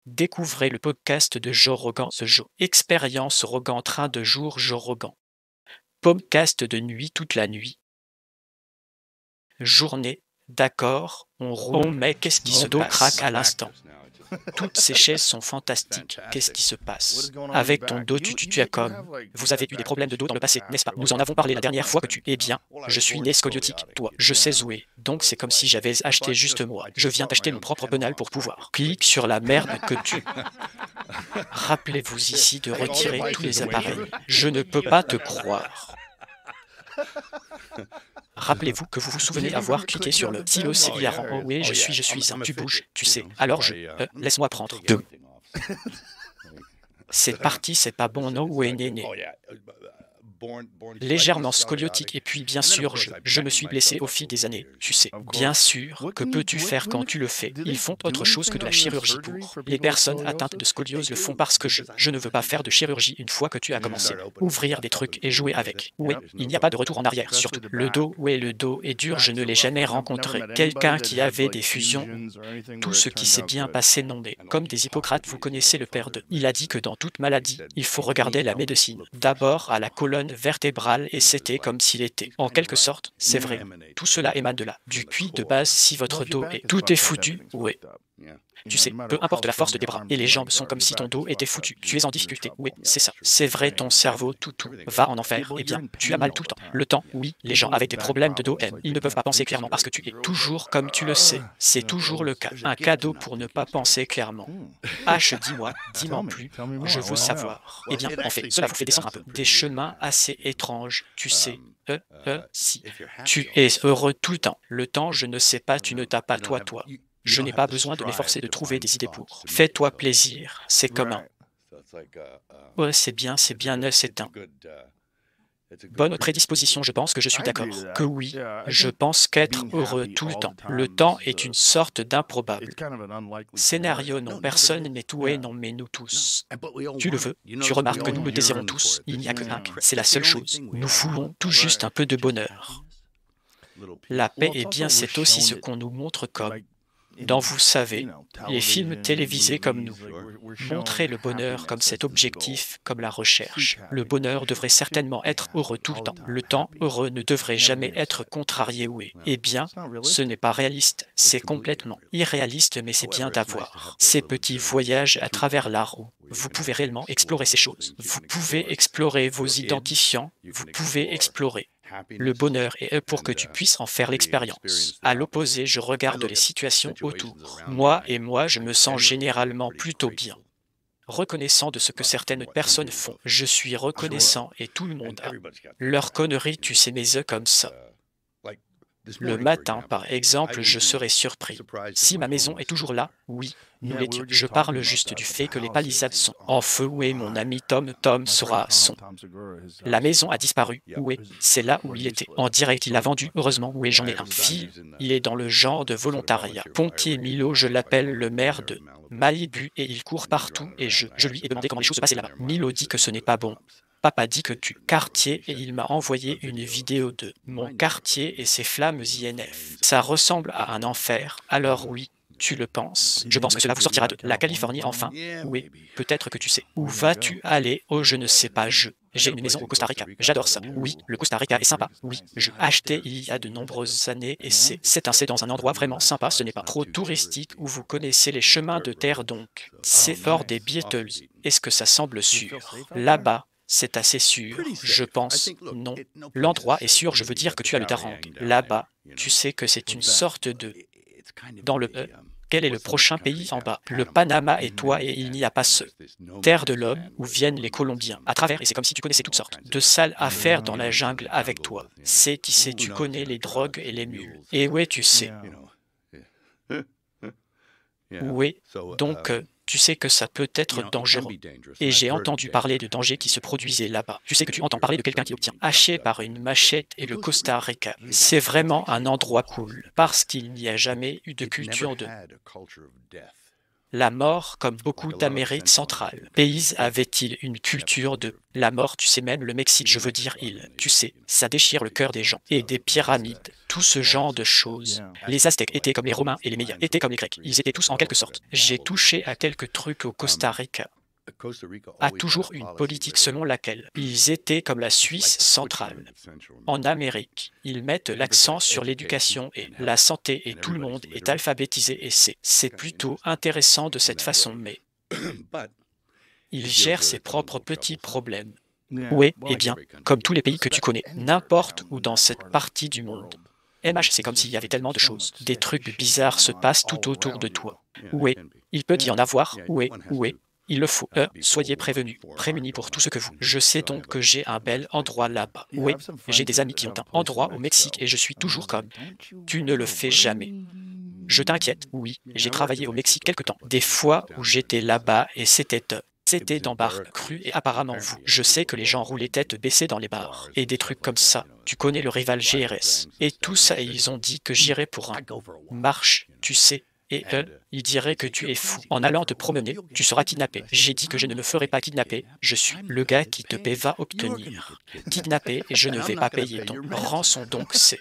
Découvrez le podcast de Joe Rogan, The Joe. Expérience Rogan train de jour Joe Rogan. Podcast de nuit toute la nuit. Journée, d'accord, on roule. Oh mais qu'est-ce qui se craque à l'instant. Toutes ces chaises sont fantastiques. Qu'est-ce qui se passe? Avec ton dos, tu as comme... Vous avez eu des problèmes de dos dans le passé, n'est-ce pas? Nous en avons parlé la dernière fois que tu... Eh bien, je suis né scoliotique. Toi, je sais où est. Donc c'est comme si j'avais acheté juste moi. Je viens d'acheter mon propre penal pour pouvoir. Clique sur la merde que tu... Rappelez-vous ici de retirer tous les appareils. Je ne peux pas te croire. Rappelez-vous que vous vous souvenez avoir cliqué sur le silo, c'est hilarant. Oh oui, je suis tu bouges, tu sais. Alors laisse-moi prendre. Deux. C'est parti, c'est pas bon, no way, né. Légèrement scoliotique et puis bien sûr, je me suis blessé au fil des années, tu sais. Bien sûr, que peux-tu faire quand tu le fais? Ils font autre chose que de la chirurgie pour. Les personnes atteintes de scoliose le font parce que je ne veux pas faire de chirurgie une fois que tu as commencé. Ouvrir des trucs et jouer avec. Oui, il n'y a pas de retour en arrière, surtout. Le dos, oui, le dos est dur, je ne l'ai jamais rencontré. Quelqu'un qui avait des fusions, tout ce qui s'est bien passé non mais. Comme des Hippocrates, vous connaissez le père de. Il a dit que dans toute maladie, il faut regarder la médecine. D'abord à la colonne vertébrale et c'était comme s'il était. En quelque sorte, c'est vrai. Tout cela émane de là. Du puits de base, si votre dos est... Tout est foutu, oui. Tu sais, peu importe la force de tes bras et les jambes sont comme si ton dos était foutu. Tu es en difficulté, oui, c'est ça. C'est vrai, ton cerveau, tout va en enfer. Eh bien, tu as mal tout le temps. Le temps, oui, les gens avec des problèmes de dos aiment. Ils ne peuvent pas penser clairement parce que tu es toujours comme tu le sais. C'est toujours le cas. Un cadeau pour ne pas penser clairement. H, dis-moi, dis-moi plus. Je veux savoir. Eh bien, en fait, cela vous fait descendre un peu. Des chemins assez étranges, tu sais. Si. Tu es heureux tout le temps. Le temps, je ne sais pas, tu ne t'as pas toi. Je n'ai pas besoin de m'efforcer de trouver des idées pour. Fais-toi plaisir, c'est commun. Ouais, c'est bien, c'est un. Bonne prédisposition, je pense que je suis d'accord. Que oui, je pense qu'être heureux tout le temps. Le temps est une sorte d'improbable. Scénario non, personne n'est doué, non mais nous tous. Tu le veux, tu remarques que nous le désirons tous, il n'y a que un, c'est la seule chose. Nous voulons tout juste un peu de bonheur. La paix, eh bien, c'est aussi ce qu'on nous montre comme. Dans, vous savez, les films télévisés comme nous, montrer le bonheur comme cet objectif, comme la recherche. Le bonheur devrait certainement être heureux tout le temps. Le temps heureux ne devrait jamais être contrarié, oui. Eh bien, ce n'est pas réaliste, c'est complètement irréaliste, mais c'est bien d'avoir ces petits voyages à travers la roue. Vous pouvez réellement explorer ces choses. Vous pouvez explorer vos identifiants, vous pouvez explorer. Le bonheur est pour que tu puisses en faire l'expérience. À l'opposé, je regarde les situations autour. Moi, je me sens généralement plutôt bien. Reconnaissant de ce que certaines personnes font. Je suis reconnaissant et tout le monde a. Leur connerie, tu sais, mes œufs comme ça. Le matin, par exemple, je serais surpris. Si ma maison est toujours là, oui, nous l'étions. Je parle juste du fait que les palissades sont en feu. Oui, mon ami Tom sera son. La maison a disparu. Oui, c'est là où il était. En direct, il l'a vendu. Heureusement, oui, j'en ai un. Fille, il est dans le genre de volontariat. Pompier Milo, je l'appelle le maire de Malibu et il court partout et je lui ai demandé comment les choses se passaient là-bas. Milo dit que ce n'est pas bon. Papa dit que tu quartier et il m'a envoyé une vidéo de mon quartier et ses flammes INF. Ça ressemble à un enfer. Alors oui, tu le penses. Je pense que cela vous sortira de la Californie enfin. Oui, peut-être que tu sais. Où vas-tu aller? Oh, je ne sais pas. J'ai une maison au Costa Rica. J'adore ça. Oui, le Costa Rica est sympa. Oui, je acheté il y a de nombreuses années et c'est dans un endroit vraiment sympa. Ce n'est pas trop touristique où vous connaissez les chemins de terre donc. C'est hors des Beatles. Est-ce que ça semble sûr? Là-bas, c'est assez sûr, je pense. Non. L'endroit est sûr, je veux dire que tu as le Darang. Là-bas, tu sais que c'est une sorte de... Dans le... quel est le prochain pays en bas? Le Panama et toi, et il n'y a pas ce... Terre de l'homme où viennent les Colombiens. À travers, et c'est comme si tu connaissais toutes sortes de sales affaires dans la jungle avec toi. Tu connais les drogues et les mules. Et ouais, tu sais. Oui, donc... tu sais que ça peut être dangereux. Et j'ai entendu parler de dangers qui se produisaient là-bas. Tu sais que tu entends parler de quelqu'un qui obtient haché par une machette et le Costa Rica. C'est vraiment un endroit cool, parce qu'il n'y a jamais eu de culture de... La mort, comme beaucoup d'Amérique centrale. Pays avait-il une culture de la mort, tu sais, même le Mexique, je veux dire, tu sais, ça déchire le cœur des gens. Et des pyramides, tout ce genre de choses. Les Aztèques étaient comme les Romains et les Mayas étaient comme les Grecs. Ils étaient tous en quelque sorte. J'ai touché à quelques trucs au Costa Rica. A toujours une politique selon laquelle ils étaient comme la Suisse centrale. En Amérique, ils mettent l'accent sur l'éducation et la santé et tout le monde est alphabétisé et c'est plutôt intéressant de cette façon, mais il gère ses propres petits problèmes. Oui, eh bien, comme tous les pays que tu connais, n'importe où dans cette partie du monde. MH, c'est comme s'il y avait tellement de choses. Des trucs bizarres se passent tout autour de toi. Oui, il peut y en avoir. Oui. Il le faut. Soyez prémunis pour tout ce que vous. Je sais donc que j'ai un bel endroit là-bas. Oui, j'ai des amis qui ont un endroit au Mexique et je suis toujours comme. Tu ne le fais jamais. Je t'inquiète, oui, j'ai travaillé au Mexique quelque temps. Des fois où j'étais là-bas et c'était dans bar cru et apparemment vous. Je sais que les gens roulaient tête baissée dans les bars. Et des trucs comme ça. Tu connais le rival GRS. Et tout ça, et ils ont dit que j'irais pour un marche, tu sais. Et ils diraient que tu es fou. En allant te promener, tu seras kidnappé. J'ai dit que je ne me ferai pas kidnapper. Je suis le gars qui te paie va obtenir. Kidnappé et je ne vais pas payer ton rançon donc c'est.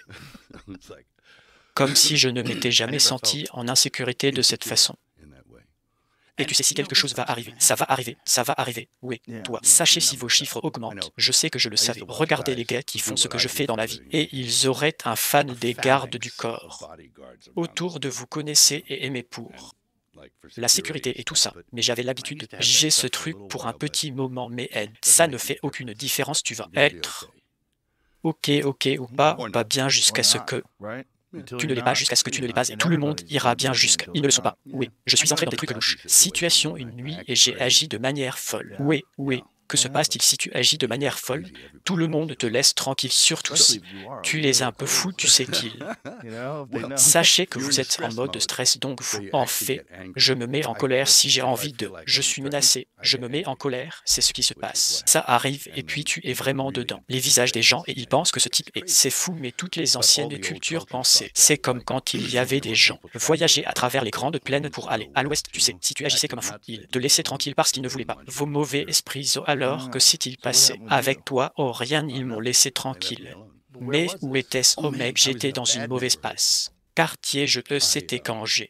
Comme si je ne m'étais jamais senti en insécurité de cette façon. Et tu sais si quelque chose va arriver. Ça va arriver. Oui, toi. Sachez si vos chiffres augmentent. Je sais que je le savais. Regardez les gars qui font ce que je fais dans la vie. Et ils auraient un fan des gardes du corps. Autour de vous connaissez et aimez pour. La sécurité et tout ça. Mais j'avais l'habitude. J'ai ce truc pour un petit moment, mais Ed, ça ne fait aucune différence. Tu vas être ok ou pas bien jusqu'à ce que. Tu ne l'es pas jusqu'à ce que tu ne l'es pas et tout le monde ira bien jusqu'à. Ils ne le sont pas. Oui, je suis entré dans des trucs louches. Situation une nuit et j'ai agi de manière folle. Oui. Que se passe-t-il si tu agis de manière folle? Tout le monde te laisse tranquille, surtout si tu es un peu fou, tu sais qu'il. Sachez que vous êtes en mode stress, donc vous, en fait, je me mets en colère si j'ai envie de. Je suis menacé, je me mets en colère, c'est ce qui se passe. Ça arrive et puis tu es vraiment dedans. Les visages des gens et ils pensent que ce type est. C'est fou, mais toutes les anciennes cultures pensaient. C'est comme quand il y avait des gens voyager à travers les grandes plaines pour aller à l'ouest, tu sais, si tu agissais comme un fou, ils te laissaient tranquille parce qu'ils ne voulaient pas. Vos mauvais esprits, alors que s'est-il passé avec toi? Oh rien, ils m'ont laissé tranquille. Mais où était-ce? Oh mec, j'étais dans une mauvaise passe. Quartier, c'était quand je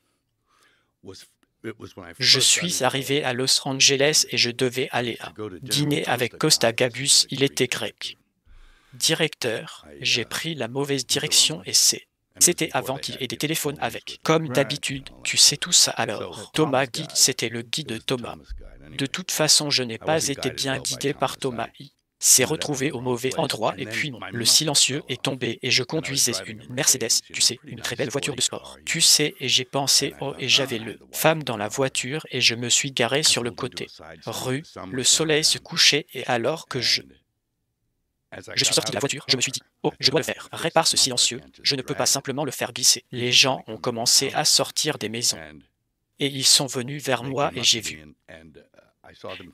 suis arrivé à Los Angeles et je devais aller à dîner avec Costa Gabus, il était grec. Directeur, j'ai pris la mauvaise direction et c'était avant qu'il ait des téléphones avec. Comme d'habitude, tu sais tout ça alors. Thomas guide, c'était le guide Thomas. De toute façon, je n'ai pas été bien guidé par Thomas. Il s'est retrouvé au mauvais endroit et puis le silencieux est tombé et je conduisais une Mercedes, tu sais, une très belle voiture de sport. Tu sais, et j'ai pensé, oh, et j'avais le femme dans la voiture et je me suis garé sur le côté. Rue, le soleil se couchait et alors que je suis sorti de la voiture, je me suis dit, oh, je dois le faire. Répare ce silencieux, je ne peux pas simplement le faire glisser. Les gens ont commencé à sortir des maisons. Et ils sont venus vers moi et j'ai vu.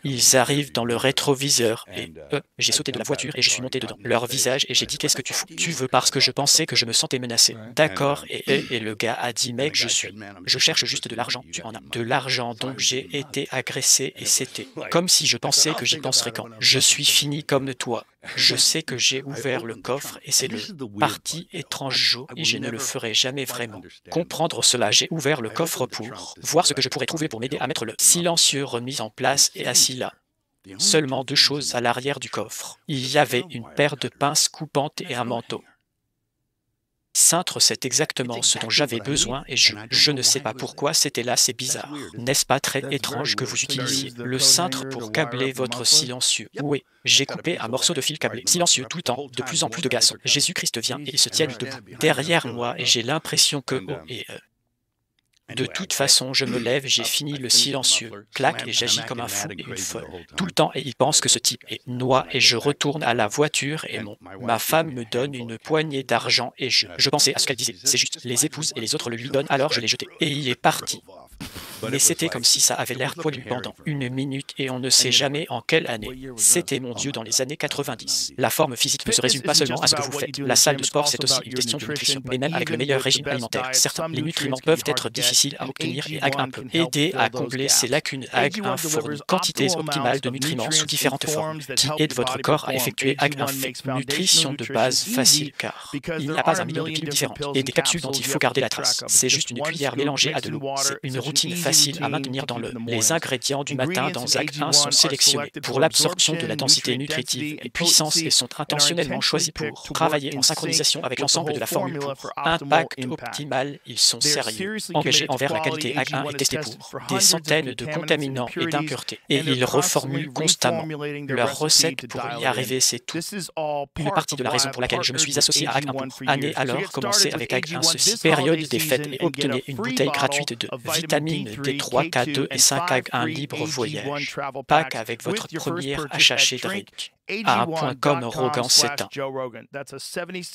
Ils arrivent dans le rétroviseur et j'ai sauté de la voiture et je suis monté dedans. Leur visage et j'ai dit qu'est-ce que tu fous? Tu veux parce que je pensais que je me sentais menacé. D'accord, et le gars a dit mec, je cherche juste de l'argent, tu en as. De l'argent, donc j'ai été agressé et c'était comme si je pensais que j'y penserais quand. Je suis fini comme toi. Je sais que j'ai ouvert le coffre et c'est le parti étrange et je ne le ferai jamais vraiment. Comprendre cela, j'ai ouvert le coffre pour voir ce que je pourrais trouver pour m'aider à mettre le silencieux remis en place et assis là. Seulement deux choses à l'arrière du coffre. Il y avait une paire de pinces coupantes et un manteau. Cintre, c'est exactement ce dont j'avais besoin et je ne sais pas pourquoi c'était là, c'est bizarre. N'est-ce pas très étrange que vous utilisiez le cintre pour câbler votre silencieux? Oui, j'ai coupé un morceau de fil câblé. Silencieux tout le temps, de plus en plus de gaz. Jésus-Christ vient et il se tient debout derrière moi et j'ai l'impression que... De toute façon, je me lève, j'ai fini le silencieux, clac, et j'agis comme un fou et une folle. Tout le temps, et il pense que ce type est noie, et je retourne à la voiture, et ma femme me donne une poignée d'argent, et je pensais à ce qu'elle disait, c'est juste, les épouses et les autres le lui donnent, alors je l'ai jeté. Et il est parti. Mais c'était comme si ça avait l'air poilu pendant une minute et on ne sait jamais en quelle année. C'était mon Dieu dans les années 90. La forme physique ne se résume pas seulement à ce que vous faites. La salle de sport, c'est aussi une question de nutrition. Mais même avec le meilleur régime alimentaire, certains, les nutriments peuvent être difficiles difficile à obtenir et Ag1 peut aider à combler ces lacunes. Ag1 fournit quantités optimales de nutriments sous différentes formes qui aident votre corps à effectuer Ag1 fait. Nutrition de base facile car il n'y a pas un million de pilules différentes et des capsules dont il faut garder la trace. C'est juste une cuillère mélangée à de l'eau. C'est une routine facile à maintenir dans le. Les ingrédients du matin dans Ag1 sont sélectionnés pour l'absorption de la densité nutritive et puissance et sont intentionnellement choisis pour travailler en synchronisation avec l'ensemble de la formule pour impact optimal. Ils sont sérieux, engagés envers la qualité. Ag1 est testé pour des centaines de contaminants et d'impuretés et ils reformulent constamment leurs recettes pour y arriver. C'est tout. Une partie de la raison pour laquelle je me suis associé à Ag1 pour année alors commencez avec Ag1 ceci période des fêtes et obtenez une bouteille gratuite de vitamines D3, K2 et 5 Ag1 libre voyage. Pack avec votre premier achat chez Drake. À un point comme Rogan s'éteint.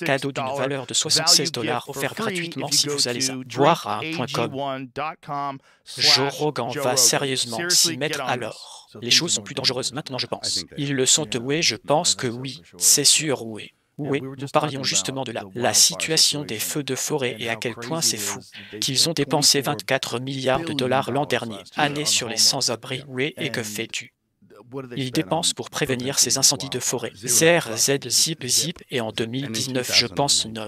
Cadeau d'une valeur de $76 offert gratuitement si vous allez à boire à un point com. Joe Rogan va sérieusement s'y mettre alors. Les choses sont plus dangereuses maintenant, je pense. Ils le sont, oui, je pense que oui. C'est sûr, oui. Oui, nous parlions justement de la situation des feux de forêt et à quel point c'est fou qu'ils ont dépensé 24 milliards de dollars l'an dernier, année sur les sans-abri, oui, et que fais-tu? Ils dépensent pour prévenir ces incendies de forêt. ZER, Z, Zip, Zip, et en 2019, je pense, non.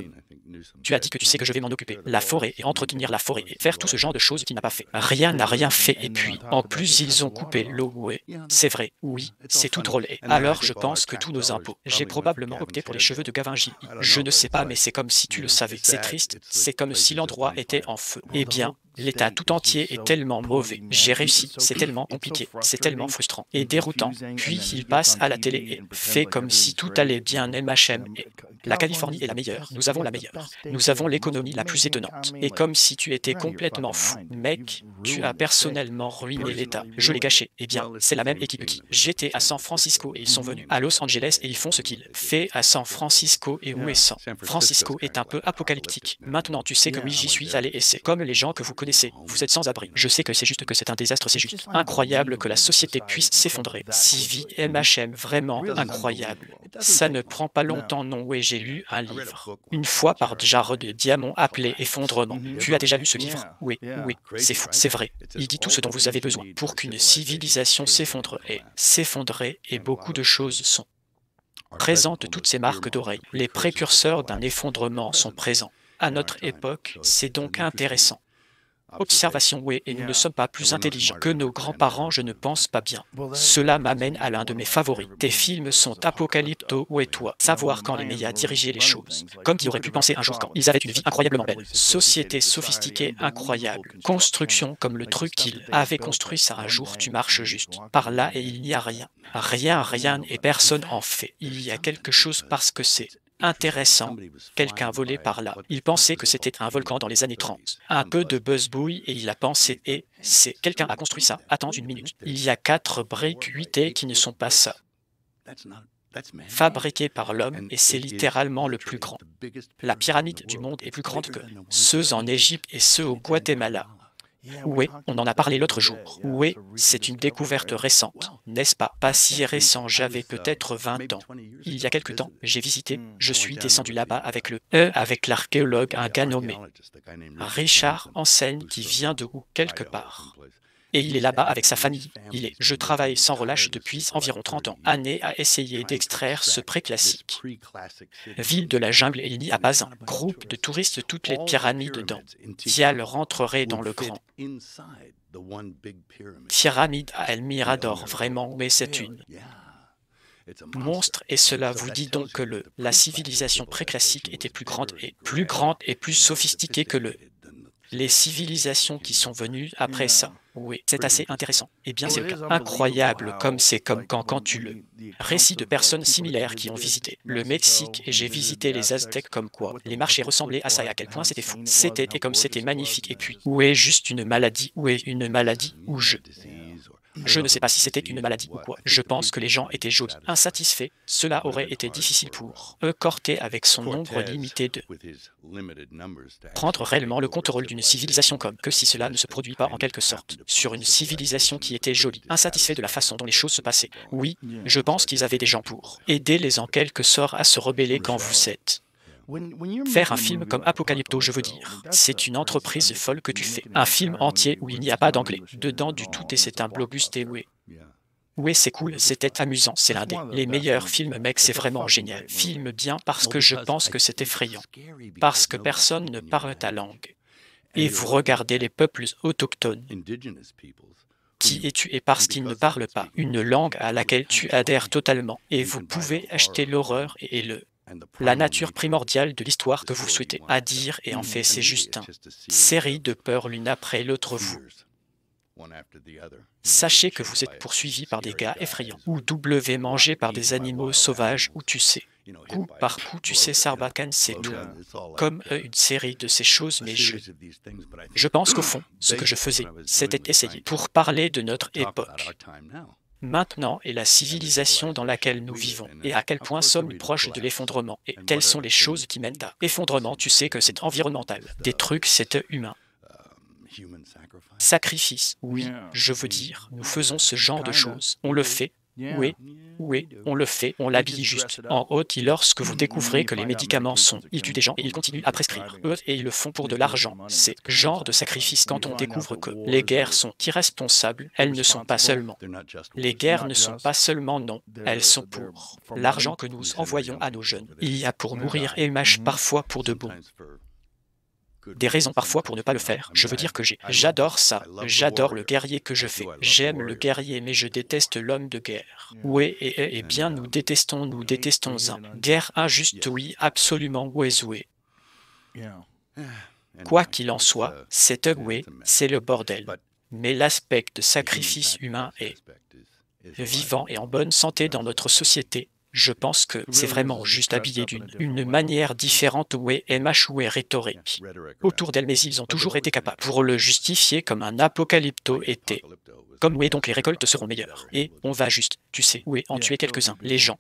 Tu as dit que tu sais que je vais m'en occuper. La forêt et entretenir la forêt et faire tout ce genre de choses qu'il n'a pas fait. Rien n'a rien fait et puis, en plus, ils ont coupé l'eau. Oui, c'est vrai, oui, c'est tout drôle. Et alors, je pense que tous nos impôts. J'ai probablement opté pour les cheveux de Gavin J. Je ne sais pas, mais c'est comme si tu le savais. C'est triste, c'est comme si l'endroit était en feu. Eh bien, l'état tout entier est tellement mauvais. J'ai réussi, c'est tellement compliqué, c'est tellement frustrant et déroutant. Puis il passe à la télé et fait comme si tout allait bien. MHM et la Californie est la meilleure, nous avons la meilleure. Nous avons l'économie la plus étonnante. Et comme si tu étais complètement fou. Mec, tu as personnellement ruiné l'État. Je l'ai gâché. Eh bien, c'est la même équipe qui. J'étais à San Francisco et ils sont venus à Los Angeles et ils font ce qu'ils fait à San Francisco et où est San Francisco est un peu apocalyptique. Maintenant, tu sais que oui, j'y suis allé et c'est comme les gens que vous connaissez. Vous êtes sans abri. Je sais que c'est juste que c'est un désastre, c'est juste incroyable que la société puisse s'effondrer. Civi, MHM, vraiment incroyable. Ça ne prend pas longtemps, non, oui, j'ai lu un livre. Une fois par Jared Diamond appelé Effondrement. Tu as déjà lu ce livre? Oui, oui, c'est fou, c'est vrai. Il dit tout ce dont vous avez besoin pour qu'une civilisation s'effondrer et beaucoup de choses sont présentes. Toutes ces marques d'oreilles, les précurseurs d'un effondrement sont présents. À notre époque, c'est donc intéressant. Observation, oui, et nous ne sommes pas plus intelligents que nos grands-parents, je ne pense pas bien. Cela m'amène à l'un de mes favoris. Tes films sont apocalypto, où et toi? Savoir quand les médias dirigeaient les choses. Comme qui aurait pu penser un jour quand ils avaient une vie incroyablement belle. Société sophistiquée, incroyable. Construction comme le truc qu'ils avaient construit ça un jour, tu marches juste par là et il n'y a rien. Rien et personne en fait. Il y a quelque chose parce que c'est intéressant, quelqu'un volait par là. Il pensait que c'était un volcan dans les années 30. Un peu de buzz-bouille et il a pensé, et c'est quelqu'un a construit ça. Attends une minute. Il y a 4 briques 8 qui ne sont pas ça. Fabriquées par l'homme et c'est littéralement le plus grand. La pyramide du monde est plus grande que ceux en Égypte et ceux au Guatemala. Oui, on en a parlé l'autre jour. Oui, c'est une découverte récente, n'est-ce pas? Pas si récent, j'avais peut-être 20 ans. Il y a quelque temps, j'ai visité, je suis descendu là-bas avec l'archéologue, un gars nommé Richard Enseigne qui vient de où quelque part. Et il est là-bas avec sa famille. Je travaille sans relâche depuis environ 30 ans. Année à essayer d'extraire ce pré-classique. Ville de la jungle et il n'y a pas un groupe de touristes, toutes les pyramides dedans. Tial rentrerait dans le grand. Pyramide à El Mirador, vraiment, mais c'est une monstre et cela vous dit donc que la civilisation pré-classique était plus grande et plus sophistiquée que les civilisations qui sont venues après ça. Oui, c'est assez intéressant. Eh bien, c'est le cas. Incroyable, comme c'est comme quand tu le récit de personnes similaires qui ont visité le Mexique et j'ai visité les Aztèques comme quoi les marchés ressemblaient à ça et à quel point c'était fou. C'était et comme c'était magnifique. Et puis, où est juste une maladie? Où est une maladie? Où je ne sais pas si c'était une maladie ou quoi. Je pense que les gens étaient jolis, insatisfaits. Cela aurait été difficile pour eux, Cortés avec son nombre limité de prendre réellement le contrôle d'une civilisation comme que si cela ne se produit pas en quelque sorte sur une civilisation qui était jolie, insatisfait de la façon dont les choses se passaient. Oui, je pense qu'ils avaient des gens pour aider les en quelque sorte à se rebeller quand vous êtes. Faire un film comme Apocalypto, je veux dire, c'est une entreprise folle que tu fais. Un film entier où il n'y a pas d'anglais dedans du tout et c'est un blockbuster, oui. Oui, c'est cool, c'était amusant, c'est l'un des meilleurs films, mec, c'est vraiment génial. Filme bien parce que je pense que c'est effrayant, parce que personne ne parle ta langue. Et vous regardez les peuples autochtones. Qui es-tu et parce qu'ils ne parlent pas une langue à laquelle tu adhères totalement. Et vous pouvez acheter l'horreur et la nature primordiale de l'histoire que vous souhaitez. À dire et en fait, c'est juste une série de peurs l'une après l'autre vous. Sachez que vous êtes poursuivi par des gars effrayants, ou mangé par des animaux sauvages, ou tu sais, coup par coup, tu sais, Sarbacane, c'est tout. Comme une série de ces choses, mais je pense qu'au fond, ce que je faisais, c'était essayer pour parler de notre époque. Maintenant est la civilisation dans laquelle nous vivons, et à quel point sommes-nous proches de l'effondrement, et quelles sont les choses qui mènent à effondrement, tu sais que c'est environnemental, des trucs, c'est humain. Sacrifice, oui, je veux dire, nous faisons ce genre de choses. On le fait, oui, on le fait, on l'habille juste. En haut, lorsque vous découvrez que les médicaments ils tuent des gens et ils continuent à prescrire. Eux, et ils le font pour de l'argent. C'est genre de sacrifice quand on découvre que les guerres sont irresponsables, elles ne sont pas seulement. Les guerres ne sont pas seulement non, elles sont pour l'argent que nous envoyons à nos jeunes. Il y a pour mourir et parfois pour de bon. Des raisons parfois pour ne pas le faire. Je veux dire que j'adore ça. J'adore le guerrier que je fais. J'aime le guerrier, mais je déteste l'homme de guerre. Oui, et bien nous détestons un. Guerre injuste, oui, absolument, oui. Quoi qu'il en soit, c'est c'est le bordel. Mais l'aspect de sacrifice humain est vivant et en bonne santé dans notre société. Je pense que c'est vraiment juste habillé d'une manière différente rhétorique autour d'elle, mais ils ont toujours été capables pour le justifier comme un apocalypto était. Comme donc les récoltes seront meilleures. Et on va juste, tu sais, en tuer quelques-uns, les gens,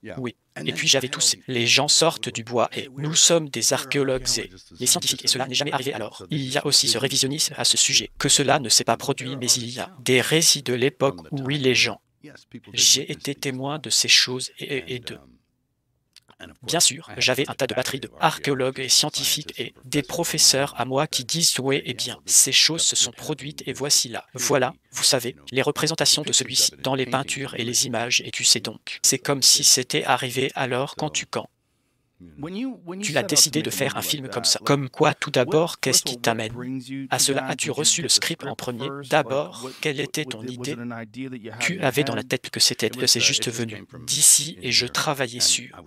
Et puis j'avais tous les gens sortent du bois et nous sommes des archéologues et les scientifiques et cela n'est jamais arrivé alors. Il y a aussi ce révisionnisme à ce sujet, que cela ne s'est pas produit, mais il y a des récits de l'époque où les gens. J'ai été témoin de ces choses et de... Bien sûr, j'avais un tas de batteries d'archéologues et scientifiques et des professeurs à moi qui disent bien, ces choses se sont produites et voici là. Voilà, vous savez, les représentations de celui-ci dans les peintures et les images et tu sais donc. C'est comme si c'était arrivé alors quand tu as décidé de faire un film comme ça. Comme quoi, tout d'abord, qu'est-ce qui t'amène à cela? As-tu reçu le script en premier? D'abord, quelle était ton idée? Tu avais dans la tête que c'est juste venu d'ici et je travaillais sur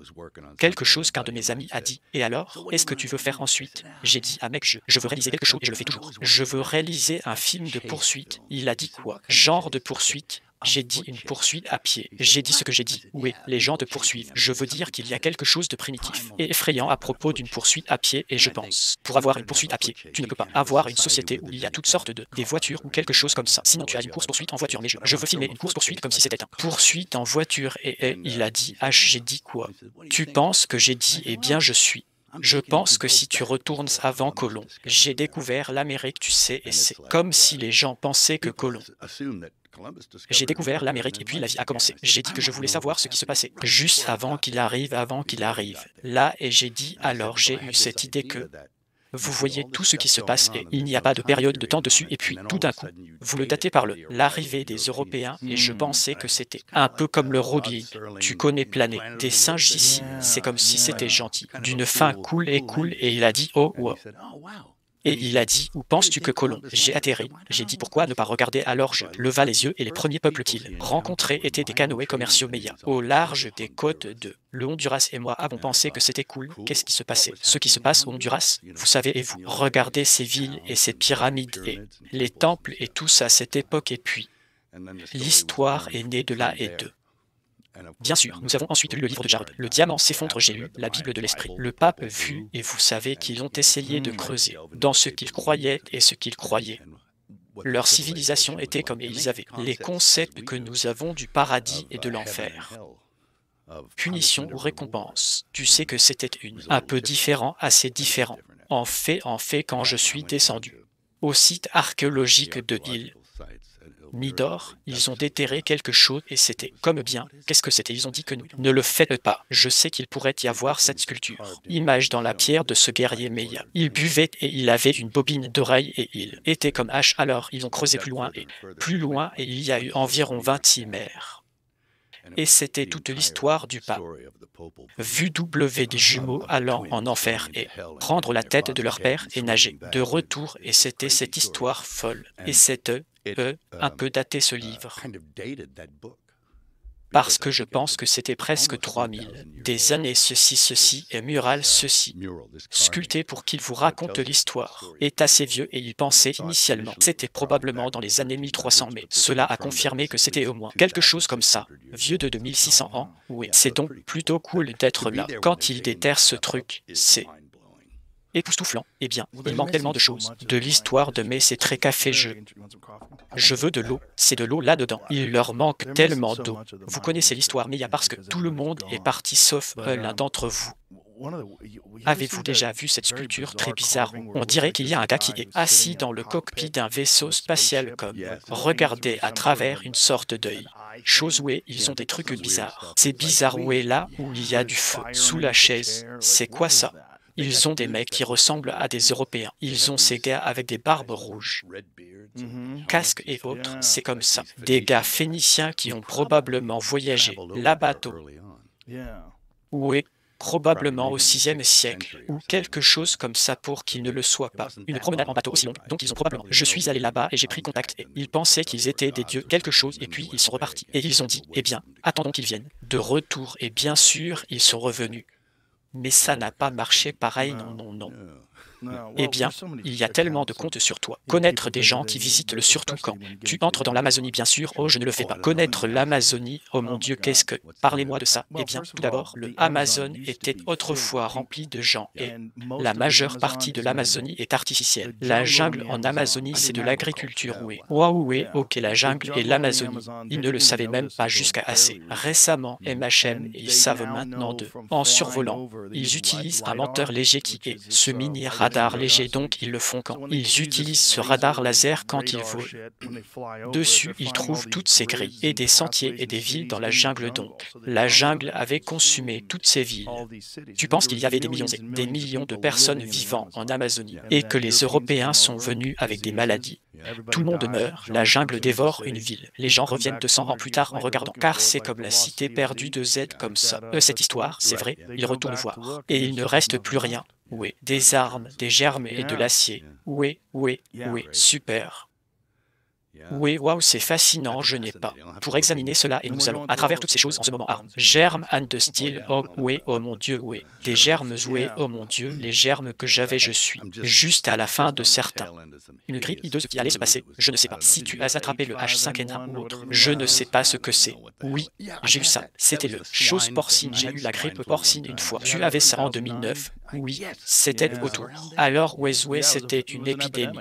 quelque chose qu'un de mes amis a dit. Et alors, est-ce que tu veux faire ensuite? J'ai dit, mec, je veux réaliser quelque chose et je le fais toujours. Je veux réaliser un film de poursuite. Il a dit quoi? Genre de poursuite? J'ai dit une poursuite à pied. J'ai dit ce que j'ai dit. Oui, les gens te poursuivent. Je veux dire qu'il y a quelque chose de primitif et effrayant à propos d'une poursuite à pied et je pense. Pour avoir une poursuite à pied, tu ne peux pas avoir une société où il y a toutes sortes des voitures ou quelque chose comme ça. Sinon, tu as une course-poursuite en voiture. Mais je veux filmer une course-poursuite comme si c'était un poursuite en voiture et il a dit, j'ai dit quoi? Tu penses que j'ai dit, eh bien, je suis. Je pense que si tu retournes avant Colomb, j'ai découvert l'Amérique, tu sais, et c'est comme si les gens pensaient que Colomb. J'ai découvert l'Amérique et puis la vie a commencé. J'ai dit que je voulais savoir ce qui se passait, juste avant qu'il arrive. Là, et j'ai dit, alors j'ai eu cette idée que vous voyez tout ce qui se passe et il n'y a pas de période de temps dessus et puis tout d'un coup, vous le datez par l'arrivée des Européens et je pensais que c'était un peu comme le Rodin. Tu connais planer des singes ici, c'est comme si c'était gentil, d'une fin cool et il a dit, oh wow. Et il a dit, où penses-tu que Colomb? J'ai atterri. J'ai dit, pourquoi ne pas regarder? Alors je leva les yeux et les premiers peuples qu'il rencontrait étaient des canoës commerciaux Maya, au large des côtes de le Honduras et moi avons pensé que c'était cool. Qu'est-ce qui se passait? Ce qui se passe au Honduras, vous savez, et vous regardez ces villes et ces pyramides et les temples et tout ça à cette époque et puis l'histoire est née de là et de... Bien sûr, nous avons ensuite lu le livre de Jarod. Le diamant s'effondre, j'ai lu la Bible de l'Esprit. Le pape fut, et vous savez qu'ils ont essayé de creuser dans ce qu'ils croyaient et ce qu'ils croyaient. Leur civilisation était comme ils avaient les concepts que nous avons du paradis et de l'enfer. Punition ou récompense. Tu sais que c'était un peu différent, assez différent. En fait, quand je suis descendu au site archéologique de Hill, ni d'or, ils ont déterré quelque chose et c'était comme bien. Qu'est-ce que c'était? Ils ont dit que non. Ne le faites pas. Je sais qu'il pourrait y avoir cette sculpture. Image dans la pierre de ce guerrier Meya. Il buvait et il avait une bobine d'oreille et il était comme H. Alors ils ont creusé plus loin et il y a eu environ 26 mers. Et c'était toute l'histoire du pape. Vu W des jumeaux allant en enfer et prendre la tête de leur père et nager de retour, et c'était cette histoire folle. Et c'est un peu daté ce livre. Parce que je pense que c'était presque 3000, des années ceci et mural ceci, sculpté pour qu'il vous raconte l'histoire, est assez vieux et il pensait initialement. C'était probablement dans les années 1300, mais cela a confirmé que c'était au moins quelque chose comme ça, vieux de 2600 ans, oui. C'est donc plutôt cool d'être là. Quand il déterre ce truc, c'est époustouflant. Eh bien, il manque tellement de choses. De l'histoire de mais c'est très café je veux de l'eau. C'est de l'eau là-dedans. Il leur manque tellement d'eau. Vous connaissez l'histoire, mais il y a parce que tout le monde est parti sauf l'un d'entre vous. Avez-vous déjà vu cette sculpture très bizarre? On dirait qu'il y a un gars qui est assis dans le cockpit d'un vaisseau spatial comme regardez à travers une sorte d'œil. Chose où ils ont des trucs bizarres. C'est bizarre où est là où il y a du feu sous la chaise. C'est quoi ça? Ils ont des mecs qui ressemblent à des Européens. Ils ont ces gars avec des barbes rouges. Casques et autres, c'est comme ça. Des gars phéniciens qui ont probablement voyagé là-bateau. Oui, probablement au 6e siècle, ou quelque chose comme ça pour qu'ils ne le soient pas. Une promenade en bateau aussi longue, donc ils ont probablement. Je suis allé là-bas et j'ai pris contact, et ils pensaient qu'ils étaient des dieux quelque chose, et puis ils sont repartis. Et ils ont dit, eh bien, attendons qu'ils viennent. De retour, et bien sûr, ils sont revenus. Mais ça n'a pas marché pareil, non. Eh bien, il y a tellement de comptes sur toi. Connaître des gens qui visitent le surtout quand tu entres dans l'Amazonie, bien sûr, oh je ne le fais pas. Connaître l'Amazonie, oh mon Dieu, qu'est-ce que... Parlez-moi de ça. Eh bien, tout d'abord, le Amazon était autrefois rempli de gens et la majeure partie de l'Amazonie est artificielle. La jungle en Amazonie, c'est de l'agriculture, oui. Waouh, oui, ok, la jungle et l'Amazonie. Ils ne le savaient même pas jusqu'à assez. Récemment, MHM, ils savent maintenant d'eux. En survolant, ils utilisent un menteur léger qui est ce mini radar léger, donc ils le font quand ils utilisent ce radar laser quand ils volent. Dessus, ils trouvent toutes ces grilles et des sentiers et des villes dans la jungle donc. La jungle avait consumé toutes ces villes. Tu penses qu'il y avait des millions de personnes vivant en Amazonie et que les Européens sont venus avec des maladies. Tout le monde meurt, la jungle dévore une ville. Les gens reviennent 200 ans plus tard en regardant, car c'est comme la cité perdue de Z comme ça. Cette histoire, c'est vrai, ils retournent voir. Et il ne reste plus rien. Oui, des armes, des germes et de l'acier. Oui, super. Oui, waouh, c'est fascinant, je n'ai pas. Pour examiner cela, et nous allons, à travers toutes ces choses, en ce moment, armes, germes, and de style, oh, oui, oh mon Dieu, oui. Des germes, oui, oh mon Dieu, les germes que j'avais, je suis. Juste à la fin de certains. Une grippe hideuse qui allait se passer, je ne sais pas. Si tu as attrapé le H5N1 ou autre, je ne sais pas ce que c'est. Oui, j'ai eu ça. C'était le chose porcine. J'ai eu la grippe porcine une fois. Tu avais ça en 2009. Oui, c'était autour. Alors, ouais, c'était une épidémie,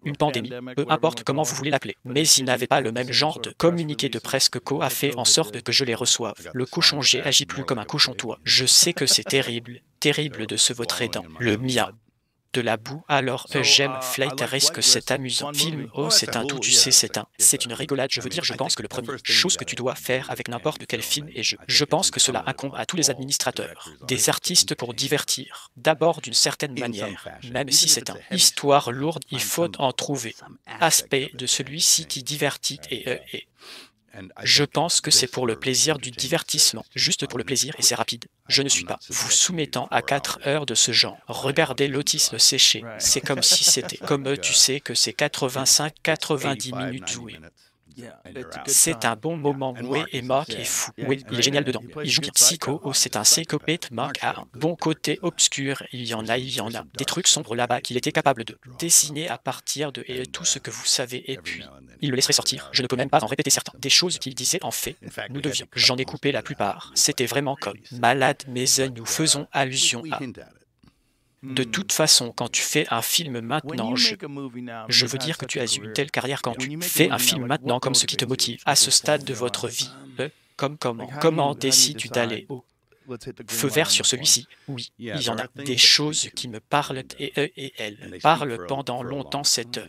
une pandémie, peu importe comment vous voulez l'appeler. Mais ils n'avaient pas le même genre de communiqué de presse que Co a fait en sorte que je les reçoive. Le cochon G agit plus comme un cochon toi. Je sais que c'est terrible, terrible de se vautrer dans le mien. De la boue, alors j'aime Flight Risk, c'est amusant. Film, oh c'est un tout, tu sais, c'est une rigolade, je veux dire, je pense que le première chose que tu dois faire avec n'importe quel film est je pense que cela incombe à tous les administrateurs, des artistes pour divertir, d'abord d'une certaine manière, même si c'est une histoire lourde, il faut en trouver. Aspect de celui-ci qui divertit et je pense que c'est pour le plaisir du divertissement, juste pour le plaisir et c'est rapide. Je ne suis pas vous soumettant à 4 heures de ce genre. Regardez l'autisme séché, c'est comme si c'était, comme tu sais que c'est 85-90 minutes jouées. C'est un bon moment, oui, et Mark est fou. Oui, il est génial dedans. Il joue bien. Psycho, oh, c'est un psychopathe. Mark a un bon côté obscur. Il y en a. Des trucs sombres là-bas qu'il était capable de dessiner à partir de et tout ce que vous savez. Et puis, il le laisserait sortir. Je ne peux même pas en répéter certains. Des choses qu'il disait, en fait, nous devions. J'en ai coupé la plupart. C'était vraiment comme malade, mais nous faisons allusion à. De toute façon, quand tu fais un film maintenant, je veux dire que tu as eu une telle carrière quand tu fais un film maintenant comme ce qui te motive à ce stade de votre vie. Comment décides-tu d'aller au feu vert sur celui-ci? Oui, il y en a des choses qui me parlent et elles parlent pendant longtemps cette...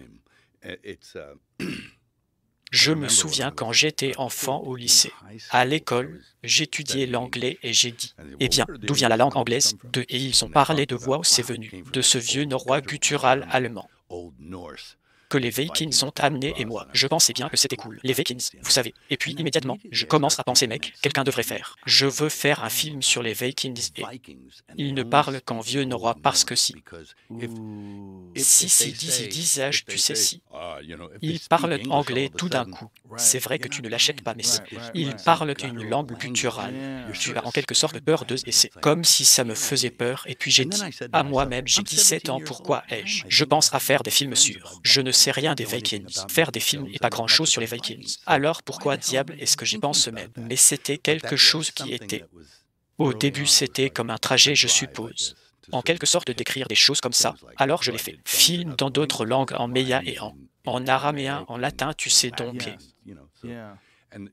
Je me souviens quand j'étais enfant au lycée. À l'école, j'étudiais l'anglais et j'ai dit, eh bien, d'où vient la langue anglaise? Et ils ont parlé de voix où c'est venu, de ce vieux norrois guttural allemand que les Vikings ont amené et moi, je pensais bien que c'était cool. Les Vikings, vous savez. Et puis, immédiatement, je commence à penser, mec, quelqu'un devrait faire. Je veux faire un film sur les Vikings et ils ne parlent qu'en vieux norrois parce que si. Si, disais-je, tu sais si. Ils parlent anglais tout d'un coup. C'est vrai que tu ne l'achètes pas, mais si. Ils parlent une langue gutturale. Tu as en quelque sorte peur d'eux et c'est comme si ça me faisait peur. Et puis j'ai dit à moi-même, j'ai 17 ans, pourquoi ai-je? Je pense à faire des films sûrs. Je ne sais rien des Vikings. Faire des films et pas grand-chose sur les Vikings. Alors pourquoi diable est-ce que j'y pense même? Mais c'était quelque chose qui était. Au début, c'était comme un trajet, je suppose. En quelque sorte d'écrire des choses comme ça. Alors je l'ai fait. Film dans d'autres langues, en maya et en araméen, en latin, tu sais donc.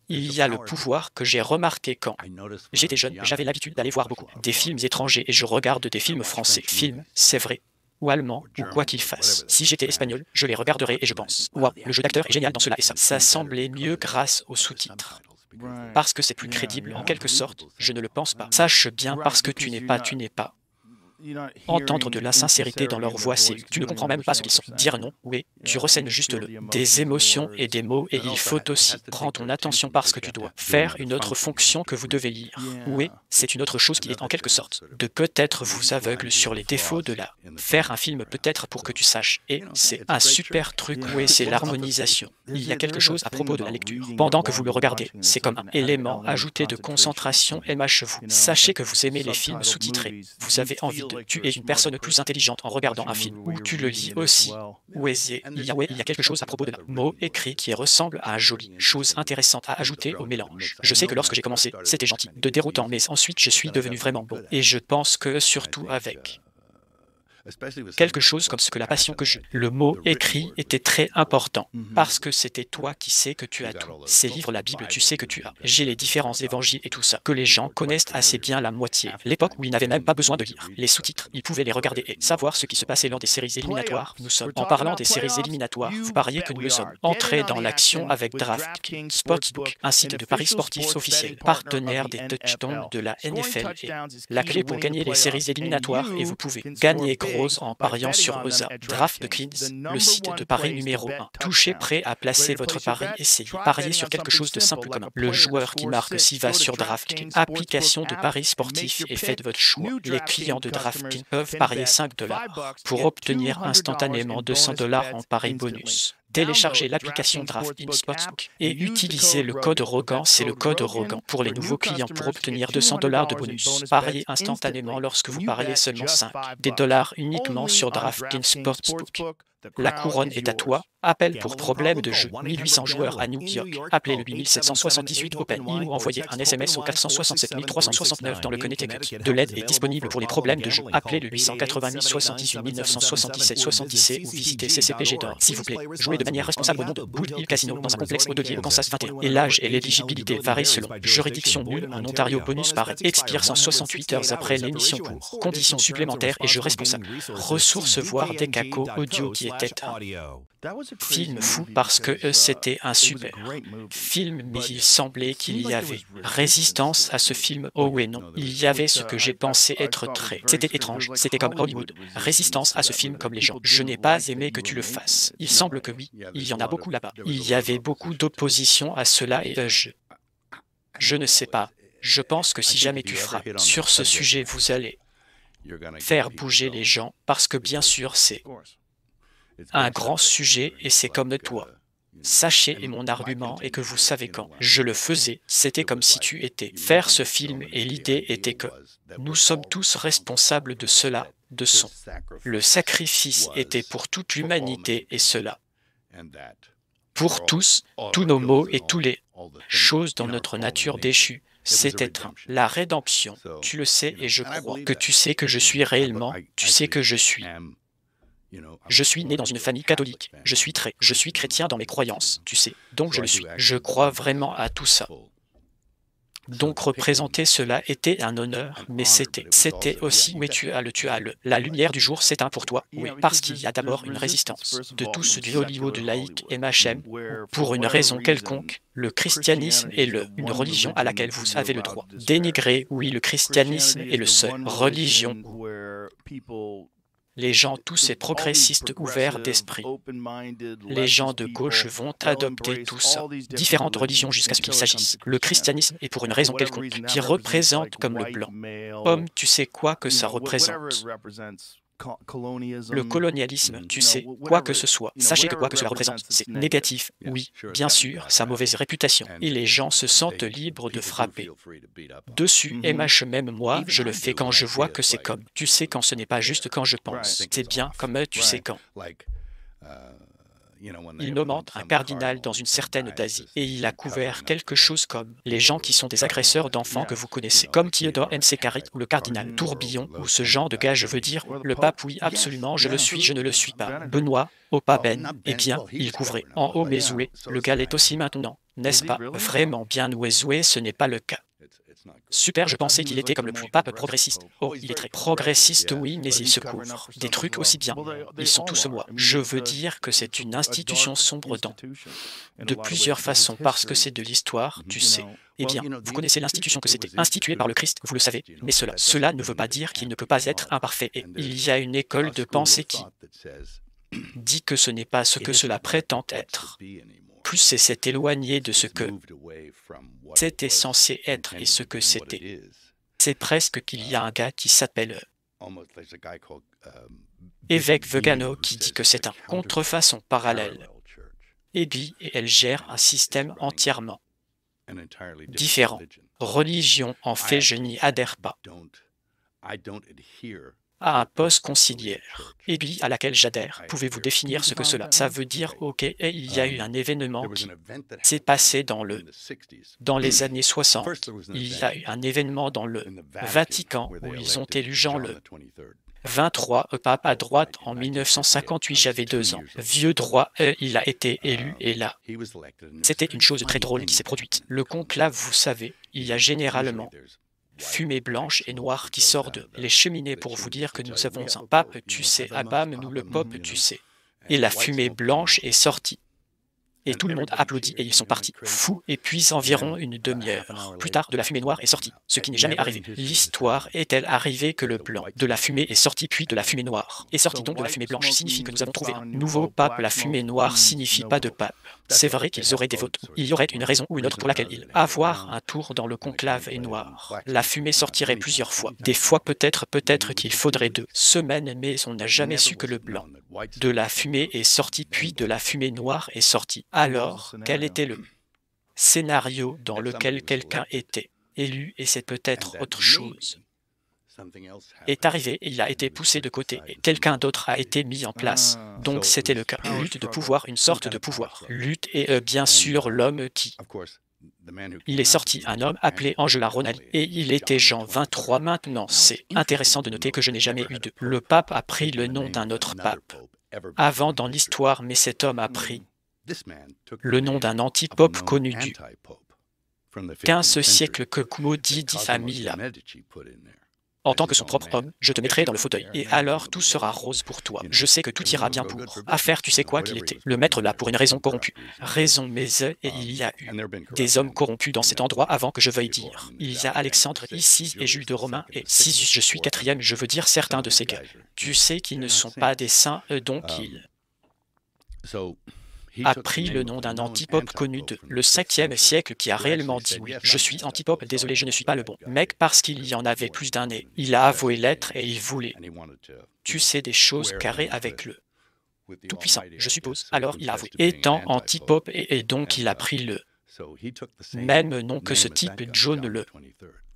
Il y a le pouvoir que j'ai remarqué quand j'étais jeune, j'avais l'habitude d'aller voir beaucoup des films étrangers et je regarde des films français. Films, c'est vrai, ou allemand, ou quoi qu'ils fassent. Si j'étais espagnol, je les regarderais et je pense, waouh, le jeu d'acteur est génial dans cela et ça. Ça semblait mieux grâce aux sous-titres. Parce que c'est plus crédible, en quelque sorte, je ne le pense pas. Sache bien parce que tu n'es pas. Entendre de la sincérité dans leur voix, c'est tu ne comprends même pas ce qu'ils sont. Dire non, oui, tu ressènes juste des émotions et des mots et il faut aussi prendre ton attention parce que tu dois faire une autre fonction que vous devez lire. Oui, c'est une autre chose qui est en quelque sorte de peut-être vous aveugle sur les défauts de la. Faire un film peut-être pour que tu saches et c'est un super truc, oui, c'est l'harmonisation. Il y a quelque chose à propos de la lecture. Pendant que vous le regardez, c'est comme un élément ajouté de concentration MH vous. Sachez que vous aimez les films sous-titrés. Vous avez envie tu es une personne plus intelligente en regardant un film, ou tu le lis aussi. Il y a quelque chose à propos de mots écrits qui ressemble à une jolie chose intéressante à ajouter au mélange. Je sais que lorsque j'ai commencé, c'était gentil, de déroutant, mais ensuite je suis devenu vraiment bon. Et je pense que surtout avec quelque chose comme ce que la passion que je. Le mot écrit était très important, parce que c'était toi qui sais que tu as tout. Ces livres, la Bible, tu sais que tu as. J'ai les différents évangiles et tout ça, que les gens connaissent assez bien la moitié. L'époque où ils n'avaient même pas besoin de lire. Les sous-titres, ils pouvaient les regarder et savoir ce qui se passait lors des séries éliminatoires. Nous sommes, en parlant des séries éliminatoires, vous pariez que nous le sommes. Entrés dans l'action avec DraftKings Sportsbook, un site de paris sportifs officiel, partenaire des touchdowns de la NFL et la clé pour gagner les séries éliminatoires et vous pouvez gagner gros en pariant sur OSA. DraftKings, le site de paris numéro 1. Touchez prêt à placer votre pari, essayez. Parier sur quelque chose de simple comme le joueur qui marque s'y va sur DraftKings. Application de paris sportifs et faites votre choix. Les clients de DraftKings peuvent parier 5 $ pour obtenir instantanément 200 $ en paris bonus. Téléchargez l'application DraftKings Sportsbook et utilisez le code ROGAN, c'est le code ROGAN pour les nouveaux clients pour obtenir 200 $ de bonus. Pariez instantanément lorsque vous pariez seulement 5 des dollars uniquement sur DraftKings Sportsbook. La couronne est à toi. Appel pour problème de jeu. 1800 joueurs à New York. Appelez le 8778 Open ou envoyez un SMS au 467 369 dans le Connecticut. De l'aide est disponible pour les problèmes de jeu. Appelez le 880 78 977 77 ou visitez CCPG d'or. S'il vous plaît, jouez de manière responsable au nom de Wood Hill Casino dans un complexe hôtelier au Kansas 21. Et l'âge et l'éligibilité varient selon juridiction nulle en Ontario. Bonus par expire 168 heures après l'émission court. Conditions supplémentaires et jeux responsables. Ressources voir des cacos audio qui était un film fou parce que c'était un super film, mais il semblait qu'il y avait résistance à ce film. Oh oui, non, il y avait ce que j'ai pensé être très. C'était étrange, c'était comme Hollywood. Résistance à ce film comme les gens. Je n'ai pas aimé que tu le fasses. Il semble que oui, il y en a beaucoup là-bas. Il y avait beaucoup d'opposition à cela et je ne sais pas. Je pense que si jamais tu frappes sur ce sujet, vous allez faire bouger les gens parce que bien sûr c'est un grand sujet et c'est comme toi. Sachez, et mon argument est que vous savez quand je le faisais, c'était comme si tu étais faire ce film et l'idée était que nous sommes tous responsables de cela, de son. Le sacrifice était pour toute l'humanité et cela. Pour tous, tous nos maux et toutes les choses dans notre nature déchue, c'était la rédemption. Tu le sais et je crois que tu sais que je suis réellement, tu sais que je suis. Je suis né dans une famille catholique. Je suis chrétien dans mes croyances, tu sais. Donc je le suis. Je crois vraiment à tout ça. Donc représenter cela était un honneur, mais c'était aussi, oui, la lumière du jour s'éteint pour toi, oui, parce qu'il y a d'abord une résistance de tous du Hollywood laïque MHM, pour une raison quelconque. Le christianisme est une religion à laquelle vous avez le droit d'énigrer, oui, le christianisme est le seul religion où les gens tous ces progressistes ouverts d'esprit, les gens de gauche vont adopter tous différentes religions jusqu'à ce qu'il s'agisse. Le christianisme est pour une raison quelconque, qui représente comme le blanc. Homme, tu sais quoi que ça représente. Le colonialisme, tu sais, quoi que ce soit, sachez que quoi que cela représente, c'est négatif, oui, bien sûr, sa mauvaise réputation, et les gens se sentent libres de frapper dessus, même moi, je le fais quand je vois que c'est comme, tu sais quand ce n'est pas juste quand je pense, c'est bien comme tu sais quand. Il nomme un cardinal dans une certaine d'Asie, et il a couvert quelque chose comme les gens qui sont des agresseurs d'enfants que vous connaissez, comme Theodore M. Carit ou le cardinal Tourbillon, ou ce genre de gars, je veux dire, le pape, oui, absolument, je le suis, je ne le suis pas. Benoît, Opa Ben, eh bien, il couvrait en haut mes oués, le gars l'est aussi maintenant, n'est-ce pas? Vraiment bien oué, ce n'est pas le cas. Super, je pensais qu'il était comme le plus pape progressiste. Oh, il est très progressiste, oui, mais il se couvre. Des trucs aussi bien. Ils sont tous moi. Je veux dire que c'est une institution sombre de plusieurs façons, parce que c'est de l'histoire, tu sais. Eh bien, vous connaissez l'institution que c'était, instituée par le Christ, vous le savez, mais cela ne veut pas dire qu'il ne peut pas être imparfait. Et il y a une école de pensée qui dit que ce n'est pas ce que cela prétend être. Plus c'est éloigné de ce que c'était censé être et ce que c'était. C'est presque qu'il y a un gars qui s'appelle évêque Vegano qui dit que c'est un contrefaçon parallèle. Et lui et elle gère un système entièrement différent. Religion, en fait, je n'y adhère pas. À un poste conciliaire, et puis à laquelle j'adhère. Pouvez-vous définir ce que cela? Ça veut dire, ok, et il y a eu un événement qui s'est passé dans les années 60. Il y a eu un événement dans le Vatican où ils ont élu Jean le 23, pape à droite en 1958, j'avais 2 ans. Vieux droit, il a été élu et là, c'était une chose très drôle qui s'est produite. Le conclave, vous savez, il y a généralement fumée blanche et noire qui sort de les cheminées pour vous dire que nous avons un pape, tu sais, Abam, nous le pop, tu sais. Et la fumée blanche est sortie. Et tout le monde applaudit et ils sont partis, fous, et puis environ une demi-heure plus tard, de la fumée noire est sortie, ce qui n'est jamais arrivé. L'histoire est-elle arrivée que le blanc de la fumée est sorti, puis de la fumée noire est sorti, donc de la fumée blanche signifie que nous avons trouvé un nouveau pape, la fumée noire signifie pas de pape. C'est vrai qu'ils auraient des votes, il y aurait une raison ou une autre pour laquelle avoir un tour dans le conclave est noir. La fumée sortirait plusieurs fois, des fois peut-être qu'il faudrait 2 semaines, mais on n'a jamais su que le blanc de la fumée est sorti, puis de la fumée noire est sorti. Alors, quel était le scénario dans lequel quelqu'un était élu, et c'est peut-être autre chose, est arrivé et il a été poussé de côté, et quelqu'un d'autre a été mis en place. Donc c'était le cas. Lutte de pouvoir, une sorte de pouvoir. Lutte et bien sûr l'homme qui... Il est sorti un homme appelé Angela Ronald et il était Jean 23 maintenant. C'est intéressant de noter que je n'ai jamais eu de... Le pape a pris le nom d'un autre pape avant dans l'histoire, mais cet homme a pris le nom d'un antipope connu du 15e siècle que maudit a mis là. En tant que son propre homme, je te mettrai dans le fauteuil. Et alors tout sera rose pour toi. Je sais que tout ira bien pour. Affaire, tu sais quoi qu'il était. Le maître là pour une raison corrompue. Raison, mais et il y a eu des hommes corrompus dans cet endroit avant que je veuille dire. Il y a Alexandre ici et Jules de Romain. Et si je suis 4e, je veux dire certains de ces gars. Tu sais qu'ils ne sont pas des saints, donc ils... a pris le nom d'un antipope connu de le 5e siècle qui a réellement dit oui, je suis antipope, désolé, je ne suis pas le bon. Mec, parce qu'il y en avait plus d'un et il a avoué l'être et il voulait. Tu sais des choses carrées avec le Tout-Puissant, je suppose. Alors il a avoué. Étant antipope et donc il a pris le même nom que ce type John le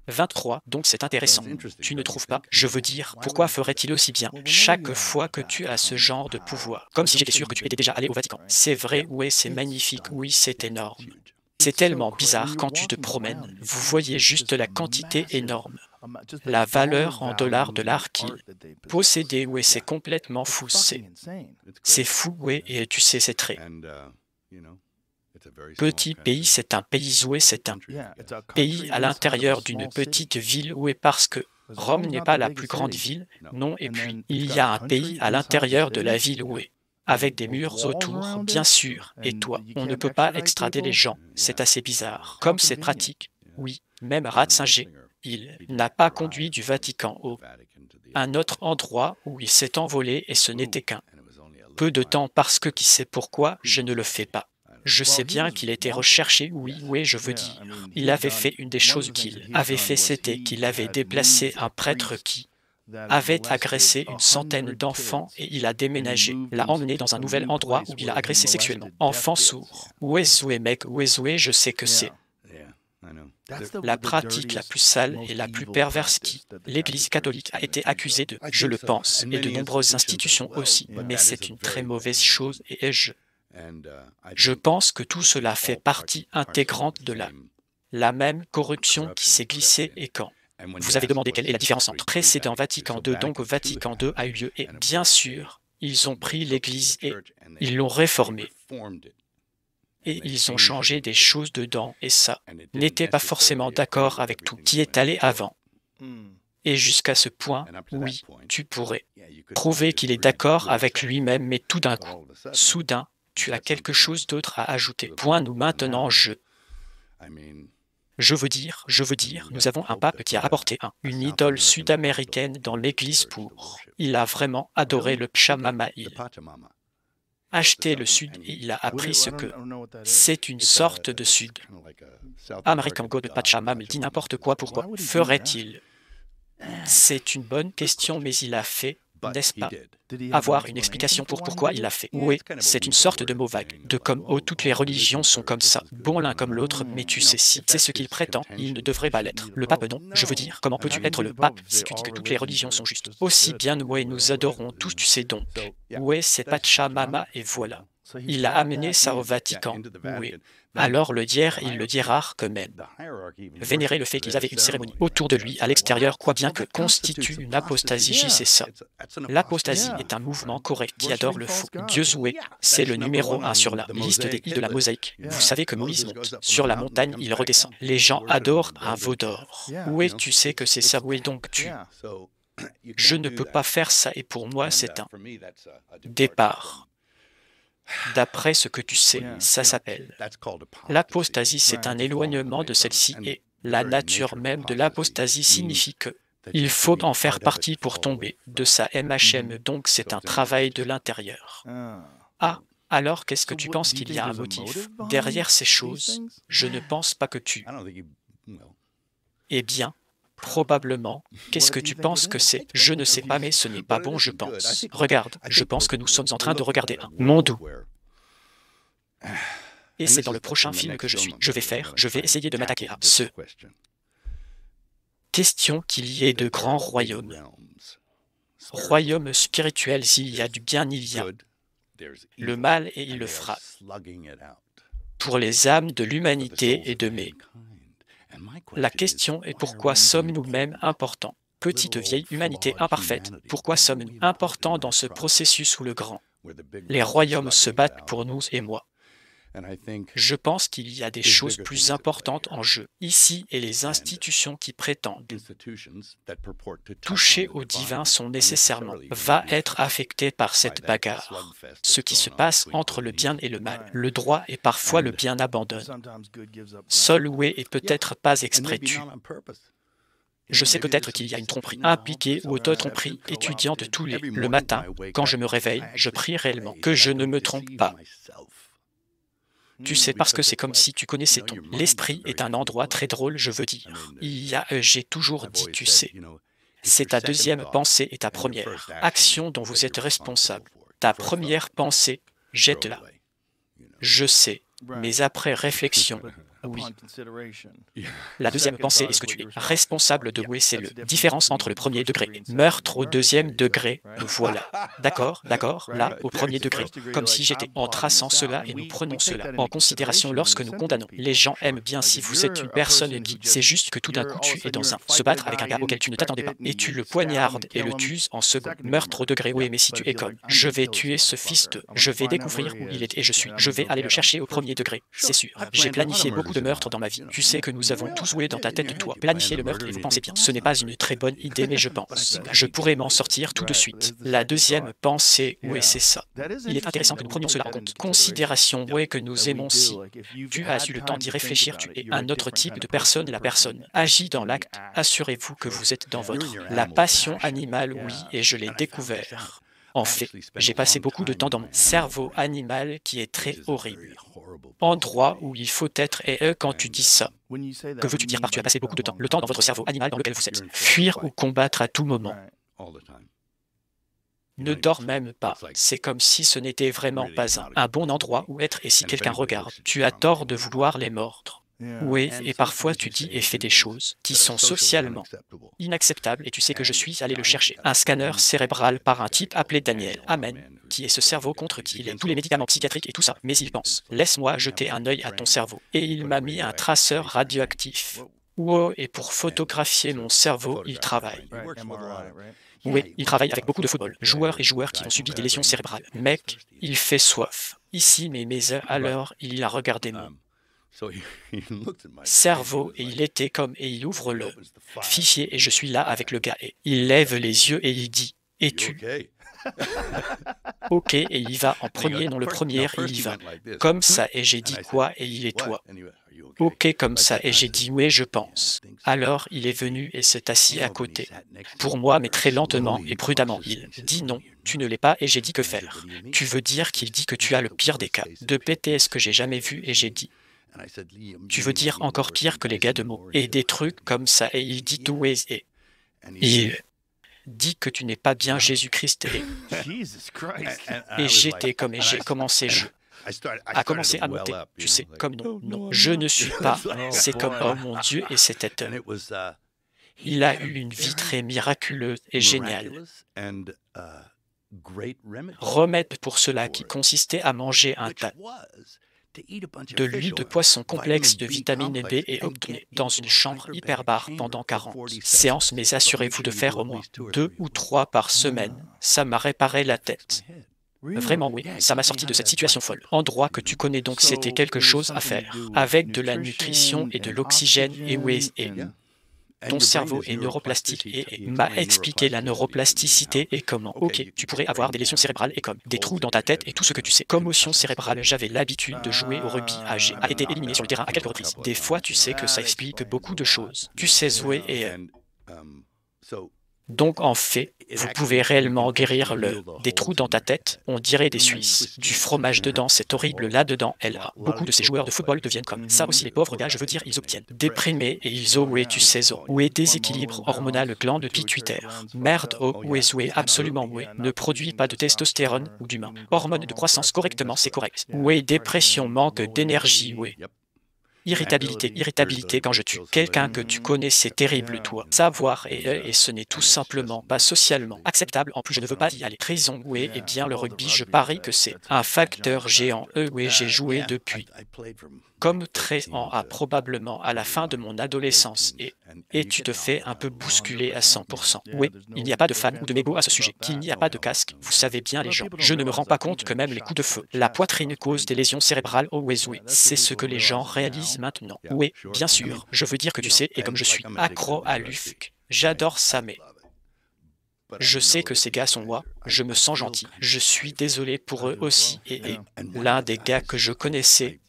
23, donc c'est intéressant. Tu ne trouves pas? Je veux dire, pourquoi ferait-il aussi bien chaque fois que tu as ce genre de pouvoir? Comme si j'étais sûr que tu étais déjà allé au Vatican. C'est vrai, oui, c'est magnifique, oui, c'est énorme. C'est tellement bizarre quand tu te promènes. Vous voyez juste la quantité énorme. La valeur en dollars de l'art qu'il possédait, oui, c'est complètement fou. C'est fou, oui, et tu sais, c'est très... Petit pays, c'est un pays Zoué, c'est un pays à l'intérieur d'une petite ville où est parce que Rome n'est pas la plus grande ville, non, et puis il y a un pays à l'intérieur de la ville où est, avec des murs autour, bien sûr, et toi, on ne peut pas extrader les gens, c'est assez bizarre. Comme c'est pratique, oui, même Ratzinger, il n'a pas conduit du Vatican au un autre endroit où il s'est envolé et ce n'était qu'un peu de temps parce que qui sait pourquoi je ne le fais pas. Je sais bien qu'il était recherché, oui, oui, je veux dire. Il avait fait une des choses qu'il avait fait, c'était qu'il avait déplacé un prêtre qui avait agressé une centaine d'enfants et il a déménagé, l'a emmené dans un nouvel endroit où il a agressé sexuellement. Enfant sourd. Ouezoué, mec, Ouezoué, je sais que c'est la pratique la plus sale et la plus perverse qui, l'Église catholique a été accusée de, je le pense, et de nombreuses institutions aussi, mais c'est une très mauvaise chose et je pense que tout cela fait partie intégrante de la même corruption qui s'est glissée et quand. Vous avez demandé quelle est la différence entre précédent Vatican II, donc Vatican II a eu lieu, et bien sûr, ils ont pris l'Église et ils l'ont réformée. Et ils ont changé des choses dedans, et ça n'était pas forcément d'accord avec tout qui est allé avant. Et jusqu'à ce point, oui, tu pourrais prouver qu'il est d'accord avec lui-même, mais tout d'un coup, soudain, tu as quelque chose d'autre à ajouter. Point, nous maintenant, je veux dire, nous avons un pape qui a apporté une idole sud-américaine dans l'église pour. Il a vraiment adoré le Pachamama. Il a acheté le sud et il a appris ce que c'est une sorte de sud. American God Pachamama, il dit n'importe quoi, pourquoi ferait-il? C'est une bonne question, mais il a fait, n'est-ce pas? Avoir une explication pour pourquoi il l'a fait. Oui, c'est une sorte de mot vague, de comme oh toutes les religions sont comme ça, bon l'un comme l'autre, mais tu sais si c'est ce qu'il prétend, il ne devrait pas l'être. Le pape non, je veux dire, comment peux-tu être le pape si tu dis que toutes les religions sont justes? Aussi bien oui, nous adorons tous, tu sais donc. Oui, c'est Pachamama et voilà. Il a amené ça au Vatican, oui. Alors le dire, il le dit rare que même. Vénérer le fait qu'ils avaient une cérémonie autour de lui à l'extérieur, quoi bien que constitue une apostasie, c'est ça. L'apostasie est un mouvement correct qui adore le faux. Dieu Zoué, c'est le numéro 1 sur la liste des i de la mosaïque. Vous savez que Moïse monte sur la montagne, il redescend. Les gens adorent un veau d'or. Oui, tu sais que c'est ça, oui, donc tu. Je ne peux pas faire ça et pour moi c'est un départ. D'après ce que tu sais, ça s'appelle. L'apostasie, c'est un éloignement de celle-ci et la nature même de l'apostasie signifie que il faut en faire partie pour tomber de sa MHM, donc c'est un travail de l'intérieur. Ah, alors qu'est-ce que tu penses qu'il y a un motif derrière ces choses? Je ne pense pas que tu. Eh bien, probablement. Qu'est-ce que tu penses que c'est? Je ne sais pas, mais ce n'est pas bon, je pense. Regarde, je pense que nous sommes en train de regarder un monde où. Et c'est dans le prochain film que je vais essayer de m'attaquer à ce. Question qu'il y ait de grands royaumes. Royaumes spirituels, s'il y a du bien, il y a le mal et il le fera. Pour les âmes de l'humanité et de mes. La question est pourquoi sommes-nous même importants? Petite vieille humanité imparfaite, pourquoi sommes-nous importants dans ce processus où le grand? Les royaumes se battent pour nous et moi. Je pense qu'il y a des choses plus importantes en jeu ici et les institutions qui prétendent toucher au divin sont nécessairement va être affectées par cette bagarre. Ce qui se passe entre le bien et le mal. Le droit et parfois le bien abandonne. Solway et peut-être pas exprès tu. Je sais peut-être qu'il y a une tromperie impliquée ou auto-tromperie étudiante tous les. Le matin, quand je me réveille, je prie réellement que je ne me trompe pas. Tu sais, parce que c'est comme si tu connaissais ton. L'esprit est un endroit très drôle, je veux dire. J'ai toujours dit, tu sais. C'est ta deuxième pensée et ta première action dont vous êtes responsable. Ta première pensée, jette-la. Je sais, mais après réflexion, Oui. La deuxième pensée est ce que tu es responsable de. Oui, c'est la différence entre le premier degré et meurtre au deuxième degré. Nous voilà. D'accord, là, au premier degré. Comme si j'étais en traçant cela et nous prenons cela en considération lorsque nous condamnons. Les gens aiment bien si vous êtes une personne qui, c'est juste que tout d'un coup tu es dans un se battre avec un gars auquel tu ne t'attendais pas et tu le poignardes et le tues en second. Meurtre au degré. Oui, mais si tu es comme, je vais tuer ce fils de, je vais découvrir où il est et je vais aller le chercher au premier degré. C'est sûr. J'ai planifié beaucoup de meurtres dans ma vie. Tu sais que nous avons tous joué dans ta tête de toi. Planifier le meurtre et vous pensez bien. Ce n'est pas une très bonne idée, mais je pense. Je pourrais m'en sortir tout de suite. La deuxième pensée, oui, c'est ça. Il est intéressant que nous prenions cela en compte. Considération, oui, que nous aimons si. Tu as eu le temps d'y réfléchir, tu es un autre type de personne. La personne agit dans l'acte. Assurez-vous que vous êtes dans votre. La passion animale, oui, et je l'ai découvert. En fait, j'ai passé beaucoup de temps dans mon cerveau animal qui est très horrible. Endroit où il faut être et quand tu dis ça. Que veux-tu dire par tu as passé beaucoup de temps? Le temps dans votre cerveau animal dans lequel vous êtes. Fuir ou combattre à tout moment. Ne dors même pas. C'est comme si ce n'était vraiment pas un bon endroit où être et si quelqu'un regarde. Tu as tort de vouloir les mordre. Oui, et parfois tu dis et fais des choses qui sont socialement inacceptables et tu sais que je suis allé le chercher. Un scanner cérébral par un type appelé Daniel. Amen. Qui est ce cerveau contre qui il est tous les médicaments psychiatriques et tout ça. Mais il pense. Laisse-moi jeter un œil à ton cerveau. Et il m'a mis un traceur radioactif. Wow, et pour photographier mon cerveau, il travaille. Oui, il travaille avec beaucoup de football, joueurs et joueurs qui ont subi des lésions cérébrales. Mec, il fait soif. Ici, alors, il a regardé mon cerveau et il était comme et il ouvre le fichier et je suis là avec le gars et il lève les yeux et il dit « Es-tu » Ok, et il va en premier, non le premier, il y va. Comme ça, et j'ai dit quoi, et il est toi. Ok, comme ça, et j'ai dit oui, je pense. Alors, il est venu et s'est assis à côté. Pour moi, mais très lentement et prudemment, il dit non, tu ne l'es pas, et j'ai dit que faire. Tu veux dire qu'il dit que tu as le pire des cas de PTS que j'ai jamais vu, et j'ai dit. Tu veux dire encore pire que les gars de mots, et des trucs comme ça, et il dit tout et il dit que tu n'es pas bien Jésus-Christ et j'étais comme et j'ai commencé à commencer à monter, tu sais, comme non, je ne suis pas, c'est comme oh mon Dieu et c'était il a eu une vie très miraculeuse et géniale. Remède pour cela qui consistait à manger un tas de l'huile de poisson complexe de vitamine B et obtenue dans une chambre hyperbare pendant 40 séances, mais assurez-vous de faire au moins 2 ou 3 par semaine. Ça m'a réparé la tête. Vraiment oui, ça m'a sorti de cette situation folle. Endroit que tu connais donc c'était quelque chose à faire. Avec de la nutrition et de l'oxygène et ton cerveau est neuroplastique et m'a expliqué la neuroplasticité et comment. Ok, tu pourrais avoir des lésions cérébrales et comme des trous dans ta tête et tout ce que tu sais. Commotion cérébrale, j'avais l'habitude de jouer au rugby. J'ai été éliminé sur le terrain à quelques reprises. Des fois, tu sais que ça explique beaucoup de choses. Tu sais jouer et donc en fait, vous pouvez réellement guérir des trous dans ta tête, on dirait des Suisses. Du fromage dedans, c'est horrible là-dedans, beaucoup de ces joueurs de football deviennent comme ça aussi les pauvres gars, je veux dire, ils obtiennent déprimés et ils ont tu sais, déséquilibre hormonal glande pituitaire. Merde, absolument ne produit pas de testostérone ou d'humain. Hormone de croissance correctement, c'est correct. Dépression, manque d'énergie, Irritabilité quand je tue quelqu'un que tu connais, c'est terrible, toi. Savoir et ce n'est tout simplement pas socialement acceptable. En plus, je ne veux pas y aller. Prison, et bien le rugby, je parie que c'est un facteur géant. J'ai joué depuis. Comme très probablement à la fin de mon adolescence et tu te fais un peu bousculer à 100%. Il n'y a pas de fan ou de mégot à ce sujet, qu'il n'y a pas de casque, vous savez bien les gens. Je ne me rends pas compte que même les coups de feu, la poitrine cause des lésions cérébrales, c'est ce que les gens réalisent maintenant. Bien sûr, je veux dire que tu sais, et comme je suis accro à l'UFC, j'adore ça mais... Je sais que ces gars sont moi, je me sens gentil. Je suis désolé pour eux aussi. Et l'un des gars que je connaissais,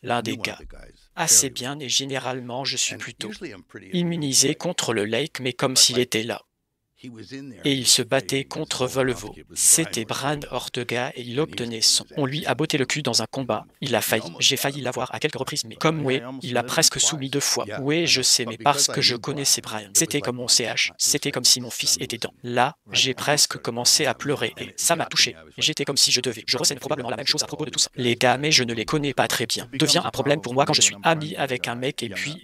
assez bien et généralement je suis plutôt immunisé contre le lake, mais comme s'il était là. et il se battait contre Volvo. C'était Bran Ortega et il obtenait son. On lui a botté le cul dans un combat. Il a failli. J'ai failli l'avoir à quelques reprises, mais comme oui, il a presque soumis 2 fois. Oui, je sais, mais parce que je connaissais Brian. C'était comme mon CH. C'était comme si mon fils était dedans. Là, j'ai presque commencé à pleurer et ça m'a touché. J'étais comme si je devais. Je ressens probablement la même chose à propos de tout ça. Les gars, mais je ne les connais pas très bien. Devient un problème pour moi quand je suis ami avec un mec et puis,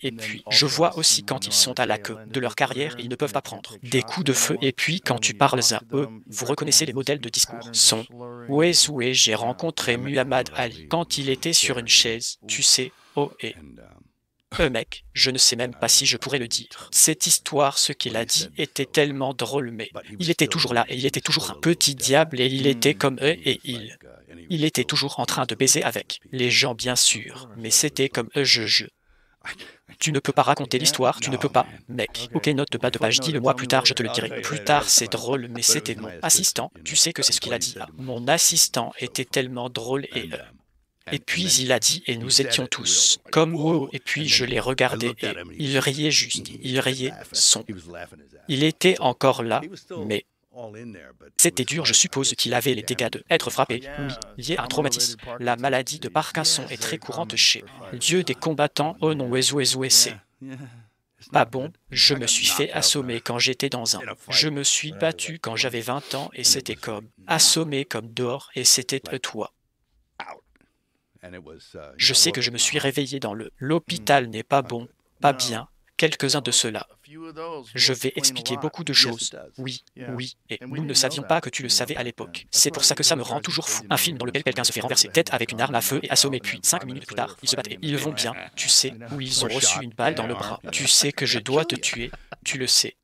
je vois aussi quand ils sont à la queue de leur carrière et ils ne peuvent pas prendre des coups de feu et puis quand tu parles à eux, vous reconnaissez les modèles de discours. Sont ouais, j'ai rencontré Muhammad Ali quand il était sur une chaise, tu sais, oh et mec, je ne sais même pas si je pourrais le dire. Cette histoire, ce qu'il a dit, était tellement drôle, mais il était toujours là et il était toujours un petit diable et il était comme eux et il était toujours en train de baiser avec les gens, bien sûr, mais c'était comme eux, Tu ne peux pas raconter l'histoire, tu ne peux pas, mec. Ok, note de bas de page, dis-le-moi plus tard, je te le dirai. Plus tard, c'est drôle, mais c'était mon assistant. Tu sais que c'est ce qu'il a dit. Mon assistant était tellement drôle et puis il a dit, et nous étions tous comme wow, et puis je l'ai regardé et il riait juste, il riait son. Il était encore là, mais c'était dur, je suppose qu'il avait les dégâts de être frappé, oui, liés à un traumatisme. La maladie de Parkinson est très courante chez Dieu des combattants. Oh non, c'est pas bon, je me suis fait assommer quand j'étais dans un. Je me suis battu quand j'avais 20 ans et c'était comme assommé comme dehors et c'était toi. Je sais que je me suis réveillé dans l'hôpital n'est pas bon, pas bien, quelques-uns de ceux-là. Je vais expliquer beaucoup de choses. Oui, et nous ne savions pas que tu le savais à l'époque. C'est pour ça que ça me rend toujours fou. Un film dans lequel quelqu'un se fait renverser tête avec une arme à feu et assommé, puis 5 minutes plus tard, ils se battent et ils vont bien, tu sais, où ils ont reçu une balle dans le bras. Tu sais que je dois te tuer, tu le sais.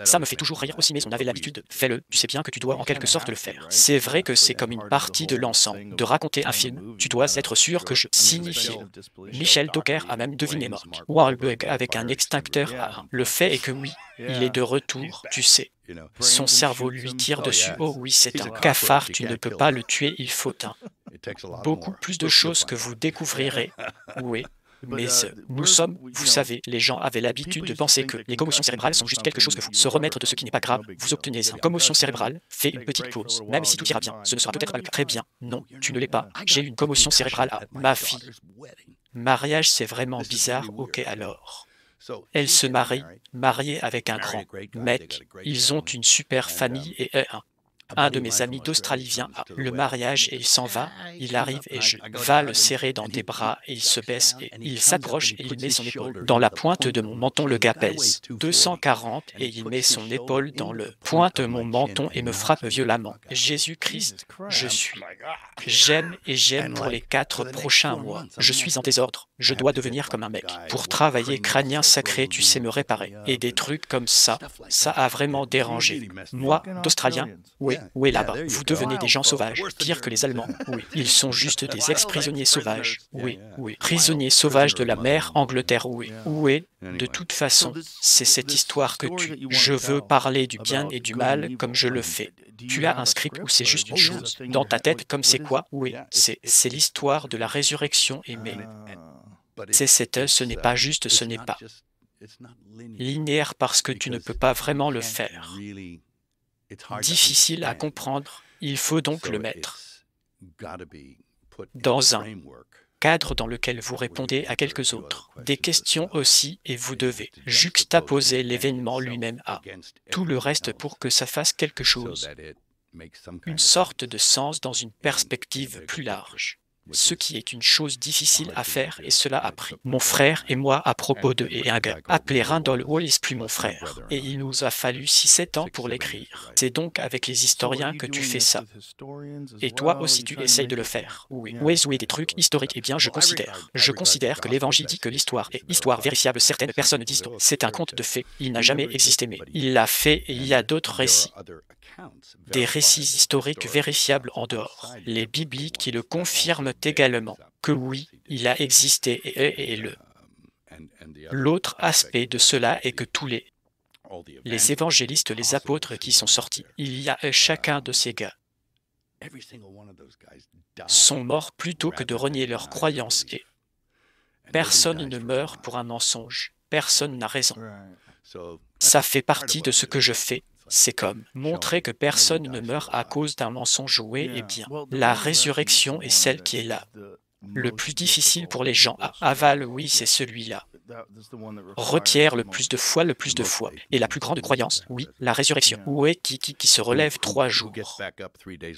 Ça me fait toujours rire aussi, mais on avait l'habitude. Fais-le, tu sais bien que tu dois en quelque sorte le faire. C'est vrai que c'est comme une partie de l'ensemble. De raconter un film, tu dois être sûr que je signifie. Michel Docker a même deviné Mark Wahlberg avec un extincteur à. Le fait est que oui, il est de retour, tu sais. Son cerveau lui tire dessus. Oh oui, c'est un cafard, tu ne peux pas le tuer, il faut un. Beaucoup plus de choses que vous découvrirez. Oui. Mais nous sommes, vous savez, les gens avaient l'habitude de penser que les commotions cérébrales sont juste quelque chose que vous se remettre de ce qui n'est pas grave. Vous obtenez une commotion cérébrale, fais une petite pause. Même si tout ira bien, ce ne sera peut-être pas le cas. Très bien, non, tu ne l'es pas. J'ai eu une commotion cérébrale à ma fille. Mariage, c'est vraiment bizarre, ok alors. Elle se marie, mariée avec un grand mec. Ils ont une super famille et un de mes amis d'Australie vient à le mariage et il s'en va, il arrive et je va le serrer dans tes bras et il se baisse et il s'accroche et il met son épaule dans la pointe de mon menton, le gars pèse 240 et il met son épaule dans le pointe de mon menton et me frappe violemment. Jésus-Christ, j'aime pour les 4 prochains mois. Je suis en désordre, je dois devenir comme un mec. Pour travailler crânien sacré, tu sais me réparer. Et des trucs comme ça a vraiment dérangé. Moi, d'Australien, oui, là-bas, vous devenez des gens sauvages, pire que les Allemands, oui. Ils sont juste des ex-prisonniers sauvages, oui. Prisonniers sauvages de la mer Angleterre, oui. De toute façon, c'est cette histoire que je veux parler du bien et du mal comme je le fais. Tu as un script où c'est juste une chose. Dans ta tête, comme c'est quoi? Oui, c'est l'histoire de la résurrection et mais. Ce n'est pas juste, ce n'est pas linéaire parce que tu ne peux pas vraiment le faire. Difficile à comprendre, il faut donc le mettre dans un cadre dans lequel vous répondez à quelques autres, des questions aussi, et vous devez juxtaposer l'événement lui-même à tout le reste pour que ça fasse quelque chose, une sorte de sens dans une perspective plus large. Ce qui est une chose difficile à faire, et cela a pris mon frère et moi à propos de et un gars appelé Randall Wallace plus mon frère, et il nous a fallu 6-7 ans pour l'écrire. C'est donc avec les historiens que tu fais ça. Et toi aussi tu essayes de le faire. Oui, des trucs historiques. Eh bien je considère que l'évangile dit que l'histoire est histoire vérifiable. Certaines personnes disent c'est un conte de fées, il n'a jamais existé mais il l'a fait et il y a d'autres récits. Des récits historiques vérifiables en dehors, les bibliques qui le confirment également, que oui, il a existé et l'autre aspect de cela est que tous les évangélistes, les apôtres qui sont sortis, il y a chacun de ces gars sont morts plutôt que de renier leurs croyances et personne ne meurt pour un mensonge, personne n'a raison. Ça fait partie de ce que je fais. C'est comme montrer que personne ne meurt à cause d'un mensonge. Oui, eh bien, la résurrection est celle qui est là. Le plus difficile pour les gens à Aval, oui, c'est celui-là. Requiert le plus de foi, et la plus grande croyance, oui, la résurrection. Oui, qui se relève 3 jours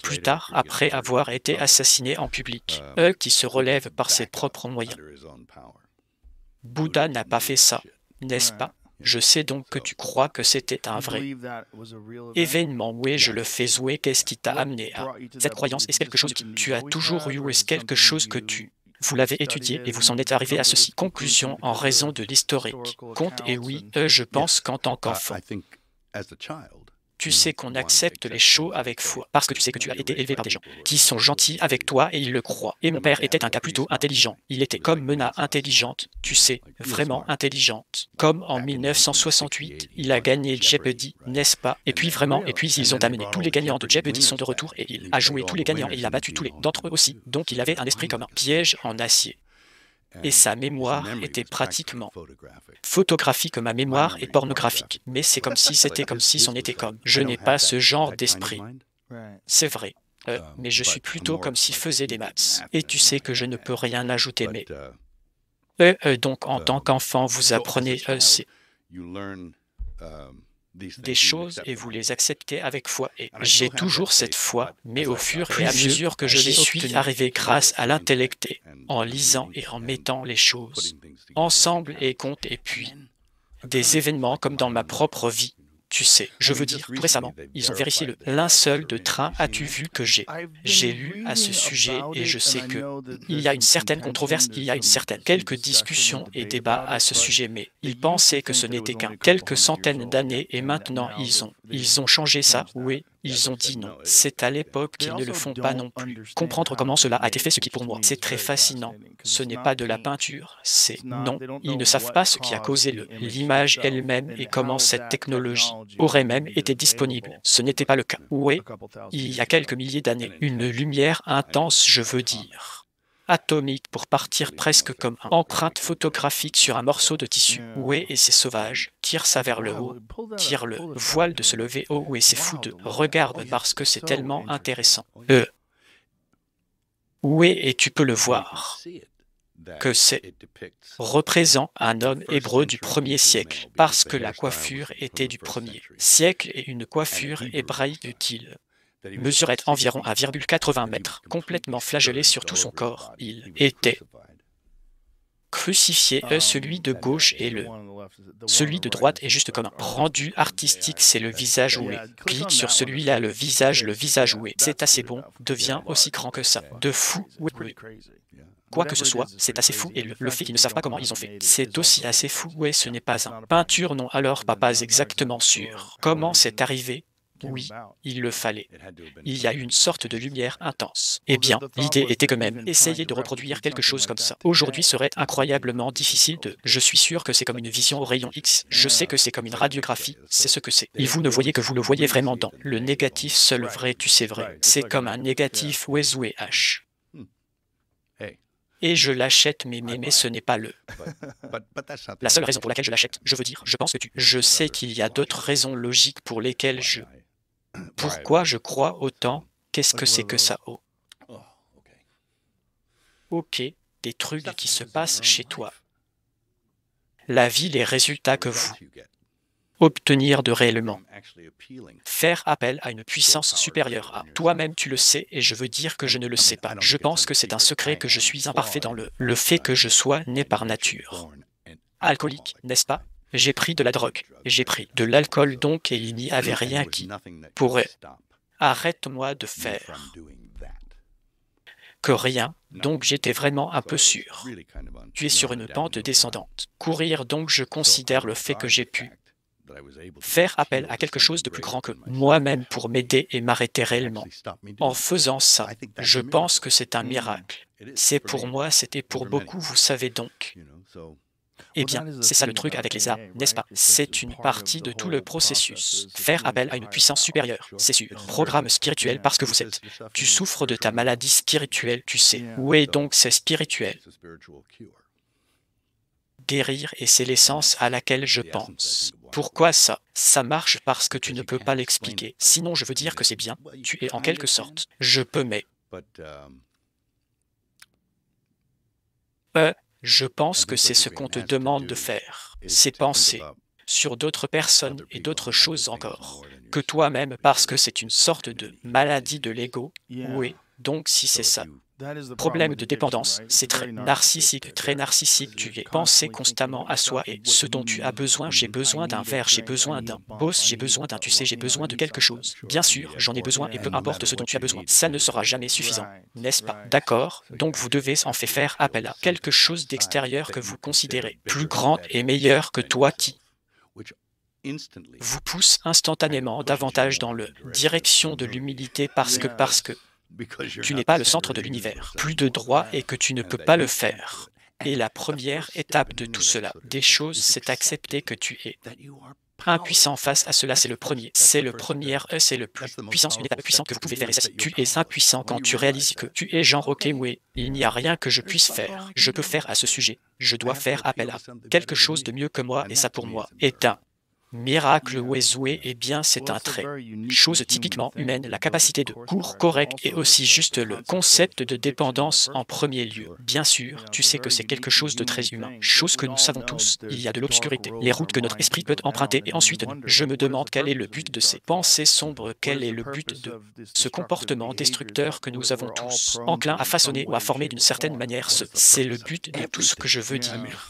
plus tard, après avoir été assassiné en public. Qui se relève par ses propres moyens. Bouddha n'a pas fait ça, n'est-ce pas? Je sais donc que tu crois que c'était un vrai événement. Oui, je le fais. Oui, qu'est-ce qui t'a amené à cette croyance? Est-ce quelque chose que tu as toujours eu ou est-ce quelque chose que vous l'avez étudié et vous en êtes arrivé à ceci? Conclusion en raison de l'historique. Compte et oui, je pense qu'en tant qu'enfant, tu sais qu'on accepte les choses avec foi, parce que tu sais que tu as été élevé par des gens qui sont gentils avec toi et ils le croient. Et mon père était un cas plutôt intelligent. Il était comme Mena intelligente, tu sais, vraiment intelligente. Comme en 1968, il a gagné Jeopardy, n'est-ce pas? Et puis vraiment, et puis ils ont amené tous les gagnants de Jeopardy sont de retour et il a joué tous les gagnants et il a battu tous les d'entre eux aussi. Donc il avait un esprit comme un piège en acier. Et sa mémoire était pratiquement photographique comme ma mémoire est pornographique. Mais c'est comme si c'était comme si c'en était comme. Je n'ai pas ce genre d'esprit. C'est vrai. Mais je suis plutôt comme s'il faisait des maths. Et tu sais que je ne peux rien ajouter, mais... donc, en tant qu'enfant, vous apprenez des choses et vous les acceptez avec foi. Et j'ai toujours cette foi, mais au fur et à mesure que j'y suis arrivé grâce à l'intellect, en lisant et en mettant les choses ensemble et compte, et puis des événements comme dans ma propre vie. Tu sais, je veux dire, tout récemment, ils ont vérifié le linceul de train. As-tu vu que j'ai lu à ce sujet et je sais que il y a une certaine controverse, il y a une certaine quelques discussions et débats à ce sujet, mais ils pensaient que ce n'était qu'un quelques centaines d'années et maintenant ils ont changé ça. Oui, ils ont dit non. C'est à l'époque qu'ils ne le font pas non plus. Comprendre comment cela a été fait, ce qui pour moi, c'est très fascinant. Ce n'est pas de la peinture, c'est non. Ils ne savent pas ce qui a causé l'image elle-même et comment cette technologie aurait même été disponible. Ce n'était pas le cas. Oui, il y a quelques milliers d'années. Une lumière intense, je veux dire. Atomique pour partir presque comme une empreinte photographique sur un morceau de tissu. Oui, et c'est sauvage. Tire ça vers le haut. Tire le voile de se lever haut. Oui, c'est fou de regarde parce que c'est tellement intéressant. Oui, et tu peux le voir. Que c'est représente un homme hébreu du 1er siècle, parce que la coiffure était du 1er siècle et une coiffure hébraïque utile. Mesurait environ 1,80 mètres, complètement flagellé sur tout son corps. Il était crucifié, celui de gauche et celui de droite est juste comme un rendu artistique, c'est le visage oué. Clique sur celui-là, le visage oué. C'est assez bon, devient aussi grand que ça. De fou, oui. Quoi que ce soit, c'est assez fou et le fait qu'ils ne savent pas comment ils ont fait, c'est aussi assez fou. Ouais, ce n'est pas un peinture, non, alors pas exactement sûr. Comment c'est arrivé? Oui, il le fallait. Il y a une sorte de lumière intense. Eh bien, l'idée était que même essayer de reproduire quelque chose comme ça aujourd'hui serait incroyablement difficile Je suis sûr que c'est comme une vision au rayon X. Je sais que c'est comme une radiographie. C'est ce que c'est. Et vous ne voyez que vous le voyez vraiment dans le négatif seul vrai, tu sais vrai. C'est comme un négatif Wezoué H. Et je l'achète, mais ce n'est pas la seule raison pour laquelle je l'achète. Je veux dire, je pense que Je sais qu'il y a d'autres raisons logiques pour lesquelles Pourquoi je crois autant? Qu'est-ce que c'est que ça? Oh. Ok, des trucs qui se passent chez toi. La vie, les résultats que vous obtenir de réellement. Faire appel à une puissance supérieure à toi-même, tu le sais, et je veux dire que je ne le sais pas. Je pense que c'est un secret que je suis imparfait dans le fait que je sois né par nature. Alcoolique, n'est-ce pas? J'ai pris de la drogue, j'ai pris de l'alcool donc, et il n'y avait rien qui pourrait. Arrête-moi de faire que rien, donc j'étais vraiment un peu sûr. Tu es sur une pente descendante. Courir donc je considère le fait que j'ai pu faire appel à quelque chose de plus grand que moi-même pour m'aider et m'arrêter réellement. En faisant ça, je pense que c'est un miracle. C'est pour moi, c'était pour beaucoup, vous savez donc. Eh bien, c'est ça le truc avec les arts, n'est-ce pas? C'est une partie de tout le processus. Faire appel à une puissance supérieure, c'est sûr. Programme spirituel parce que vous êtes. Tu souffres de ta maladie spirituelle, tu sais. Oui, donc c'est spirituel. guérir et c'est l'essence à laquelle je pense. Pourquoi ça? Ça marche parce que tu ne peux pas l'expliquer. Sinon, je veux dire que c'est bien. Tu es en quelque sorte. Je peux, mais je pense que c'est ce qu'on te demande de faire. C'est penser sur d'autres personnes et d'autres choses encore que toi-même parce que c'est une sorte de maladie de l'ego. Oui, donc si c'est ça. Problème de dépendance, c'est très narcissique, tu es pensé constamment à soi et ce dont tu as besoin, j'ai besoin d'un verre, j'ai besoin d'un boss, j'ai besoin d'un tu sais, j'ai besoin de quelque chose. Bien sûr, j'en ai besoin et peu importe ce dont tu as besoin, ça ne sera jamais suffisant, n'est-ce pas? D'accord, donc vous devez en fait faire appel à quelque chose d'extérieur que vous considérez plus grand et meilleur que toi qui vous pousse instantanément davantage dans la direction de l'humilité parce que tu n'es pas le centre de l'univers, plus de droit et que tu ne peux pas le faire. Et la première étape de tout cela, des choses, c'est accepter que tu es impuissant face à cela, c'est le premier. C'est le premier, c'est le plus puissant, une étape puissante que vous pouvez faire. Et ça, tu es impuissant quand tu réalises que tu es genre, ok, oui, il n'y a rien que je puisse faire. Je peux faire à ce sujet. Je dois faire appel à quelque chose de mieux que moi et ça pour moi est un miracle ou Zoué, eh bien c'est un trait. Chose typiquement humaine, la capacité de cours correct et aussi juste le concept de dépendance en premier lieu. Bien sûr, tu sais que c'est quelque chose de très humain. Chose que nous savons tous, il y a de l'obscurité. Les routes que notre esprit peut emprunter et ensuite, je me demande quel est le but de ces pensées sombres, quel est le but de ce comportement destructeur que nous avons tous, enclin à façonner ou à former d'une certaine manière. C'est le but de tout ce que je veux dire.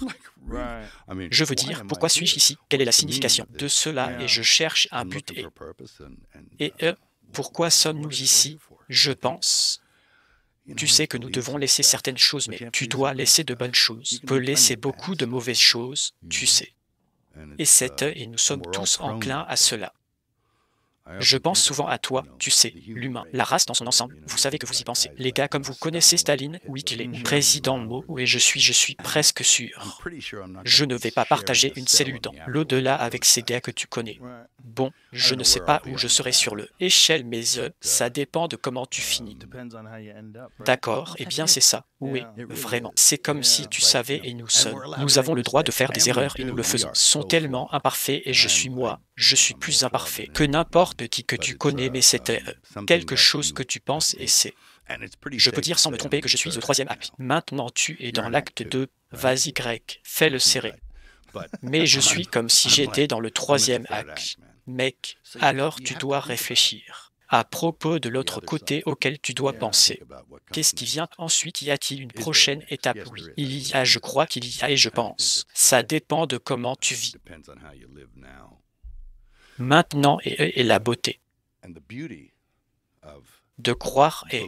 Je veux dire, pourquoi suis-je ici? Quelle est la signification de cela? Et je cherche un but. Pourquoi sommes-nous ici? Je pense. Tu sais que nous devons laisser certaines choses, mais tu dois laisser de bonnes choses. Tu peux laisser beaucoup de mauvaises choses, tu sais. Et nous sommes tous enclins à cela. Je pense souvent à toi, tu sais, l'humain, la race dans son ensemble. Vous savez que vous y pensez. Les gars, comme vous connaissez Staline, oui qu'il est président Mao, et je suis presque sûr. Je ne vais pas partager une cellule dans l'au-delà avec ces gars que tu connais. Bon, je ne sais pas où je serai sur l'échelle, mais ça dépend de comment tu finis. D'accord, eh bien c'est ça. Oui, vraiment. C'est comme si tu savais et nous avons le droit de faire des erreurs et nous le faisons. Sont tellement imparfaits et je suis moi. Je suis plus imparfait que n'importe qui que tu connais, mais c'était quelque chose que tu penses et c'est. Je peux dire sans me tromper que je suis au troisième acte. Maintenant tu es dans l'acte 2. Vas-y grec, fais le serré. Mais je suis comme si j'étais dans le troisième acte. Mec, alors tu dois réfléchir. À propos de l'autre côté auquel tu dois penser. Qu'est-ce qui vient ensuite? Y a-t-il une prochaine étape? Oui. Il y a, je crois qu'il y a et je pense. Ça dépend de comment tu vis. Maintenant est la beauté de croire et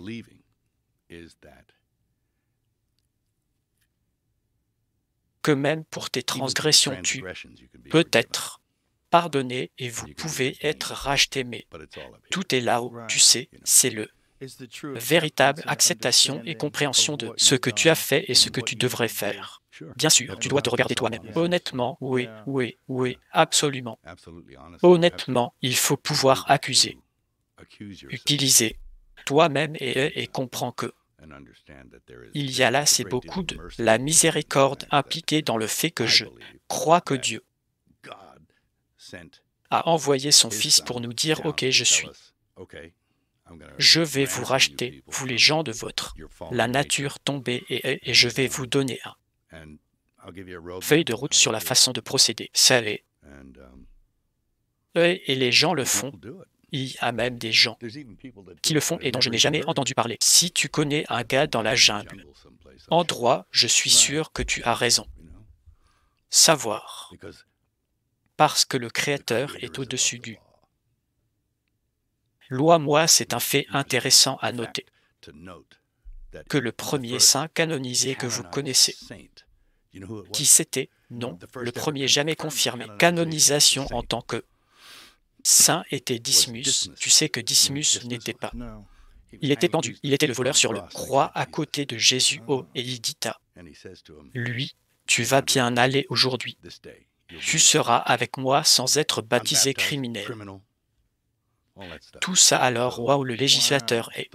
que même pour tes transgressions tu peux être pardonné et vous pouvez être racheté, mais tout est là où, tu sais, c'est le véritable acceptation et compréhension de ce que tu as fait et ce que tu devrais faire. Bien sûr, tu dois te regarder toi-même. Honnêtement, oui, absolument. Honnêtement, il faut pouvoir accuser, utiliser toi-même et comprends que il y a là, c'est beaucoup de la miséricorde impliquée dans le fait que je crois que Dieu a envoyé son Fils pour nous dire, OK, je vais vous racheter, vous les gens de la nature tombée, et je vais vous donner une feuille de route sur la façon de procéder. Savez, et les gens le font. Il y a même des gens qui le font et dont je n'ai jamais entendu parler. Si tu connais un gars dans la jungle, en droit, je suis sûr que tu as raison. Savoir, parce que le Créateur est au-dessus du loi. Moi, c'est un fait intéressant à noter, que le premier saint canonisé que vous connaissez, qui c'était? Non, le premier jamais confirmé. Canonisation en tant que saint était Dismas. Tu sais que Dismas n'était pas. Il était pendu, il était le voleur sur le croix à côté de Jésus. Oh, et il dit à lui, tu vas bien aller aujourd'hui. Tu seras avec moi sans être baptisé criminel. Tout ça alors, waouh, le législateur est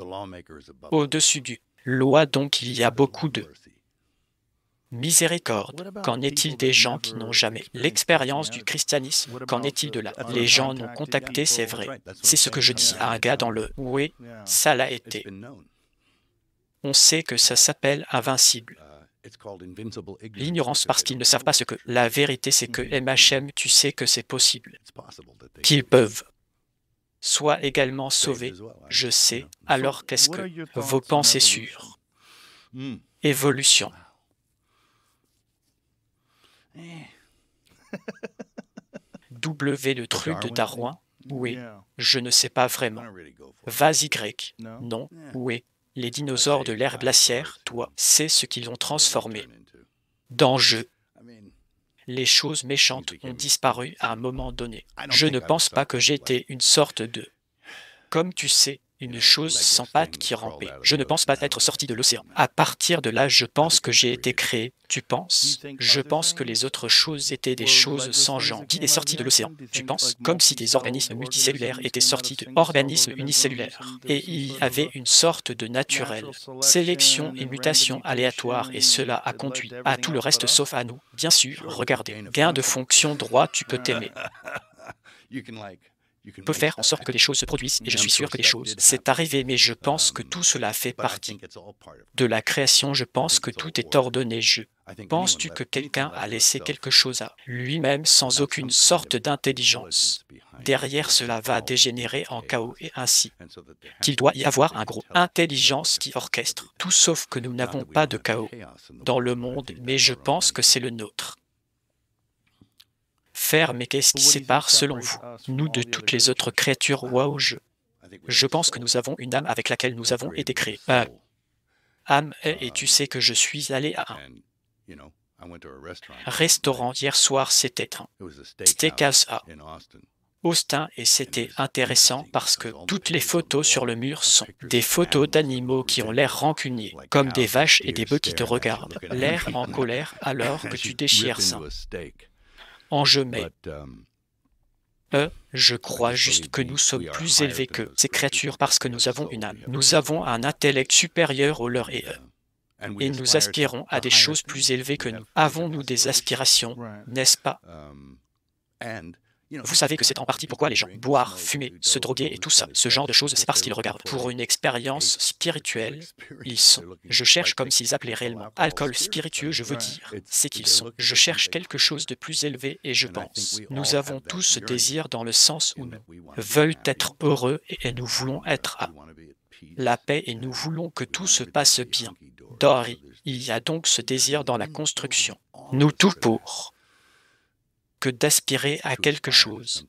au-dessus du loi, donc il y a beaucoup de Miséricorde, qu'en est-il des gens qui n'ont jamais l'expérience du christianisme? Qu'en est-il de là? Les gens n'ont contacté, c'est vrai. C'est ce que je dis à un gars dans le « Oui, ça l'a été ». On sait que ça s'appelle invincible. L'ignorance parce qu'ils ne savent pas ce que. La vérité, c'est que MHM, tu sais que c'est possible. Qu'ils peuvent soit également sauvés, je sais. Alors qu'est-ce que vos pensées sur évolution? W le truc de Darwin? Oui, je ne sais pas vraiment. Vas-y grec? Non, oui. Les dinosaures de l'ère glaciaire, toi, c'est ce qu'ils ont transformé. Dans jeu. Les choses méchantes ont disparu à un moment donné. Je ne pense pas que j'étais une sorte de... Comme tu sais, une chose sans pattes qui rampait. Je ne pense pas être sorti de l'océan. À partir de là, je pense que j'ai été créé. Tu penses? Je pense que les autres choses étaient des choses sans gens. Qui est sorti de l'océan? Tu penses? Comme si des organismes multicellulaires étaient sortis d'organismes unicellulaires. Et il y avait une sorte de naturel. Sélection et mutation aléatoire, et cela a conduit à tout le reste sauf à nous. Bien sûr, regardez. Gain de fonction droit, tu peux t'aimer. Peut faire en sorte que les choses se produisent, et je suis sûr que les choses, c'est arrivé, mais je pense que tout cela fait partie de la création, je pense que tout est ordonné. Penses-tu que quelqu'un a laissé quelque chose à lui-même sans aucune sorte d'intelligence? Derrière cela va dégénérer en chaos, et ainsi qu'il doit y avoir un gros intelligence qui orchestre, tout sauf que nous n'avons pas de chaos dans le monde, mais je pense que c'est le nôtre. Faire, mais qu'est-ce qui sépare, selon vous, nous de toutes les autres créatures? Waouh, je pense que nous avons une âme avec laquelle nous avons été créés. Âme, et tu sais que je suis allé à un restaurant hier soir, c'était un steakhouse à Austin, et c'était intéressant parce que toutes les photos sur le mur sont des photos d'animaux qui ont l'air rancuniers, comme des vaches et des bœufs qui te regardent, l'air en colère alors que tu déchires ça. En jeu, mais je crois juste que nous sommes plus élevés que ces créatures parce que nous avons une âme. Nous avons un intellect supérieur au leur et nous aspirons à des choses plus élevées que nous. Avons-nous des aspirations, n'est-ce pas? Vous savez que c'est en partie pourquoi les gens boivent, fumer, se droguer et tout ça, ce genre de choses, c'est parce qu'ils regardent. Pour une expérience spirituelle, ils sont. Je cherche comme s'ils appelaient réellement. Alcool spiritueux, je veux dire, c'est qu'ils sont. Je cherche quelque chose de plus élevé et je pense. Nous avons tous ce désir dans le sens où nous veulent être heureux et nous voulons être à la paix et nous voulons que tout se passe bien. Dory, il y a donc ce désir dans la construction. Nous tout pour que d'aspirer à quelque chose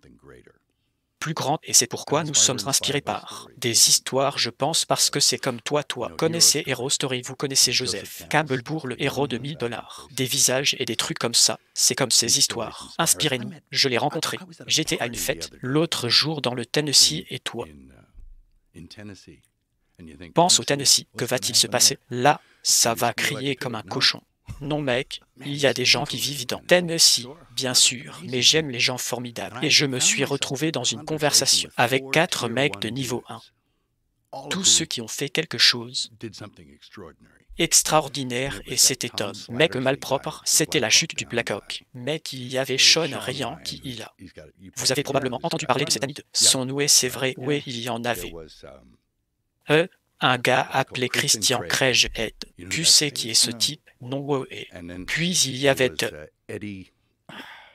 plus grand, et c'est pourquoi nous sommes inspirés par des histoires, je pense, parce que c'est comme toi connaissez Hero Story, vous connaissez Joseph Campbellbourg, le héros de $1000, des visages et des trucs comme ça, c'est comme ces histoires. Inspirez-nous, je l'ai rencontré, j'étais à une fête l'autre jour dans le Tennessee, et toi? Pense au Tennessee, que va-t-il se passer? Là, ça va crier comme un cochon. Non mec, il y a des gens qui vivent dans Tennessee, bien sûr, mais j'aime les gens formidables. Et je me suis retrouvé dans une conversation avec 4 mecs de niveau 1. Tous ceux qui ont fait quelque chose extraordinaire, et c'était Tom. Mec malpropre, c'était la chute du Black Hawk. Mec, il y avait Sean Ryan qui il a. Vous avez probablement entendu parler de cet ami de son ouais, c'est vrai, ouais, il y en avait. Un gars appelé Christian Craighead. Tu sais qui est ce type? Non, et puis il y avait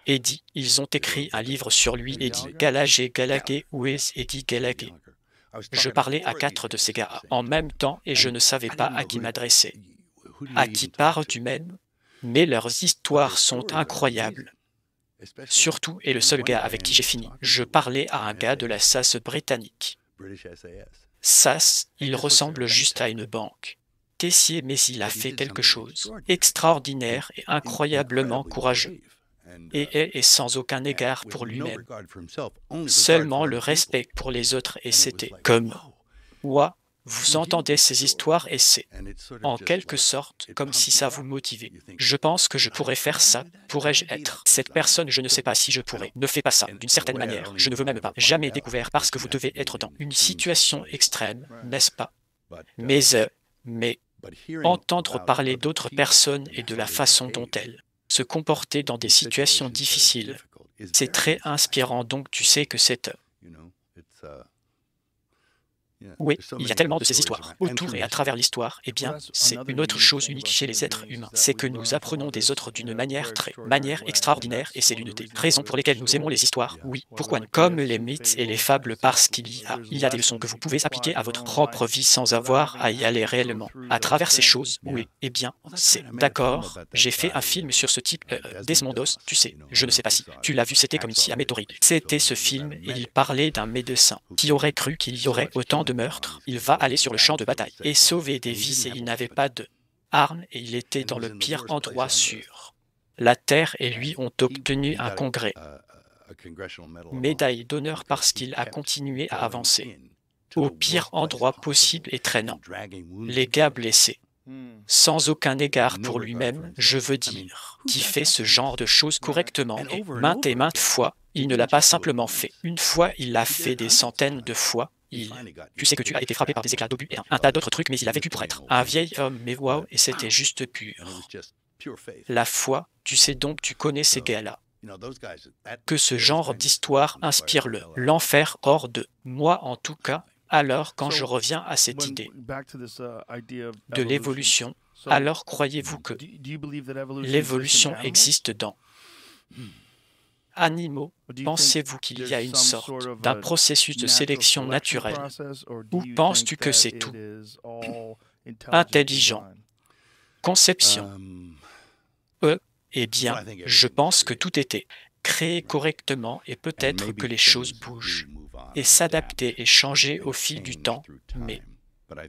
Eddie. Ils ont écrit un livre sur lui, Eddie Gallagher. Où est Eddie Gallagher? Je parlais à 4 de ces gars en même temps et je ne savais pas à qui m'adresser. À qui parles-tu même? Mais leurs histoires sont incroyables. Surtout, et le seul gars avec qui j'ai fini, je parlais à un gars de la SAS britannique. SAS, il ressemble juste à une banque. Tessier, mais il a fait quelque chose extraordinaire et incroyablement courageux. Et sans aucun égard pour lui-même. Seulement le respect pour les autres, et c'était comme « Ouah, vous entendez ces histoires et c'est, en quelque sorte, comme si ça vous motivait. Je pense que je pourrais faire ça, pourrais-je être cette personne, je ne sais pas si je pourrais. Ne fais pas ça, d'une certaine manière. Je ne veux même pas, jamais découvert parce que vous devez être dans une situation extrême, n'est-ce pas? Mais Entendre parler d'autres personnes et de la façon dont elles se comporter dans des situations difficiles, c'est très inspirant, donc tu sais que c'est... Oui, il y a tellement de ces histoires. Autour et à travers l'histoire, eh bien, c'est une autre chose unique chez les êtres humains. C'est que nous apprenons des autres d'une manière extraordinaire, et c'est l'une des raisons pour lesquelles nous aimons les histoires. Oui, pourquoi non? Comme les mythes et les fables, parce qu'il y a des leçons que vous pouvez appliquer à votre propre vie sans avoir à y aller réellement. À travers ces choses, oui, eh bien, c'est d'accord. J'ai fait un film sur ce type, Desmondos, tu sais, je ne sais pas si tu l'as vu, c'était comme une scie à météorite. C'était ce film, et il parlait d'un médecin qui aurait cru qu'il y aurait autant de meurtres. Il va aller sur le champ de bataille et sauver des vies, et il n'avait pas de armes et il était dans le pire endroit sur la Terre, et lui ont obtenu un congrès, médaille d'honneur, parce qu'il a continué à avancer au pire endroit possible et traînant les gars blessés. Sans aucun égard pour lui-même, je veux dire, qui fait ce genre de choses correctement, et maintes fois, il ne l'a pas simplement fait. Une fois, il l'a fait des centaines de fois. Tu sais que tu as été frappé par des éclats d'obus et un tas d'autres trucs, mais il a vécu pour être un vieil homme, mais waouh, et c'était juste pur. La foi, tu sais, donc tu connais ces gars-là. Que ce genre d'histoire inspire l'enfer hors de moi, en tout cas. Alors, quand je reviens à cette idée de l'évolution, alors croyez-vous que l'évolution existe dans animaux? Pensez-vous qu'il y a une sorte d'un processus de sélection naturelle? Ou penses-tu que c'est tout intelligent? Conception. Eh bien, je pense que tout était créé correctement, et peut-être que les choses bougent et s'adapter et changer au fil du temps, mais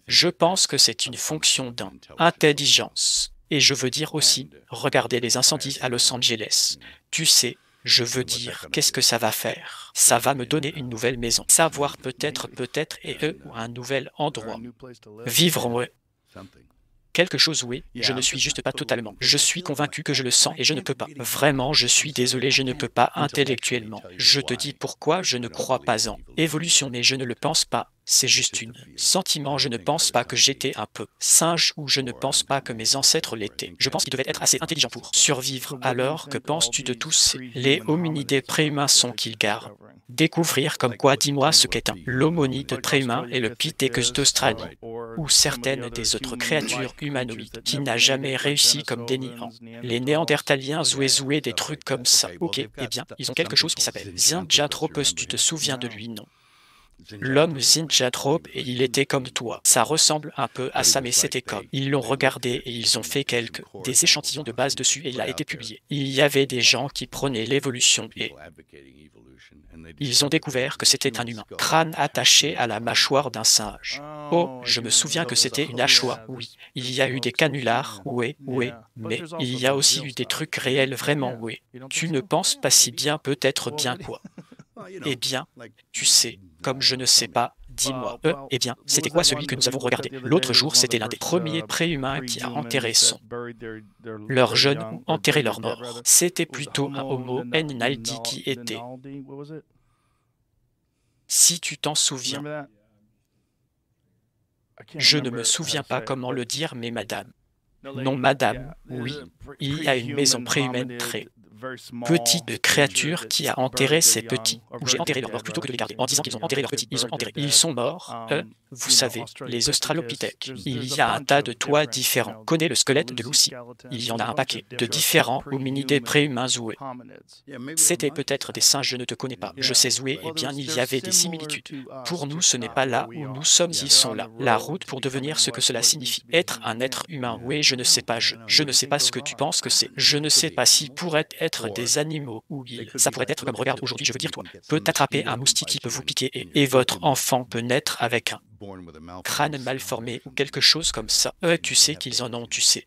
je pense que c'est une fonction d'intelligence. Et je veux dire aussi, regardez les incendies à Los Angeles. Tu sais, je veux dire, qu'est-ce que ça va faire? Ça va me donner une nouvelle maison. Savoir peut-être, et ou un nouvel endroit. Vivre, quelque chose, oui, je ne suis juste pas totalement. Je suis convaincu que je le sens et je ne peux pas. Vraiment, je suis désolé, je ne peux pas intellectuellement. Je te dis pourquoi je ne crois pas en évolution, mais je ne le pense pas. C'est juste un sentiment. Je ne pense pas que j'étais un peu singe, ou je ne pense pas que mes ancêtres l'étaient. Je pense qu'ils devaient être assez intelligents pour survivre. Alors, que penses-tu de tous les hominidés préhumains sont-qu'ils gardent? Découvrir comme quoi, dis-moi ce qu'est un l'homonide préhumain et le Pithecus d'Australie, ou certaines des autres créatures humanoïdes qui n'a jamais réussi comme déniant. Les Néandertaliens, Zoué, des trucs comme ça. Ok, eh bien, ils ont quelque chose qui s'appelle Zinjanthropus, tu te souviens de lui, non? L'homme Zinjanthrope, et il était comme toi. Ça ressemble un peu à ça, mais c'était comme. Ils l'ont regardé et ils ont fait des échantillons de base dessus, et il a été publié. Il y avait des gens qui prenaient l'évolution et ils ont découvert que c'était un humain. Crâne attaché à la mâchoire d'un singe. Oh, je me souviens que c'était une hachoir, oui. Il y a eu des canulars, oui, mais il y a aussi eu des trucs réels, vraiment, oui. Tu ne penses pas si bien, peut-être bien quoi? Eh bien, tu sais, comme je ne sais pas, dis-moi. Eh bien, c'était quoi celui que nous avons regardé l'autre jour? C'était l'un des premiers préhumains qui a enterré leurs jeunes ou enterré leurs morts. C'était plutôt un Homo Rinaldi qui était. Si tu t'en souviens. Je ne me souviens pas comment le dire, mais madame. Non, madame, oui, il y a une maison préhumaine très petite créature qui a enterré ses petits, ou j'ai enterré leurs morts plutôt que de les garder, en disant qu'ils ont enterré leurs petits. Ils ont enterré. Ils sont morts, vous savez, les australopithèques. Il y a un tas de toits différents. Connais le squelette de Lucy. Il y en a un paquet de différents hominidés préhumains Zoué. C'était peut-être des singes, je ne te connais pas. Je sais Zoué, eh bien il y avait des similitudes. Pour nous, ce n'est pas là où nous sommes, ils sont là. La route pour devenir ce que cela signifie. Être un être humain, oui, je ne sais pas, je ne sais pas ce que tu penses que c'est. Je ne sais pas s'ils pourraient être des animaux, ou ça pourrait être comme, regarde, aujourd'hui, je veux dire, toi, peut attraper un moustique qui peut vous piquer, et votre enfant peut naître avec un crâne mal formé ou quelque chose comme ça. Tu sais qu'ils en ont, tu sais.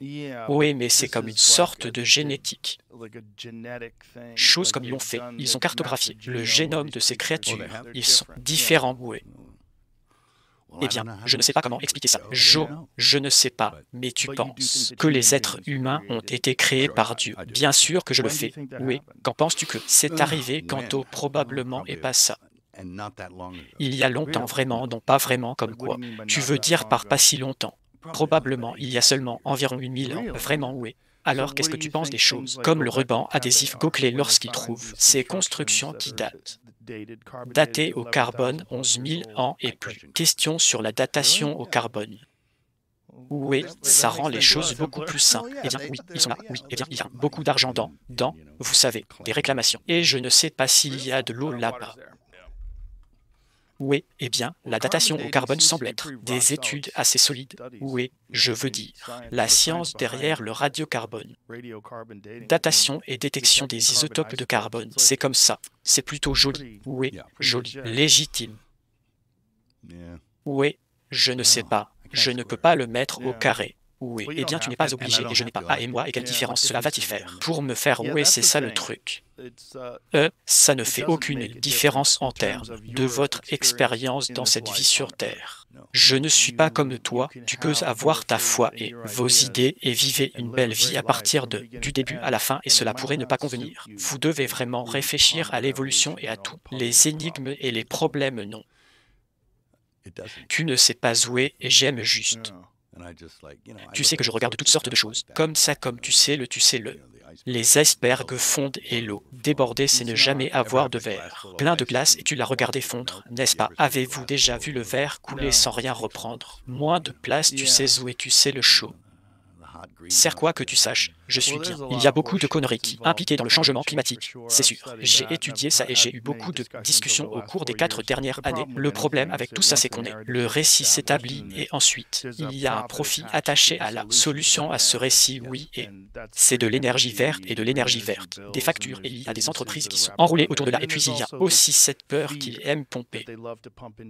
Oui, mais c'est comme une sorte de génétique. Chose comme ils l'ont fait. Ils ont cartographié le génome de ces créatures. Ils sont différents, oui. Eh bien, je ne sais pas comment expliquer ça. Je ne sais pas, mais tu penses que les êtres humains ont été créés par Dieu. Bien sûr que je le fais. Oui. Qu'en penses-tu que c'est arrivé quand probablement et pas ça? Il y a longtemps, vraiment, non pas vraiment, comme quoi. Tu veux dire par pas si longtemps? Probablement, il y a seulement environ 1000 ans. Vraiment, oui. Alors, qu'est-ce que tu penses des choses, comme le ruban adhésif Goclé lorsqu'il trouve ces constructions qui datent, datées au carbone 11 000 ans et plus? Question sur la datation au carbone. Oui, ça rend les choses beaucoup plus simples. Eh bien, oui, ils sont là, oui. Eh bien, il y a beaucoup d'argent dans, vous savez, des réclamations. Et je ne sais pas s'il y a de l'eau là-bas. Oui, eh bien, la datation au carbone semble être des études assez solides. Oui, je veux dire, la science derrière le radiocarbone. Datation et détection des isotopes de carbone, c'est comme ça. C'est plutôt joli. Oui, joli, légitime. Oui, je ne sais pas. Je ne peux pas le mettre au carré. Oui, eh bien tu n'es pas obligé et je n'ai pas A et moi, et quelle différence cela va-t-il faire? Pour me faire oui, c'est ça le truc. Ça ne fait aucune différence en termes de votre expérience dans cette vie sur Terre. Je ne suis pas comme toi, tu peux avoir ta foi et vos idées et vivez une belle vie à partir du début à la fin et cela pourrait ne pas convenir. Vous devez vraiment réfléchir à l'évolution et à tous les énigmes et les problèmes non. Tu ne sais pas jouer et j'aime juste. Tu sais que je regarde toutes sortes de choses, comme ça, comme tu sais le. Les icebergs fondent et l'eau débordée, c'est ne jamais avoir de verre. Plein de glace et tu l'as regardé fondre, n'est-ce pas? Avez-vous déjà vu le verre couler sans rien reprendre? Moins de place, tu sais où et tu sais le chaud. Sert quoi que tu saches, je suis bien. Il y a beaucoup de conneries qui impliquées dans le changement climatique, c'est sûr. J'ai étudié ça et j'ai eu beaucoup de discussions au cours des 4 dernières années. Le problème avec tout ça, c'est qu'on est. Le récit s'établit et ensuite, il y a un profit attaché à la solution à ce récit, oui, et c'est de l'énergie verte et de l'énergie verte, des factures, et il y a des entreprises qui sont enroulées autour de là. Et puis il y a aussi cette peur qu'ils aiment pomper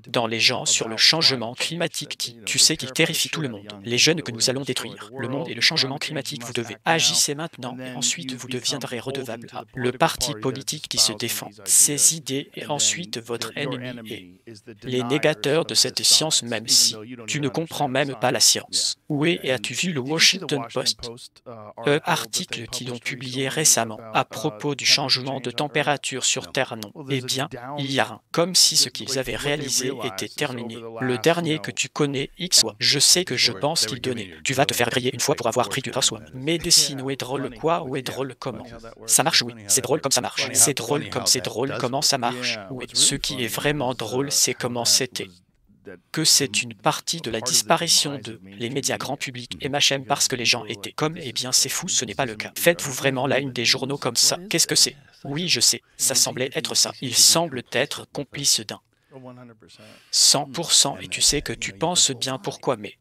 dans les gens sur le changement climatique qui, tu sais, qui terrifie tout le monde. Les jeunes que nous allons détruire, le monde et le changement climatique, vous devez agissez maintenant et ensuite vous deviendrez redevable à le parti politique qui se défend, ses idées et ensuite votre ennemi et les négateurs de cette science même si tu ne comprends même pas la science. Où est et as-tu vu le Washington Post, article qu'ils ont publié récemment à propos du changement de température sur Terre? Non. Eh bien, il y a un, comme si ce qu'ils avaient réalisé était terminé. Le dernier que tu connais, X, je sais que je pense qu'il donnait. Tu vas te faire griller une fois pour avoir pris du Roswell. Médecine, où est drôle quoi, où est drôle comment? Ça marche, oui, c'est drôle comme ça marche. C'est drôle comme c'est drôle comment ça marche. Oui, ce qui est vraiment drôle, c'est comment c'était. Que c'est une partie de la disparition de les médias grand public et MHM parce que les gens étaient comme, eh bien c'est fou, ce n'est pas le cas. Faites-vous vraiment la une des journaux comme ça? Qu'est-ce que c'est? Oui, je sais, ça semblait être ça. Il semble être complice d'un 100% et tu sais que tu penses bien pourquoi, mais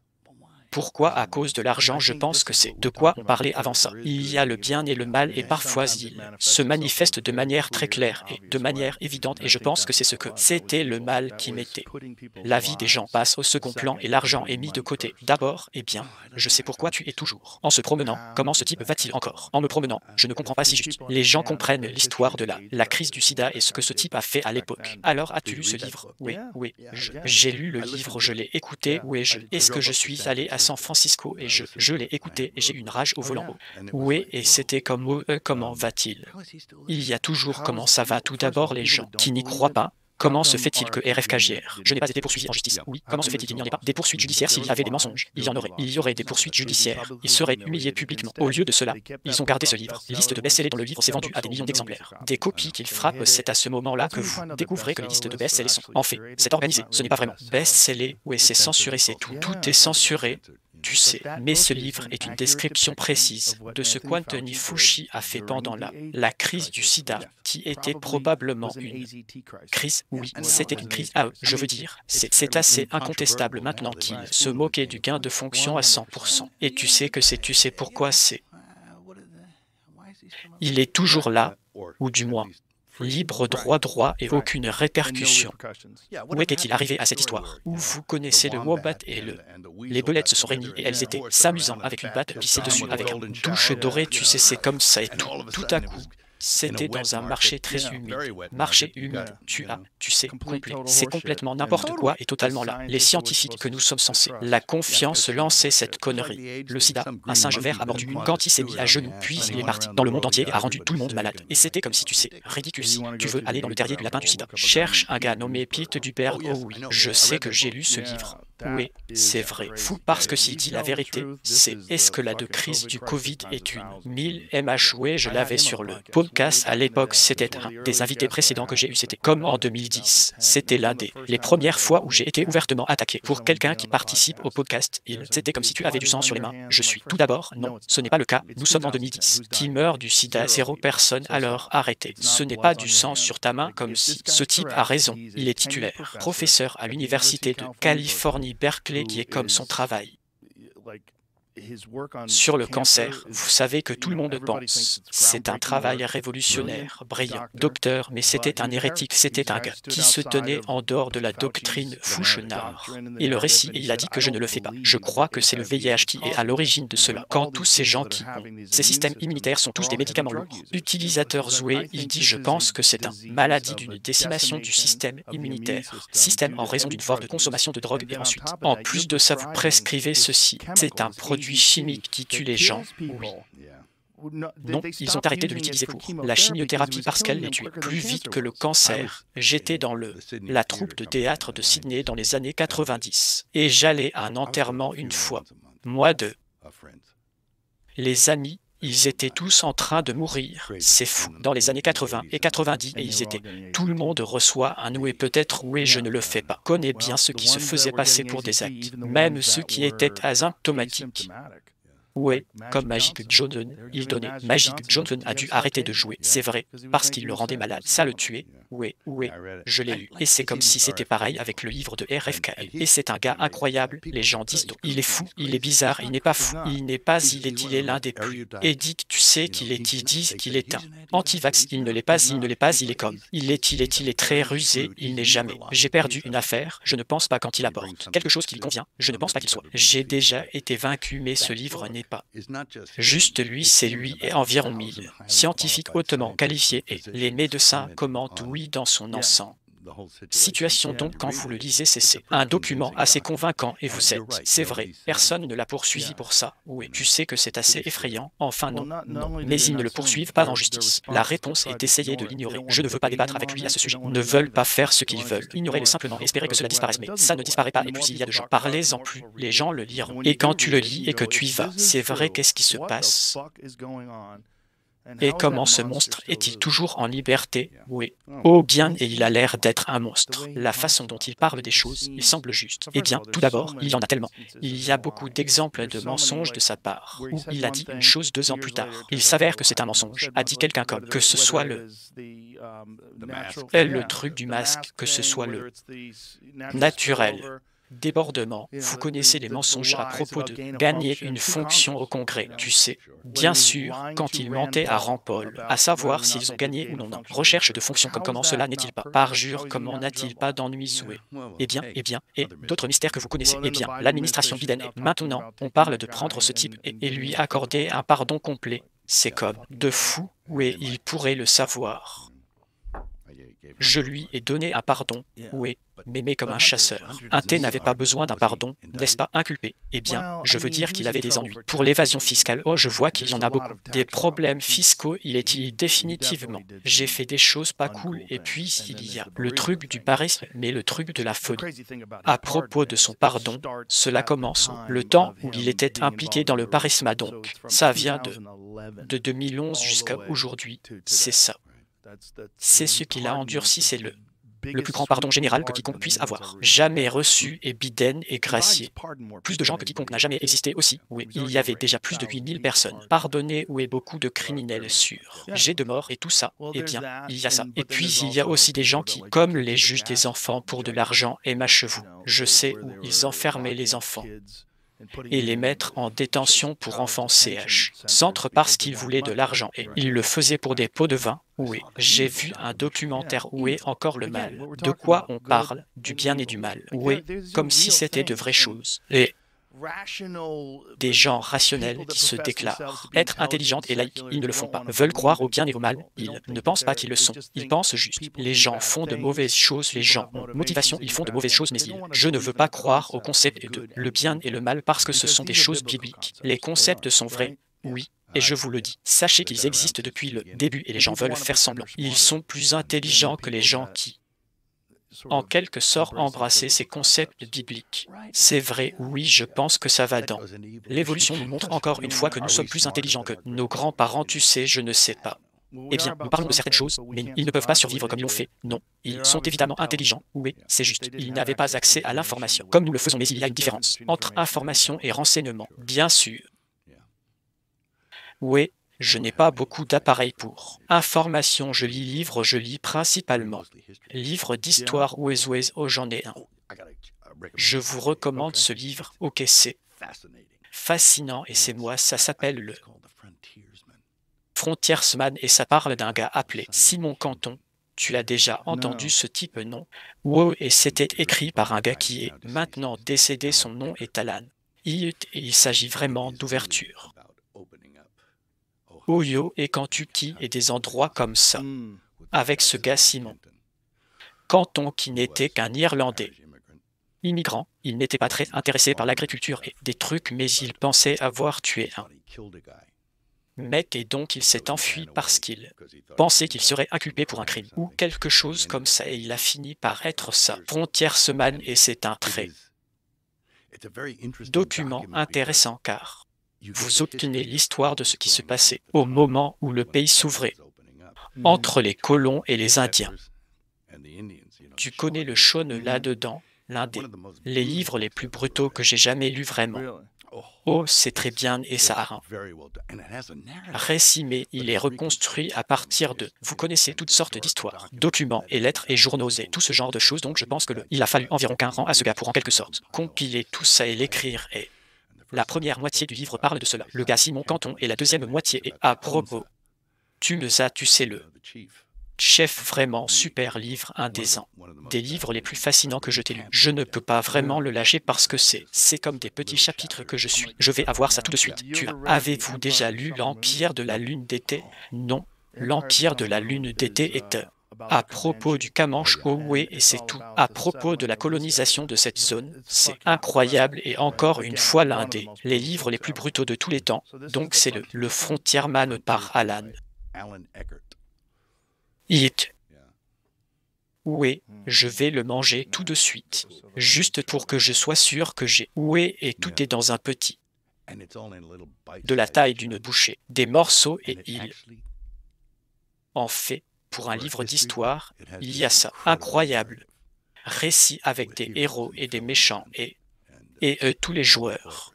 pourquoi? À cause de l'argent, je pense que c'est de quoi on parlait avant ça. Il y a le bien et le mal et parfois ils se manifestent de manière très claire et de manière évidente et je pense que c'est ce que c'était le mal qui mettait. La vie des gens passe au second plan et l'argent est mis de côté. D'abord, eh bien, je sais pourquoi tu es toujours. En se promenant, comment ce type va-t-il encore? En me promenant, je ne comprends pas si juste. Les gens comprennent l'histoire de la crise du sida et ce que ce type a fait à l'époque. Alors, as-tu lu ce livre? Oui, oui, j'ai lu le livre, je l'ai écouté, oui, est-ce que je suis allé à San Francisco et je l'ai écouté et j'ai eu une rage au volant. Oui, et c'était comme comment va-t-il? Il y a toujours comment ça va tout d'abord les gens qui n'y croient pas. Comment se fait-il que RFKJR, je n'ai pas été poursuivi en justice? Oui, comment se fait-il qu'il n'y en ait pas des poursuites judiciaires s'il y avait des mensonges? Il y en aurait. Il y aurait des poursuites judiciaires. Ils seraient humiliés publiquement. Au lieu de cela, ils ont gardé ce livre. Liste de best-sellers dont le livre s'est vendu à des millions d'exemplaires. Des copies qu'ils frappent, c'est à ce moment-là que vous découvrez que les listes de best-sellers sont. En fait, c'est organisé. Ce n'est pas vraiment best-seller. Oui, c'est censuré, c'est tout. Tout est censuré. Tu sais, mais ce livre est une description précise de ce qu'Anthony Fauci a fait pendant la crise du sida, qui était probablement une crise, oui, c'était une crise, je veux dire, c'est assez incontestable maintenant qu'il se moquait du gain de fonction à 100%. Et tu sais que tu sais pourquoi c'est. Il est toujours là, ou du moins, libre, droit et aucune répercussion. Où est-il arrivé à cette histoire? Où vous connaissez le Wombat et les belettes se sont réunies et elles étaient s'amusant avec une batte pissée dessus avec un douche dorée, tu sais, c'est comme ça et tout à coup. C'était dans un marché très humide. Marché humide, tu sais, complet. C'est complètement n'importe quoi et totalement là. Les scientifiques que nous sommes censés. La confiance lançait cette connerie. Le sida, un singe vert a mordu quand il s'est mis à genoux, puis il est parti dans le monde entier et a rendu tout le monde malade. Et c'était comme si tu sais, ridicule si tu veux aller dans le terrier du lapin du sida. Cherche un gars nommé Pete Duberg, oh oui, je sais que j'ai lu ce livre. Oui, c'est vrai. Fou parce que s'il dit la vérité, c'est est-ce que la de crise du Covid est une 1000 mh. Oui, je l'avais sur le podcast à l'époque. C'était un des invités précédents que j'ai eu. C'était comme en 2010. C'était l'un des les premières fois où j'ai été ouvertement attaqué. Pour quelqu'un qui participe au podcast, c'était comme si tu avais du sang sur les mains. Je suis tout d'abord, non, ce n'est pas le cas. Nous sommes en 2010. Qui meurt du sida? 0 personne, alors arrêtez. Ce n'est pas du sang sur ta main comme si ce type a raison. Il est titulaire, professeur à l'université de Californie Berkeley qui est comme son travail. Sur le cancer, vous savez que tout le monde pense. C'est un travail révolutionnaire, brillant, docteur, mais c'était un hérétique, c'était un gars qui se tenait en dehors de la doctrine Fouchenard. Et le récit, il a dit que je ne le fais pas. Je crois que c'est le VIH qui est à l'origine de cela. Quand tous ces gens qui ont ces systèmes immunitaires sont tous des médicaments lourds. Utilisateur Zoué, il dit je pense que c'est une maladie d'une décimation du système immunitaire. Système en raison d'une forte consommation de drogue et ensuite. En plus de ça, vous prescrivez ceci. C'est un produit chimique qui tue les gens. Oui. Non, ils ont arrêté de l'utiliser pour la chimiothérapie parce qu'elle les tuait plus vite que le cancer. J'étais dans la troupe de théâtre de Sydney dans les années 90 et j'allais à un enterrement une fois. Moi de les amis, ils étaient tous en train de mourir. C'est fou. Dans les années 80 et 90, et ils étaient. Tout le monde reçoit un oui, peut-être oui, je ne le fais pas. Connais bien ceux qui se faisaient passer pour des actes, même ceux qui étaient asymptomatiques. Oui, comme Magic Johnson, il donnait. Magic Johnson a dû arrêter de jouer, c'est vrai, parce qu'il le rendait malade. Ça le tuait. Oui, je l'ai lu. Et c'est comme si c'était pareil avec le livre de RFK. Et c'est un gars incroyable. Les gens disent donc, il est fou, il est bizarre, il n'est pas fou, il n'est pas, il est l'un des plus. Edith, tu sais qu'il est, ils disent qu'il est un anti-vax, il ne l'est pas, il est comme. Il est très rusé, il n'est jamais. J'ai perdu une affaire, je ne pense pas quand il apporte quelque chose qui lui convient, je ne pense pas qu'il soit. J'ai déjà été vaincu, mais ce livre n'est pas. Juste lui, c'est lui et environ 1000 scientifiques hautement qualifiés et les médecins commentent oui dans son ensemble. Situation donc, quand vous le lisez, c'est un document assez convaincant et vous êtes, c'est vrai, personne ne l'a poursuivi pour ça. Oui, tu sais que c'est assez effrayant. Enfin non, mais ils ne le poursuivent pas en justice. La réponse est d'essayer de l'ignorer. Je ne veux pas débattre avec lui à ce sujet. Ils ne veulent pas faire ce qu'ils veulent. Ignorez-le simplement, espérez que cela disparaisse. Mais ça ne disparaît pas et puis il y a de gens. Parlez-en plus, les gens le liront. Et quand tu le lis et que tu y vas, c'est vrai, qu'est-ce qui se passe? Et comment ce monstre est-il toujours en liberté? Oui. Oh bien, et il a l'air d'être un monstre. La façon dont il parle des choses, il semble juste. Eh bien, tout d'abord, il y en a tellement. Il y a beaucoup d'exemples de mensonges de sa part, où il a dit une chose 2 ans plus tard. Il s'avère que c'est un mensonge, a dit quelqu'un comme, que ce soit le truc du masque, que ce soit le naturel. Débordement, vous connaissez les mensonges à propos de gagner une fonction au Congrès, tu sais. Bien sûr, quand ils mentaient à Rand Paul, à savoir s'ils ont gagné ou non. Recherche de fonction comme comment cela n'est-il pas? Parjure, comment n'a-t-il pas d'ennui Zoué? Eh bien, et d'autres mystères que vous connaissez. Eh bien, l'administration Biden est maintenant, on parle de prendre ce type et lui accorder un pardon complet. C'est comme de fou, oui, il pourrait le savoir. Je lui ai donné un pardon, oui, m'aimer comme un chasseur. Un thé n'avait pas besoin d'un pardon, n'est-ce pas, inculpé? Eh bien, je veux dire qu'il avait des ennuis. Pour l'évasion fiscale, oh, je vois qu'il y en a beaucoup. Des problèmes fiscaux, il est définitivement. J'ai fait des choses pas cool, et puis il y a le truc du barisme, mais le truc de la folie. À propos de son pardon, cela commence le temps où il était impliqué dans le barisme, donc. Ça vient de 2011 jusqu'à aujourd'hui, c'est ça. C'est ce qu'il a endurci, c'est le plus grand pardon général que quiconque puisse avoir. Jamais reçu et Biden est gracié. Plus de gens que quiconque n'a jamais existé aussi. Oui, il y avait déjà plus de 8000 personnes. Pardonné ou est beaucoup de criminels sûrs. J'ai de morts et tout ça. Eh bien, il y a ça. Et puis il y a aussi des gens qui, comme les juges des enfants pour de l'argent et mâchevous. Je sais où ils enfermaient les enfants et les mettre en détention pour enfants CH. Centre parce qu'ils voulaient de l'argent et ils le faisaient pour des pots de vin. Oui, j'ai vu un documentaire où est encore le mal. De quoi on parle? Du bien et du mal. Oui, comme si c'était de vraies choses. Et des gens rationnels qui se déclarent être intelligents et laïcs, ils ne le font pas. Veulent croire au bien et au mal, ils ne pensent pas qu'ils le sont. Ils pensent juste. Les gens font de mauvaises choses, les gens ont motivation, ils font de mauvaises choses, mais je ne veux pas croire au concept de le bien et le mal parce que ce sont des choses bibliques. Les concepts sont vrais, oui. Et je vous le dis, sachez qu'ils existent depuis le début et les gens veulent faire semblant. Ils sont plus intelligents que les gens qui en quelque sorte embrasser ces concepts bibliques. C'est vrai, oui, je pense que ça va dans. L'évolution nous montre encore une fois que nous sommes plus intelligents que nos grands-parents, tu sais, je ne sais pas. Eh bien, nous parlons de certaines choses, mais ils ne peuvent pas survivre comme ils l'ont fait. Non, ils sont évidemment intelligents. Oui, c'est juste. Ils n'avaient pas accès à l'information, comme nous le faisons, mais il y a une différence entre information et renseignement, bien sûr. Oui, je n'ai pas beaucoup d'appareils pour. Information, je lis livres, je lis principalement. Livres d'histoire, oh, j'en ai un. Je vous recommande ce livre, ok, c'est fascinant et c'est moi, ça s'appelle le Frontiersman et ça parle d'un gars appelé Simon Canton. Tu l'as déjà entendu ce type nom? Wow, et c'était écrit par un gars qui est maintenant décédé, son nom est Alan. Il s'agit vraiment d'ouverture. Ohio et Kentucky et des endroits comme ça, avec ce gars Simon Canton qui n'était qu'un Irlandais. Immigrant, il n'était pas très intéressé par l'agriculture et des trucs, mais il pensait avoir tué un mec et donc il s'est enfui parce qu'il pensait qu'il serait inculpé pour un crime ou quelque chose comme ça et il a fini par être ça. Frontiersman et c'est un très document intéressant car vous obtenez l'histoire de ce qui se passait au moment où le pays s'ouvrait entre les colons et les Indiens. Tu connais le Shaun là-dedans, l'un des livres les plus brutaux que j'ai jamais lus vraiment. Oh, c'est très bien et ça a un récit, mais il est reconstruit à partir de... Vous connaissez toutes sortes d'histoires, documents et lettres et journaux et tout ce genre de choses, donc je pense que il a fallu environ 15 ans à ce gars pour en quelque sorte compiler tout ça et l'écrire et... La première moitié du livre parle de cela, le gars Simon Canton, et la deuxième moitié est à propos. Tu sais le chef, vraiment super livre, un des livres les plus fascinants que je t'ai lu. Je ne peux pas vraiment le lâcher parce que c'est comme des petits chapitres que je suis. Je vais avoir ça tout de suite. Avez-vous déjà lu l'Empire de la Lune d'été? Non, l'Empire de la Lune d'été est à propos du Comanche Owe et c'est tout. À propos de la colonisation de cette zone, c'est incroyable et encore une fois l'un des les livres les plus brutaux de tous les temps. Donc c'est le Frontiersman par Alan. Oui, je vais le manger tout de suite, juste pour que je sois sûr que j'ai. Oui, et tout est dans un petit, de la taille d'une bouchée, des morceaux et il en fait, pour un livre d'histoire, il y a ça, incroyable. Récit avec des héros et des méchants et tous les joueurs.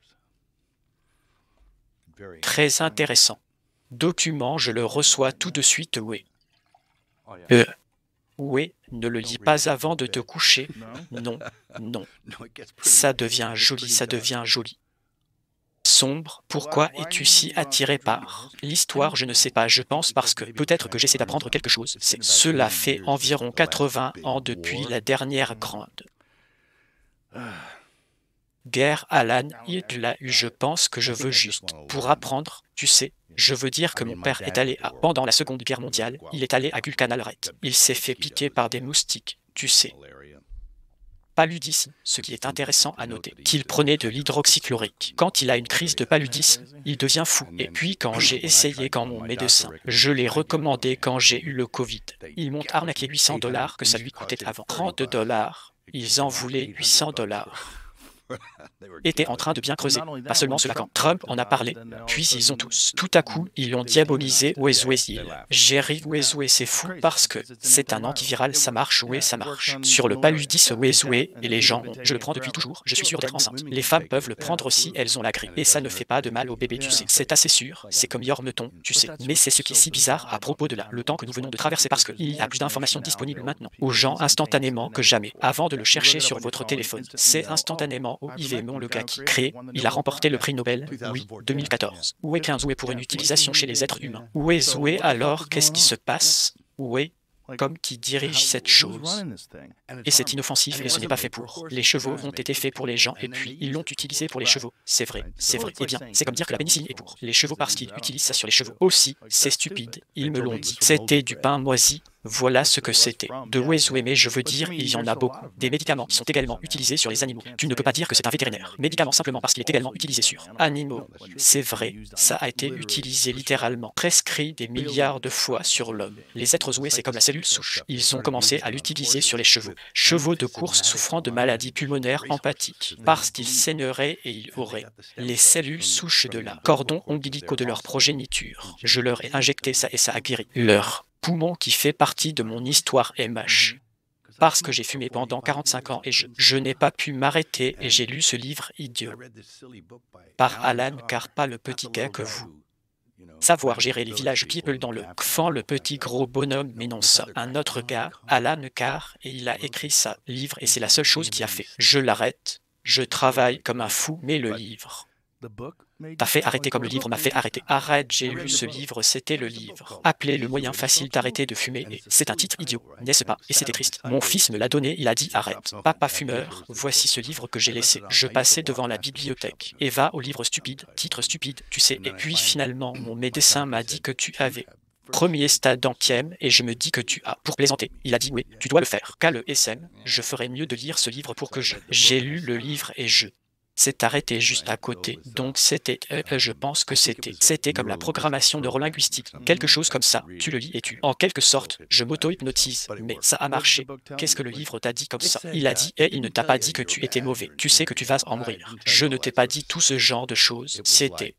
Très intéressant. Document, je le reçois tout de suite, oui. Oui, ne le lis pas avant de te coucher. Non, non. Ça devient joli, ça devient joli. Sombre, pourquoi es-tu si attiré par l'histoire? Je ne sais pas, je pense parce que peut-être que j'essaie d'apprendre quelque chose. Cela fait environ 80 ans depuis la dernière grande guerre. Alan, il l'a eu, je pense que je veux juste pour apprendre, tu sais. Je veux dire que mon père est allé pendant la Seconde Guerre mondiale, il est allé à Gulcanalret. Il s'est fait piquer par des moustiques, tu sais. Paludisme, ce qui est intéressant à noter, qu'il prenait de l'hydroxychlorique. Quand il a une crise de paludisme, il devient fou. Et puis quand j'ai essayé, quand mon médecin, je l'ai recommandé quand j'ai eu le Covid, ils m'ont arnaqué $800 que ça lui coûtait avant. $30, ils en voulaient $800. Étaient en train de bien creuser. Pas seulement cela quand Trump en a parlé, puis ils ont tous, tout à coup, ils ont diabolisé Wesley. J'ai ri, Wesley, c'est fou parce que c'est un antiviral, ça marche, oui, ça marche. Sur le paludisme, Wesley, et les gens, je le prends depuis toujours, je suis sûr d'être enceinte. Les femmes peuvent le prendre aussi, elles ont la grippe. Et ça ne fait pas de mal au bébé, tu sais. C'est assez sûr, c'est comme Yormeton, tu sais. Mais c'est ce qui est si bizarre à propos de le temps que nous venons de traverser parce qu'il y a plus d'informations disponibles maintenant, aux gens instantanément que jamais, avant de le chercher sur votre téléphone. C'est instantanément. Yvemon, le gars qui crée, il a remporté le prix Nobel, oui, 2014. Où est qu'un Zoué pour une utilisation chez les êtres humains? Où est Zoué alors? Qu'est-ce qui se passe? Où est comme qui dirige cette chose? Et c'est inoffensif et ce n'est pas fait pour. Les chevaux ont été faits pour les gens et puis ils l'ont utilisé pour les chevaux. C'est vrai, c'est vrai. Eh bien, c'est comme dire que la pénicilline est pour les chevaux parce qu'ils utilisent ça sur les chevaux. Aussi, c'est stupide, ils me l'ont dit. C'était du pain moisi. Voilà ce que c'était. De Wezwe, mais je veux dire, il y en a beaucoup. Des médicaments qui sont également utilisés sur les animaux. Tu ne peux pas dire que c'est un vétérinaire. Médicament simplement parce qu'il est également utilisé sur animaux. C'est vrai, ça a été utilisé littéralement, prescrit des milliards de fois sur l'homme. Les êtres Zoué, c'est comme la cellule souche. Ils ont commencé à l'utiliser sur les chevaux. Chevaux de course souffrant de maladies pulmonaires empathiques, parce qu'ils saigneraient et ils auraient les cellules souches de la cordon ombilicaux de leur progéniture. Je leur ai injecté ça et ça a guéri. Leur poumon qui fait partie de mon histoire MH. Parce que j'ai fumé pendant 45 ans et je n'ai pas pu m'arrêter et j'ai lu ce livre idiot par Alan Carr, pas le petit gars que vous. Savoir gérer les villages people dans le Kfan, le petit gros bonhomme, mais non ça. Un autre gars, Alan Carr, et il a écrit ça, livre, et c'est la seule chose qu'il a fait. Je l'arrête, je travaille comme un fou, mais le livre. T'as fait arrêter comme le livre m'a fait arrêter. Arrête, j'ai lu ce livre, c'était le livre. Appelez le moyen facile d'arrêter de fumer. Et c'est un titre idiot, n'est-ce pas? Et c'était triste. Mon fils me l'a donné, il a dit arrête. Papa fumeur, voici ce livre que j'ai laissé. Je passais devant la bibliothèque. Et va au livre stupide, titre stupide, tu sais. Et puis finalement, mon médecin m'a dit que tu avais premier stade d'antième et je me dis que tu as, pour plaisanter, il a dit oui, tu dois le faire. Qu'à le SM, je ferais mieux de lire ce livre pour que j'ai lu le livre et je s'est arrêté juste à côté. Donc c'était, je pense que c'était comme la programmation neurolinguistique, quelque chose comme ça. Tu le lis et tu, en quelque sorte, je m'auto-hypnotise. Mais ça a marché. Qu'est-ce que le livre t'a dit comme ça? Il a dit, il ne t'a pas dit que tu étais mauvais. Tu sais que tu vas en mourir. Je ne t'ai pas dit tout ce genre de choses. C'était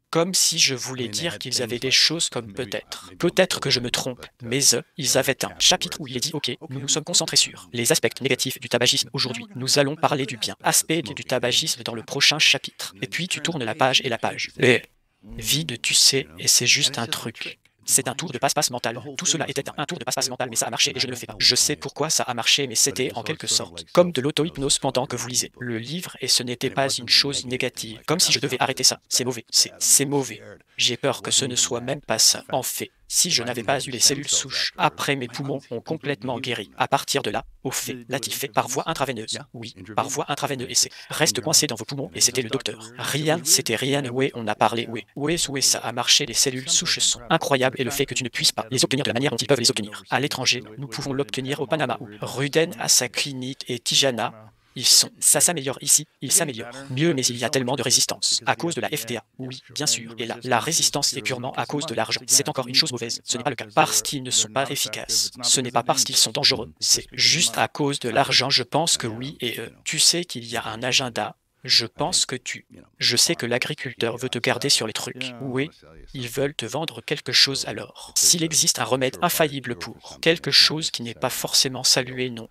comme si je voulais dire qu'ils avaient des choses comme peut-être. Peut-être que je me trompe, mais ils avaient un chapitre où il est dit « Ok, nous nous sommes concentrés sur les aspects négatifs du tabagisme aujourd'hui. Nous allons parler du bien. Aspect du tabagisme dans le prochain chapitre. » Et puis tu tournes la page et la page. Et vide, tu sais, et c'est juste un truc. C'est un tour de passe-passe mental. Tout cela était un tour de passe-passe mental, mais ça a marché et je ne le fais pas. Je sais pourquoi ça a marché, mais c'était en quelque sorte comme de l'auto-hypnose pendant que vous lisez le livre et ce n'était pas une chose négative. Comme si je devais arrêter ça. C'est mauvais. C'est mauvais. J'ai peur que ce ne soit même pas ça. En fait, si je n'avais pas eu les cellules souches, après mes poumons ont complètement guéri. À partir de là, au fait, latifé par voie intraveineuse. Oui, par voie intraveineuse et c'est reste coincé dans vos poumons et c'était le docteur. Rien, c'était rien, ouais, on a parlé, ouais, ça a marché, les cellules souches sont incroyables et le fait que tu ne puisses pas les obtenir de la manière dont ils peuvent les obtenir. À l'étranger, nous pouvons l'obtenir au Panama. Ruden à sa clinique et Tijana. Ça s'améliore ici, il s'améliore. Mieux, mais il y a tellement de résistance. À cause de la FDA, oui, bien sûr. Et là, la résistance est purement à cause de l'argent. C'est encore une chose mauvaise. Ce n'est pas le cas. Parce qu'ils ne sont pas efficaces. Ce n'est pas parce qu'ils sont dangereux. C'est juste à cause de l'argent, je pense que oui. Et tu sais qu'il y a un agenda. Je pense que Je sais que l'agriculteur veut te garder sur les trucs. Oui, ils veulent te vendre quelque chose alors. S'il existe un remède infaillible pour quelque chose qui n'est pas forcément salué, non.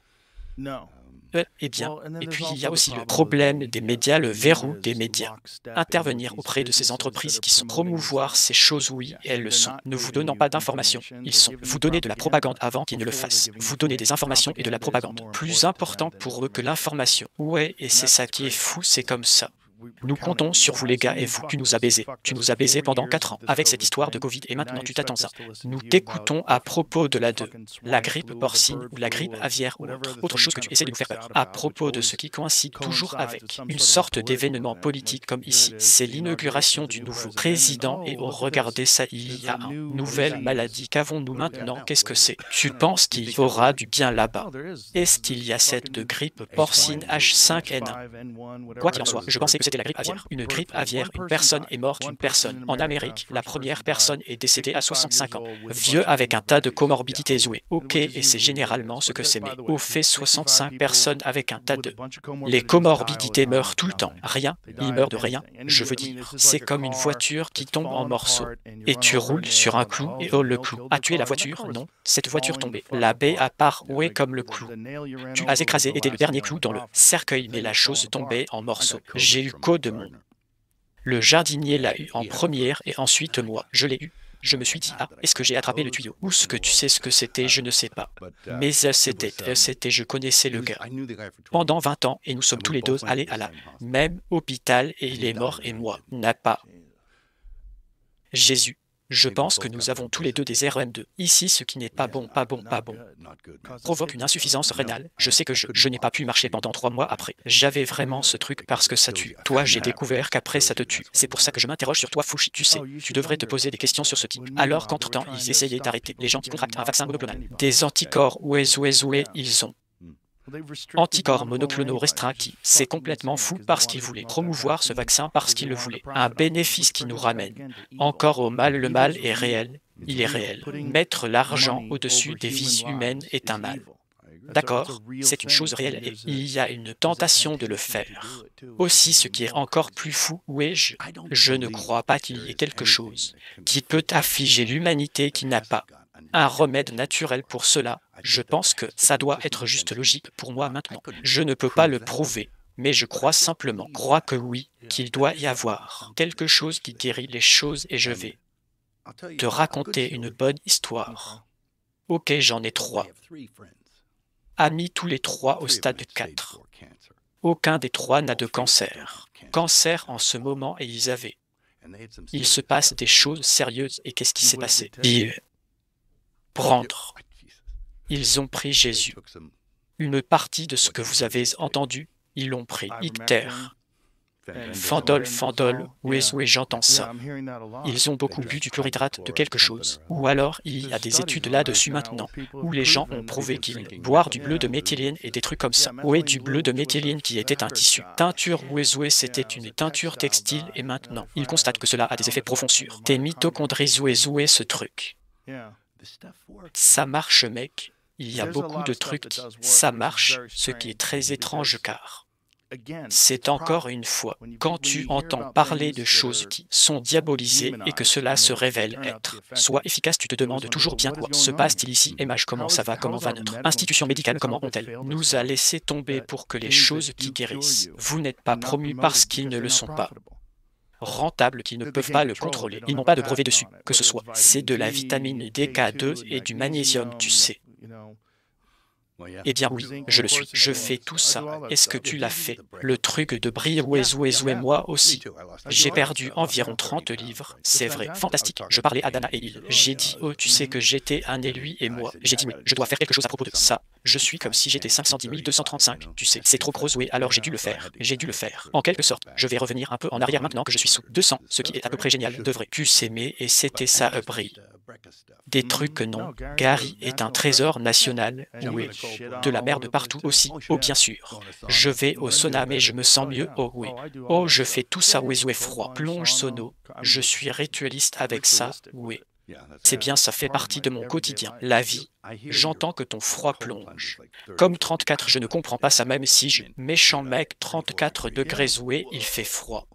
Eh bien, et puis il y a aussi le problème des médias, le verrou des médias. Intervenir auprès de ces entreprises qui sont promouvoir ces choses, oui, elles le sont. Ne vous donnant pas d'informations, ils sont. Vous donnez de la propagande avant qu'ils ne le fassent. Vous donnez des informations et de la propagande. Plus important pour eux que l'information. Ouais, et c'est ça qui est fou, c'est comme ça. Nous comptons sur vous les gars et vous, tu nous as baisés. Tu nous as baisés pendant 4 ans avec cette histoire de Covid et maintenant tu t'attends ça. Nous t'écoutons à propos de la grippe porcine ou la grippe aviaire ou autre chose que tu essaies de nous faire peur. À propos de ce qui coïncide toujours avec une sorte d'événement politique comme ici. C'est l'inauguration du nouveau président et oh, regardez ça, il y a une nouvelle maladie. Qu'avons-nous maintenant? Qu'est-ce que c'est? Tu penses qu'il y aura du bien là-bas? Est-ce qu'il y a cette grippe porcine H5N1? Quoi qu'il en soit, je pensais que c'était la grippe aviaire. Une grippe aviaire, une personne est morte, une personne. En Amérique, la première personne est décédée à 65 ans. Vieux avec un tas de comorbidités zouées. Ok, et c'est généralement ce que c'est, mais au fait 65 personnes avec un tas de... Les comorbidités meurent tout le temps. Rien, ils meurent de rien. Je veux dire, c'est comme une voiture qui tombe en morceaux. Et tu roules sur un clou et oh le clou. A tué la voiture? Non. Cette voiture tombée. La baie à part, ouais comme le clou. Tu as écrasé, était le dernier clou dans le cercueil, mais la chose tombait en morceaux. J'ai eu de mon. Le jardinier l'a eu en première et ensuite moi. Je l'ai eu. Je me suis dit, ah, est-ce que j'ai attrapé le tuyau? Ou ce que tu sais ce que c'était, je ne sais pas. Mais c'était, je connaissais le gars. Pendant 20 ans, et nous sommes tous les deux allés à la même hôpital et il est mort et moi n'a pas. Jésus. Je pense que nous avons tous les deux des RM2. Ici, ce qui n'est pas bon, pas bon, pas bon, provoque une insuffisance rénale. Je sais que je n'ai pas pu marcher pendant 3 mois après. J'avais vraiment ce truc parce que ça tue. Toi, j'ai découvert qu'après ça te tue. C'est pour ça que je m'interroge sur toi, Fouchi. Tu sais, tu devrais te poser des questions sur ce type. Alors qu'entre-temps, ils essayaient d'arrêter les gens qui contractent un vaccin monoclonal. Des anticorps, ils ont. Anticorps monoclonaux restreints qui, c'est complètement fou parce qu'ils voulaient promouvoir ce vaccin parce qu'ils le voulaient. Un bénéfice qui nous ramène encore au mal. Le mal est réel, il est réel. Mettre l'argent au-dessus des vies humaines est un mal. D'accord, c'est une chose réelle et il y a une tentation de le faire. Aussi, ce qui est encore plus fou, je ne crois pas qu'il y ait quelque chose qui peut affliger l'humanité qui n'a pas un remède naturel pour cela. Je pense que ça doit être juste logique pour moi maintenant. Je ne peux pas le prouver, mais je crois simplement, que oui, qu'il doit y avoir quelque chose qui guérit les choses et je vais te raconter une bonne histoire. Ok, j'en ai 3. Amis tous les 3 au stade 4. Aucun des 3 n'a de cancer. Cancer en ce moment et il se passe des choses sérieuses et qu'est-ce qui s'est passé? Prendre. Ils ont pris Jésus. Une partie de ce que vous avez entendu, ils l'ont pris. Icter. Fandol, oui, j'entends ça. Ils ont beaucoup bu du chlorhydrate de quelque chose. Ou alors, il y a des études là-dessus maintenant, où les gens ont prouvé qu'ils boivent du bleu de méthyline et des trucs comme ça. Oui, du bleu de méthyline qui était un tissu. Teinture c'était une teinture textile et maintenant, ils constatent que cela a des effets profonds sur tes mitochondries, ce truc. Ça marche, mec. Il y a beaucoup de trucs qui ça marche, ce qui est très étrange car c'est encore une fois, quand tu entends parler de choses qui sont diabolisées et que cela se révèle être soit efficace, tu te demandes toujours bien quoi se passe-t-il ici, MH, comment ça va, comment va notre institution médicale, comment ont-elles nous a laissé tomber pour que les choses qui guérissent, vous n'êtes pas promus parce qu'ils ne le sont pas rentables, qui ne peuvent pas le contrôler. Ils n'ont pas de brevet dessus, que ce soit. C'est de la vitamine DK2 et du magnésium, tu sais. Eh bien oui, je le suis. Je fais tout ça. Est-ce que tu l'as fait? Le truc de briller, moi aussi. J'ai perdu environ 30 livres. C'est vrai, fantastique. Je parlais à Dana et il. J'ai dit, oh, tu sais que j'étais un et lui et moi. J'ai dit oui, je dois faire quelque chose à propos de ça. Je suis comme si j'étais 510 235. Tu sais, c'est trop gros, oui, alors j'ai dû le faire. J'ai dû le faire. En quelque sorte, je vais revenir un peu en arrière maintenant que je suis sous 200, ce qui est à peu près génial, de vrai. Tu s'aimais et c'était ça, Brille. Des trucs que non. Gary est un trésor national, oui. De la merde partout aussi, oh bien sûr. Je vais au sauna mais je me sens mieux, oh oui. Oh je fais tout ça, oui, froid, plonge sono. Je suis ritualiste avec ça, oui. C'est bien, ça fait partie de mon quotidien, la vie. J'entends que ton froid plonge. Comme 34, je ne comprends pas ça même si je... Méchant mec, 34 degrés, oui, il fait froid.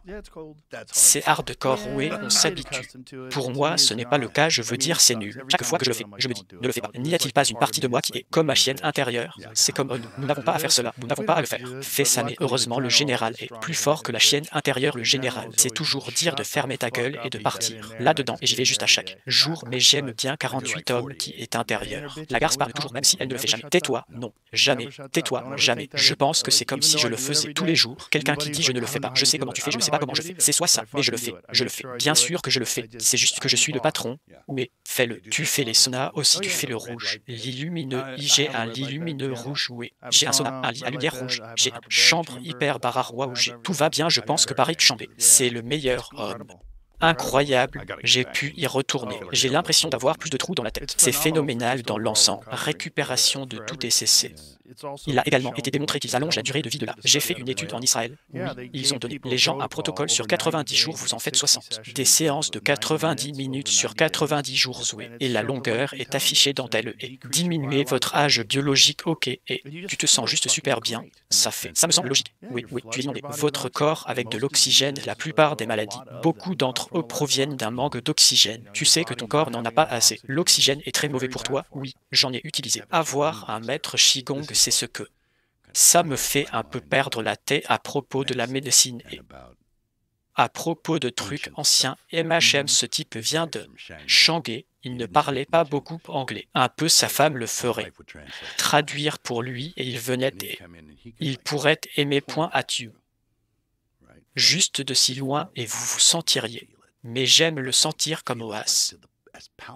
C'est hardcore, oui, on s'habitue. Pour moi, ce n'est pas le cas, je veux dire c'est nul. Chaque fois que je le fais, je me dis, ne le fais pas. N'y a-t-il pas une partie de moi qui est comme ma chienne intérieure? C'est comme nous n'avons pas à faire cela, nous n'avons pas à le faire. Fais ça, mais heureusement, le général est plus fort que la chienne intérieure, le général. C'est toujours dire de fermer ta gueule et de partir. Là-dedans, et j'y vais juste à chaque jour, mais j'aime bien 48 hommes qui est intérieur. La garce parle toujours, même si elle ne le fait jamais. Tais-toi, non, jamais, tais-toi, jamais. Je pense que c'est comme si je le faisais tous les jours. Quelqu'un qui dit je ne le fais pas, je sais comment tu fais, je ne sais pas comment je fais. C'est soit ça, mais je le fais, je le fais. Bien sûr que je le fais, c'est juste que je suis le patron. Oui, fais-le. Tu fais les saunas aussi, tu fais le rouge. Lit lumineux, j'ai un lit lumineux rouge, oui. J'ai un sauna, un lit à lumière rouge. J'ai une chambre hyper bararois où j'ai. Tout va bien, je pense que Paris Chambé, c'est le meilleur homme. Incroyable, j'ai pu y retourner. J'ai l'impression d'avoir plus de trous dans la tête. C'est phénoménal dans l'ensemble. Récupération de tout DCC. Il a également été démontré qu'ils allongent la durée de vie de l'âme. J'ai fait une étude en Israël. Oui, ils ont donné les gens un protocole sur 90 jours, vous en faites 60. Des séances de 90 minutes sur 90 jours, oui. Et la longueur est affichée dans tel et diminuer votre âge biologique, ok, et tu te sens juste super bien. Ça me semble logique. Oui, tu es inondé. Votre corps avec de l'oxygène, la plupart des maladies, beaucoup d'entre eux proviennent d'un manque d'oxygène. Tu sais que ton corps n'en a pas assez. L'oxygène est très mauvais pour toi, oui, j'en ai utilisé. Avoir un maître Qigong, c'est ce que ça me fait un peu perdre la tête à propos de la médecine et à propos de trucs anciens. MHM, ce type vient de Shanghai, il ne parlait pas beaucoup anglais. Un peu sa femme le ferait traduire pour lui et il venait et il pourrait aimer point à Dieu. Juste de si loin et vous vous sentiriez mais j'aime le sentir comme oas,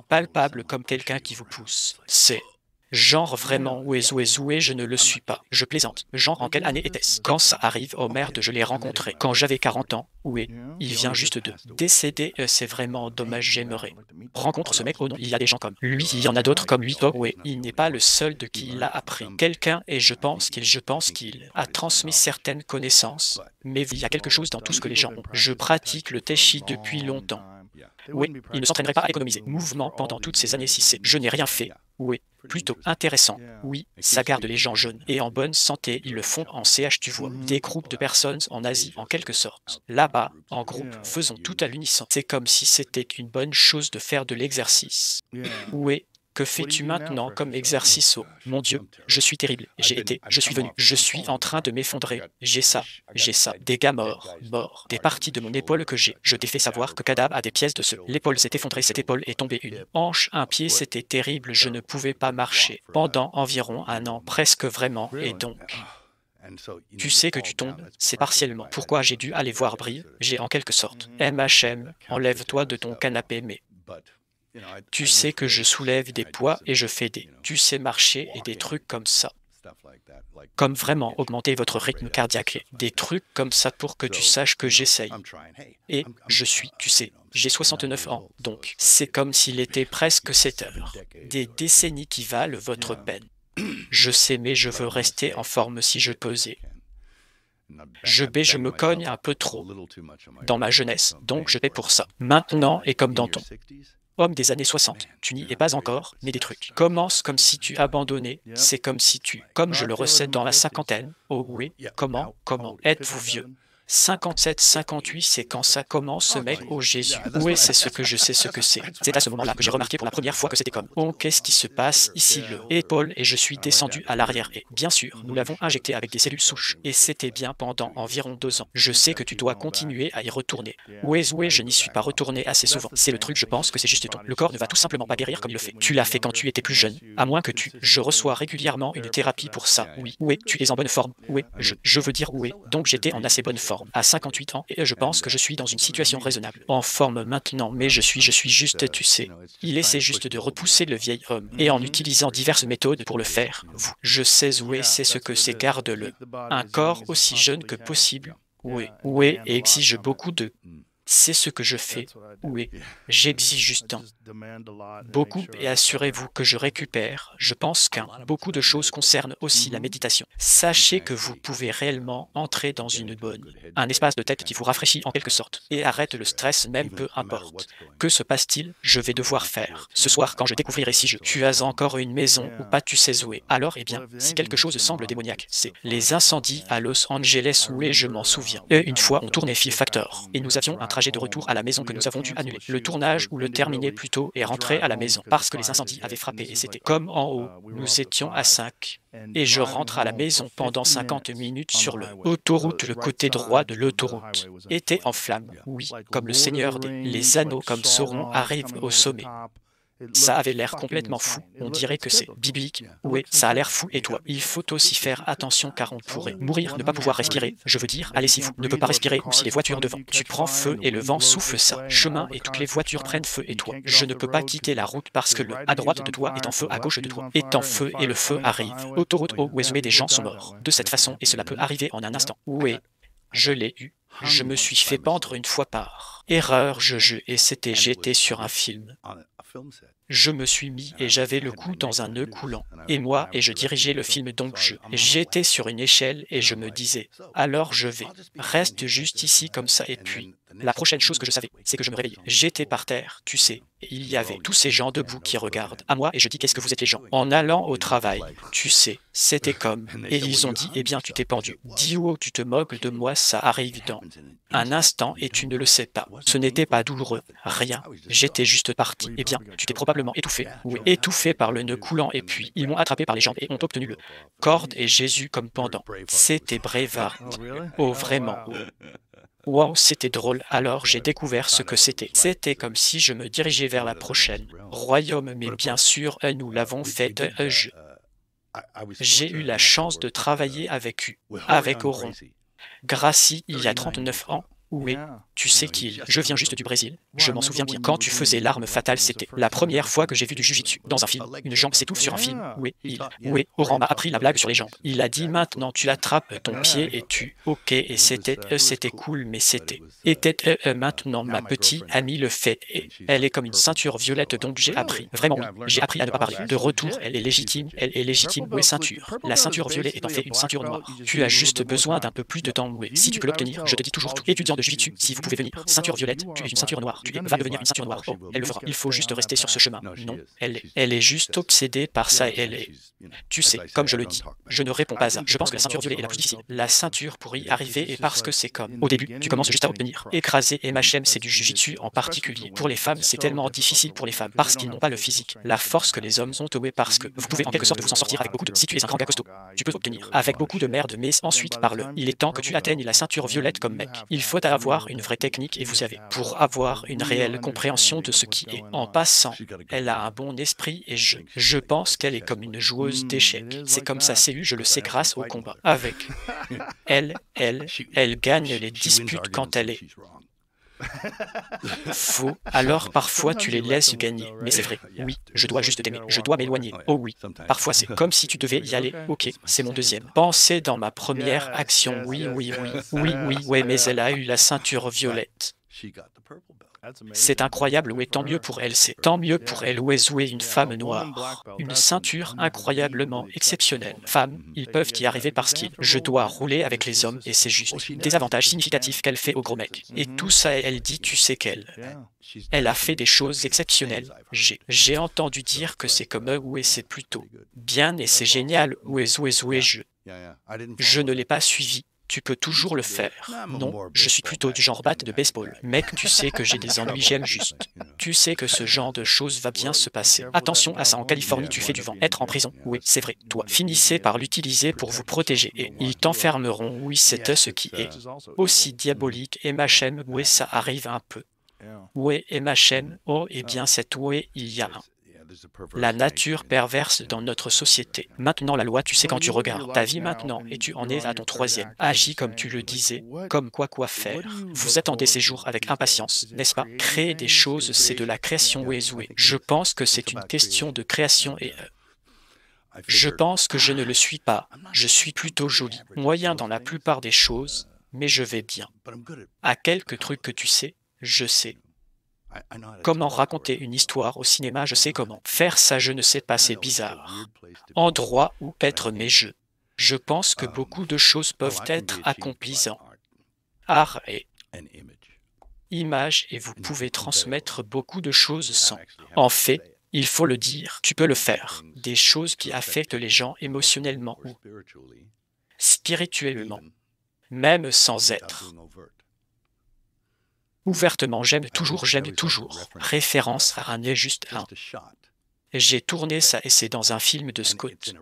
palpable comme quelqu'un qui vous pousse. C'est genre vraiment oué, je ne le suis pas. Je plaisante. Genre en quelle année était-ce? Quand ça arrive, oh merde, je l'ai rencontré. Quand j'avais 40 ans, oué. Il vient juste de décéder, c'est vraiment dommage, j'aimerais. Rencontre ce mec, oh non, il y a des gens comme lui, il y en a d'autres comme lui, oh ouais, il n'est pas le seul de qui il a appris. Quelqu'un, et je pense qu'il a transmis certaines connaissances, mais il y a quelque chose dans tout ce que les gens ont. Je pratique le tai chi depuis longtemps. Oui, il ne s'entraînerait pas à économiser. Mouvement pendant toutes ces années si c'est je n'ai rien fait. Oui, plutôt intéressant. Oui, ça garde les gens jeunes et en bonne santé. Ils le font en CH, tu vois. Des groupes de personnes en Asie, en quelque sorte. Là-bas, en groupe, faisons tout à l'unisson. C'est comme si c'était une bonne chose de faire de l'exercice. Oui. Que fais-tu maintenant comme exercice? Oh, mon Dieu, je suis terrible. Je suis venu. Je suis en train de m'effondrer. J'ai ça. Des gars morts. Des parties de mon épaule que j'ai. Je t'ai fait savoir que Kadab a des pièces de ce. L'épaule s'est effondrée, cette épaule est tombée une hanche, un pied, c'était terrible. Je ne pouvais pas marcher. Pendant environ un an, presque vraiment, et donc. Tu sais que tu tombes, c'est partiellement. Pourquoi j'ai dû aller voir Brie? J'ai en quelque sorte. MHM, enlève-toi de ton canapé, mais. Tu sais que je soulève des poids et je fais des, tu sais marcher et des trucs comme ça. Comme vraiment augmenter votre rythme cardiaque. Des trucs comme ça pour que tu saches que j'essaye. Et je suis, tu sais, j'ai 69 ans, donc c'est comme s'il était presque 7 heures. Des décennies qui valent votre peine. Je sais, mais je veux rester en forme si je pesais. Je me cogne un peu trop dans ma jeunesse, donc je paie pour ça. Maintenant et comme dans ton homme des années 60, tu n'y es pas encore, mais des trucs. Commence comme si tu abandonnais, c'est comme si tu, comme je le recède dans la cinquantaine, oh oui, comment êtes-vous vieux? 57, 58, c'est quand ça commence, mec, oh Jésus. Oui, c'est ce que je sais ce que c'est. C'est à ce moment-là que j'ai remarqué pour la première fois que c'était comme, oh, qu'est-ce qui se passe ici, le épaule, et je suis descendu à l'arrière. Et bien sûr, nous l'avons injecté avec des cellules souches. Et c'était bien pendant environ 2 ans. Je sais que tu dois continuer à y retourner. Oui, je n'y suis pas retourné assez souvent. C'est le truc, je pense que c'est juste ton. Le corps ne va tout simplement pas guérir comme il le fait. Tu l'as fait quand tu étais plus jeune, à moins que tu. Je reçois régulièrement une thérapie pour ça. Oui, tu es en bonne forme. Oui, je veux dire oui. Donc j'étais en assez bonne forme. À 58 ans, et je pense que je suis dans une situation raisonnable. En forme maintenant, mais je suis juste, tu sais. Il essaie juste de repousser le vieil homme, et en utilisant diverses méthodes pour le faire. Je sais où c'est ce que c'est, garde-le. Un corps aussi jeune que possible. Oui, et exige beaucoup de. C'est ce que je fais. Oui, j'exige juste beaucoup et assurez-vous que je récupère. Je pense beaucoup de choses concernent aussi la méditation. Sachez que vous pouvez réellement entrer dans un espace de tête qui vous rafraîchit en quelque sorte. Et arrête le stress, même peu importe. Que se passe-t-il? Je vais devoir faire. Ce soir, quand je découvrirai si tu as encore une maison ou pas, tu sais où est. Alors, eh bien, si quelque chose semble démoniaque, c'est les incendies à Los Angeles où je m'en souviens. Et une fois, on tournait Fear Factor. Et nous avions un trajet de retour à la maison que nous avons dû annuler. Le tournage ou le terminer plus tôt et rentrer à la maison parce que les incendies avaient frappé et c'était comme en haut. Nous étions à 5. Et je rentre à la maison pendant 50 minutes sur l'autoroute, le côté droit de l'autoroute était en flammes. Oui, comme le Seigneur les anneaux comme Sauron arrivent au sommet. Ça avait l'air complètement fou. On dirait que c'est biblique. Oui, ça a l'air fou. Et toi, il faut aussi faire attention car on pourrait mourir, ne pas pouvoir respirer. Je veux dire, allez si vous ne peut pas respirer ou si les voitures devant. Tu prends feu et le vent souffle ça. Chemin et toutes les voitures prennent feu et toi. Je ne peux pas quitter la route parce que le à droite de toi est en feu, à gauche de toi est en feu et le feu arrive. Autoroute au Wesway, des gens sont morts. De cette façon et cela peut arriver en un instant. Oui, je l'ai eu. Je me suis fait pendre une fois par erreur, et j'étais sur un film. Je me suis mis et j'avais le cou dans un nœud coulant. Et moi, et je dirigeais le film donc j'étais sur une échelle et je me disais, alors je vais, reste juste ici comme ça et puis, la prochaine chose que je savais, c'est que je me réveillais. J'étais par terre, tu sais, et il y avait tous ces gens debout qui regardent à moi et je dis qu'est-ce que vous êtes les gens? En allant au travail, tu sais, c'était comme, et ils ont dit, eh bien tu t'es pendu. Dis oh, tu te moques de moi, ça arrive dans un instant et tu ne le sais pas. Ce n'était pas douloureux, rien, j'étais juste parti. Eh bien, tu t'es probablement étouffé, oui, étouffé par le nœud coulant et puis ils m'ont attrapé par les jambes et ont obtenu le corde et Jésus comme pendant. C'était Braveheart. Oh vraiment. Wow, c'était drôle, alors j'ai découvert ce que c'était. C'était comme si je me dirigeais vers la prochaine royaume, mais bien sûr, nous l'avons fait. J'ai eu la chance de travailler avec Oron. Gracie, il y a 39 ans. Oui, tu sais je viens juste du Brésil. Je m'en souviens bien. Quand tu faisais l'arme fatale, c'était la première fois que j'ai vu du jujitsu dans un film. Une jambe s'étouffe sur un film. Oui, Oran m'a appris la blague sur les jambes. Il a dit maintenant tu attrapes ton pied et tu. Ok, et c'était cool, mais maintenant ma petite amie le fait et elle est comme une ceinture violette donc j'ai appris. Vraiment oui, j'ai appris à ne pas parler. De retour, elle est légitime. Oui, ceinture. La ceinture violet est en fait une ceinture noire. Tu as juste besoin d'un peu plus de temps. Oui, si tu peux l'obtenir, je te dis toujours tout. Étudiant de Jiu-Jitsu, si vous pouvez venir. Ceinture violette, tu es une ceinture noire. Va devenir une ceinture noire. Oh, elle le fera. Il faut juste rester sur ce chemin. Non, elle est juste obsédée par ça. Tu sais, comme je le dis, je ne réponds pas à. Je pense que la ceinture violet est la plus difficile. La ceinture pour y arriver est parce que c'est comme. Au début, tu commences juste à obtenir. Écraser MHM, c'est du Jiu-Jitsu en particulier. Pour les femmes, c'est tellement difficile pour les femmes parce qu'ils n'ont pas le physique, la force que les hommes ont. Oui, parce que vous pouvez en quelque sorte vous en sortir avec beaucoup de. Si tu es un grand gars costaud, tu peux obtenir avec beaucoup de merde, mais ensuite parle. Il est temps que tu atteignes la ceinture violette comme mec. Il faut avoir une vraie technique et vous savez, pour avoir une réelle compréhension de ce qui est. En passant, elle a un bon esprit et je pense qu'elle est comme une joueuse d'échecs. C'est comme sa CU, je le sais grâce au combat. Avec elle gagne les disputes quand elle est faux, alors parfois tu les laisses gagner. Mais c'est vrai, oui, je dois juste t'aimer, je dois m'éloigner. Oh oui, parfois c'est comme si tu devais y aller. Ok, c'est mon deuxième. Pensez dans ma première action, oui, mais elle a eu la ceinture violette. C'est incroyable, oui, tant mieux pour elle, c'est tant mieux pour elle, oui, une femme noire. Une ceinture incroyablement exceptionnelle. Femmes, ils peuvent y arriver parce je dois rouler avec les hommes et c'est juste. Des avantages significatifs qu'elle fait au gros mec. Et tout ça, elle dit, tu sais elle a fait des choses exceptionnelles. J'ai entendu dire que c'est comme eux, oui, c'est plutôt bien et c'est génial, oui, je ne l'ai pas suivi. Tu peux toujours le faire. Non, je suis plutôt du genre batte de baseball. Mec, tu sais que j'ai des ennuis, j'aime juste. Tu sais que ce genre de choses va bien se passer. Attention à ça, en Californie, tu fais du vent. Être en prison, oui, c'est vrai. Toi, finissez par l'utiliser pour vous protéger et ils t'enfermeront, oui, c'est ce qui est aussi diabolique. Et MHM, oui, ça arrive un peu. Oui, MHM, oh, et bien cette oui, il y a la nature perverse dans notre société. Maintenant, la loi, tu sais quand tu regardes ta vie maintenant, et tu en es à ton troisième. Agis comme tu le disais, comme quoi faire. Vous attendez ces jours avec impatience, n'est-ce pas? Créer des choses, c'est de la création ouézoué. Je pense que c'est une question de création et je pense que je ne le suis pas. Je suis plutôt joli, moyen dans la plupart des choses, mais je vais bien. À quelques trucs que tu sais, je sais. Comment raconter une histoire au cinéma, je sais comment. Faire ça, je ne sais pas, c'est bizarre. Endroit où être mes jeux. Je pense que beaucoup de choses peuvent être accomplies en art et image et vous pouvez transmettre beaucoup de choses sans. En fait, il faut le dire, tu peux le faire. Des choses qui affectent les gens émotionnellement ou spirituellement, même sans être. Ouvertement, j'aime toujours. Référence à un et juste un. J'ai tourné ça et c'est dans un film de Scott.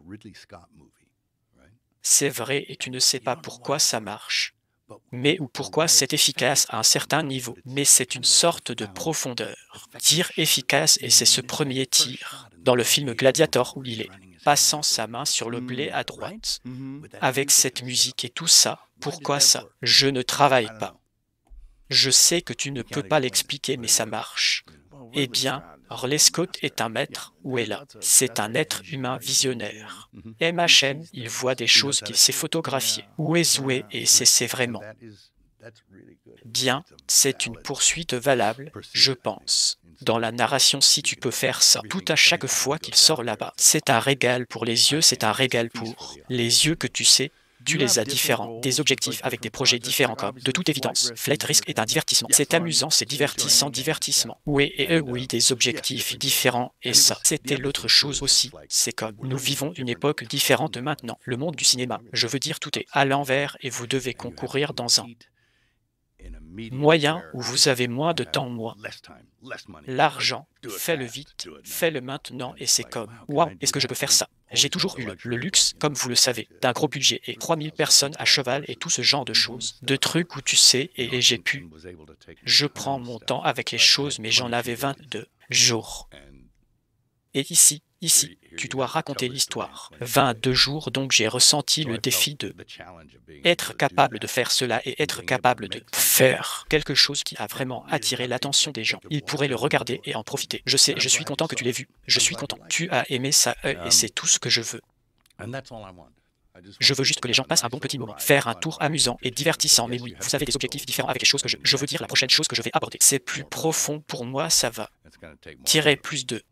C'est vrai et tu ne sais pas pourquoi ça marche, mais ou pourquoi c'est efficace à un certain niveau. Mais c'est une sorte de profondeur. Tir efficace et c'est ce premier tir dans le film Gladiator où il est passant sa main sur le blé à droite, avec cette musique et tout ça. Pourquoi ça? Je ne travaille pas. Je sais que tu ne peux pas l'expliquer, mais ça marche. Eh bien, Ridley Scott est un maître, ou est là. C'est un être humain visionnaire. MHM, il voit des choses qu'il sait photographier. Ouézoué, et c'est vraiment bien. C'est une poursuite valable, je pense. Dans la narration, si tu peux faire ça, tout à chaque fois qu'il sort là-bas, c'est un régal pour les yeux, c'est un régal pour les yeux que tu sais. Tu les as différents, des objectifs avec des projets différents comme, de toute évidence, Flight Risk est un divertissement. C'est amusant, c'est divertissant, divertissement. Oui, et oui, des objectifs différents, et ça, c'était l'autre chose aussi. C'est comme, nous vivons une époque différente de maintenant. Le monde du cinéma, je veux dire, tout est à l'envers et vous devez concourir dans un moyen où vous avez moins de temps, l'argent, fais-le vite, fais-le maintenant, et c'est comme, waouh, est-ce que je peux faire ça? J'ai toujours eu le luxe, comme vous le savez, d'un gros budget et 3000 personnes à cheval et tout ce genre de choses, de trucs où tu sais, et j'ai pu. Je prends mon temps avec les choses, mais j'en avais 22 jours. Et ici, tu dois raconter l'histoire. 22 jours, donc j'ai ressenti le défi de être capable de faire cela et être capable de faire quelque chose qui a vraiment attiré l'attention des gens. Ils pourraient le regarder et en profiter. Je sais, je suis content que tu l'aies vu. Je suis content. Tu as aimé ça et c'est tout ce que je veux. Je veux juste que les gens passent un bon petit moment, faire un tour amusant et divertissant. Mais oui, vous avez des objectifs différents avec les choses que je veux dire la prochaine chose que je vais aborder. C'est plus profond pour moi, ça va tirer plus de...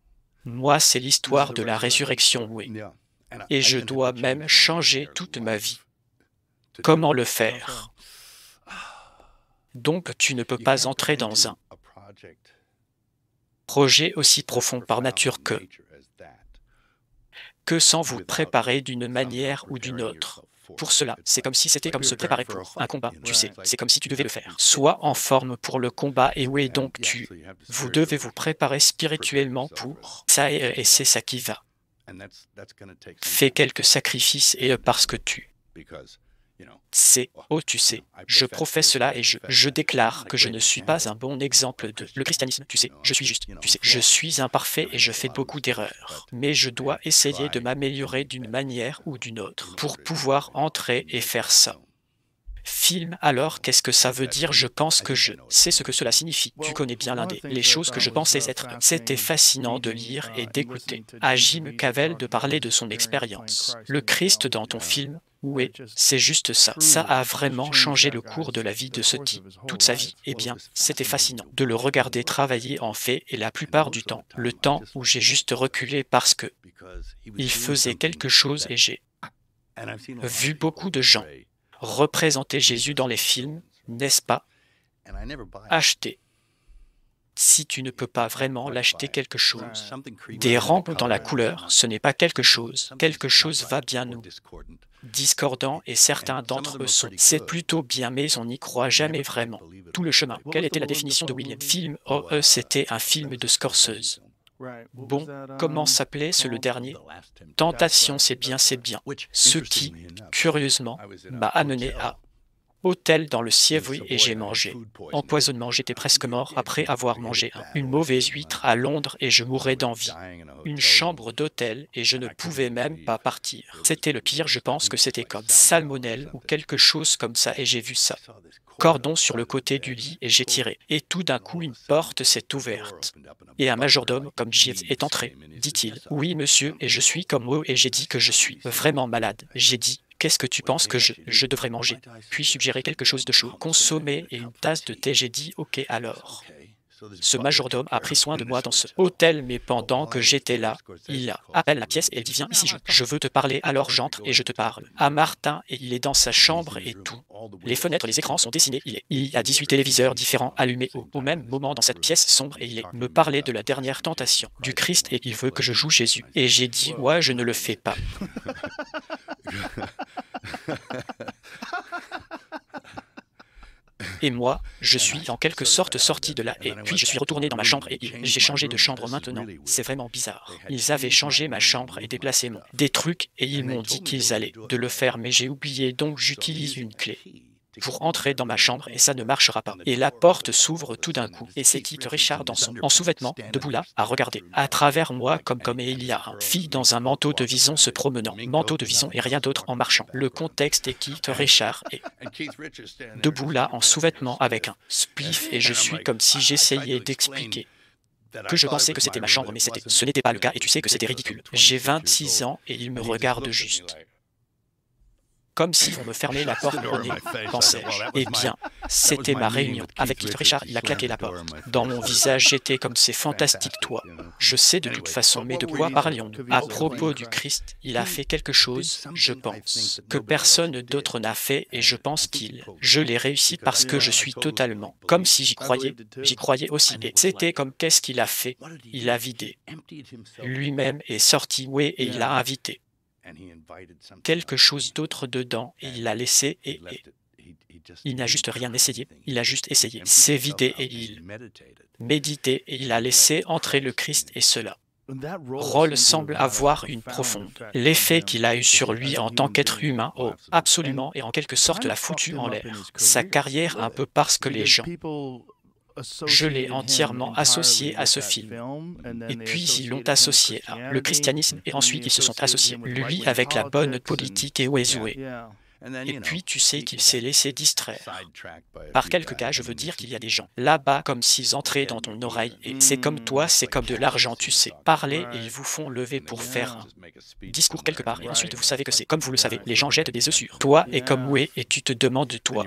Moi, c'est l'histoire de la résurrection, oui. Et je dois même changer toute ma vie. Comment le faire? Donc, tu ne peux pas entrer dans un projet aussi profond par nature que sans vous préparer d'une manière ou d'une autre. Pour cela, c'est comme si c'était comme se préparer pour un combat, tu sais, c'est comme si tu devais le faire. Sois en forme pour le combat et oui, donc vous devez vous préparer spirituellement pour ça et c'est ça qui va. Fais quelques sacrifices et parce que tu sais, je professe cela et je déclare que je ne suis pas un bon exemple de le christianisme, tu sais, je suis juste, tu sais, je suis imparfait et je fais beaucoup d'erreurs, mais je dois essayer de m'améliorer d'une manière ou d'une autre pour pouvoir entrer et faire ça. Film, alors, qu'est-ce que ça veut dire? Je pense que je sais ce que cela signifie. Tu connais bien l'un les choses que je pensais être. C'était fascinant de lire et d'écouter à Jim Cavell de parler de son expérience. Le Christ dans ton film, oui, c'est juste ça. Ça a vraiment changé le cours de la vie de ce type, toute sa vie. Eh bien, c'était fascinant de le regarder travailler en fait et la plupart du temps, le temps où j'ai juste reculé parce que il faisait quelque chose et j'ai vu beaucoup de gens représenter Jésus dans les films, n'est-ce pas? Acheter. Si tu ne peux pas vraiment l'acheter quelque chose, des rampes dans la couleur, ce n'est pas quelque chose va bien nous. Discordant et certains d'entre eux sont. C'est plutôt bien mais on n'y croit jamais vraiment. Tout le chemin. Quelle était la définition de William? Film, c'était un film de Scorsese. Bon, comment s'appelait le dernier? Tentation, c'est bien. Ce qui, curieusement, m'a amené à hôtel dans le Savoy et j'ai mangé. Empoisonnement, j'étais presque mort après avoir mangé une mauvaise huître à Londres et je mourais d'envie. Une chambre d'hôtel et je ne pouvais même pas partir. C'était le pire, je pense que c'était comme salmonelle ou quelque chose comme ça et j'ai vu ça. Cordon sur le côté du lit et j'ai tiré. Et tout d'un coup, une porte s'est ouverte. Et un majordome, comme Jeeves, est entré, dit-il. Oui, monsieur, et je suis comme vous et j'ai dit que je suis vraiment malade. J'ai dit, qu'est-ce que tu penses que je devrais manger? Puis suggérer quelque chose de chaud, consommer et une tasse de thé. J'ai dit, ok alors. Ce majordome a pris soin de moi dans ce hôtel, mais pendant que j'étais là, il appelle la pièce et il dit viens ici, je veux te parler. Alors j'entre et je te parle. À Martin et il est dans sa chambre et tout. Les fenêtres, les écrans sont dessinés. Il y a 18 téléviseurs différents allumés au même moment dans cette pièce sombre et il me parlait de la dernière tentation du Christ et il veut que je joue Jésus. Et j'ai dit ouais, je ne le fais pas. Et moi, je suis en quelque sorte sorti de là et puis je suis retourné dans ma chambre et j'ai changé de chambre maintenant. C'est vraiment bizarre. Ils avaient changé ma chambre et déplacé des trucs et ils m'ont dit qu'ils allaient de le faire mais j'ai oublié donc j'utilise une clé pour entrer dans ma chambre et ça ne marchera pas. Et la porte s'ouvre tout d'un coup et c'est Keith Richard en sous-vêtements, debout là, à regarder. À travers moi, comme et il y a une fille dans un manteau de vison se promenant. Manteau de vison et rien d'autre en marchant. Le contexte est Keith Richard et debout là en sous-vêtements avec un spliff et je suis comme si j'essayais d'expliquer que je pensais que c'était ma chambre mais ce n'était pas le cas et tu sais que c'était ridicule. J'ai 26 ans et il me regarde juste. Comme si on me fermait la porte au nez, pensais-je. Eh bien, c'était ma réunion. Avec Keith Richard, il a claqué la porte. Dans mon visage, j'étais comme c'est fantastique, toi. Je sais de toute façon, mais de quoi parlions-nous? À propos du Christ, il a fait quelque chose, je pense, que personne d'autre n'a fait et je pense je l'ai réussi parce que je suis totalement, comme si j'y croyais aussi. Et c'était comme qu'est-ce qu'il a fait? Il a vidé. Lui-même est sorti, oui, et il a invité quelque chose d'autre dedans et il l'a laissé et il n'a juste rien essayé, il a juste essayé, s'est vidé et il méditait et il a laissé entrer le Christ et cela. Rôle semble avoir une profonde. L'effet qu'il a eu sur lui en tant qu'être humain, oh, absolument, et en quelque sorte l'a foutu en l'air. Sa carrière un peu parce que les gens Je l'ai entièrement associé à ce film. Et puis ils l'ont associé à le christianisme et ensuite ils se sont associés, lui avec la bonne politique et Wezoué. Et puis tu sais qu'il s'est laissé distraire. Par quelques cas, je veux dire qu'il y a des gens là-bas comme s'ils entraient dans ton oreille et c'est comme toi, c'est comme de l'argent, tu sais. Parler et ils vous font lever pour faire un discours quelque part et ensuite vous savez que c'est comme vous le savez, les gens jettent des œufs sur toi et comme oui et tu te demandes toi,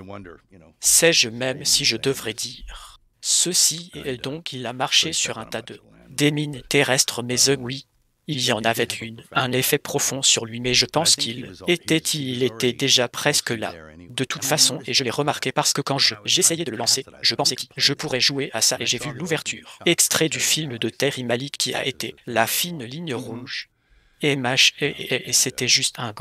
sais-je même si je devrais dire ceci et donc il a marché sur un tas des mines terrestres mais oui. Il y en avait un effet profond sur lui, mais je pense qu'il était déjà presque là. De toute façon, et je l'ai remarqué parce que quand j'essayais de le lancer, je pensais que je pourrais jouer à ça et j'ai vu l'ouverture. Extrait du film de Terry Malik qui a été La fine ligne rouge. Et c'était juste un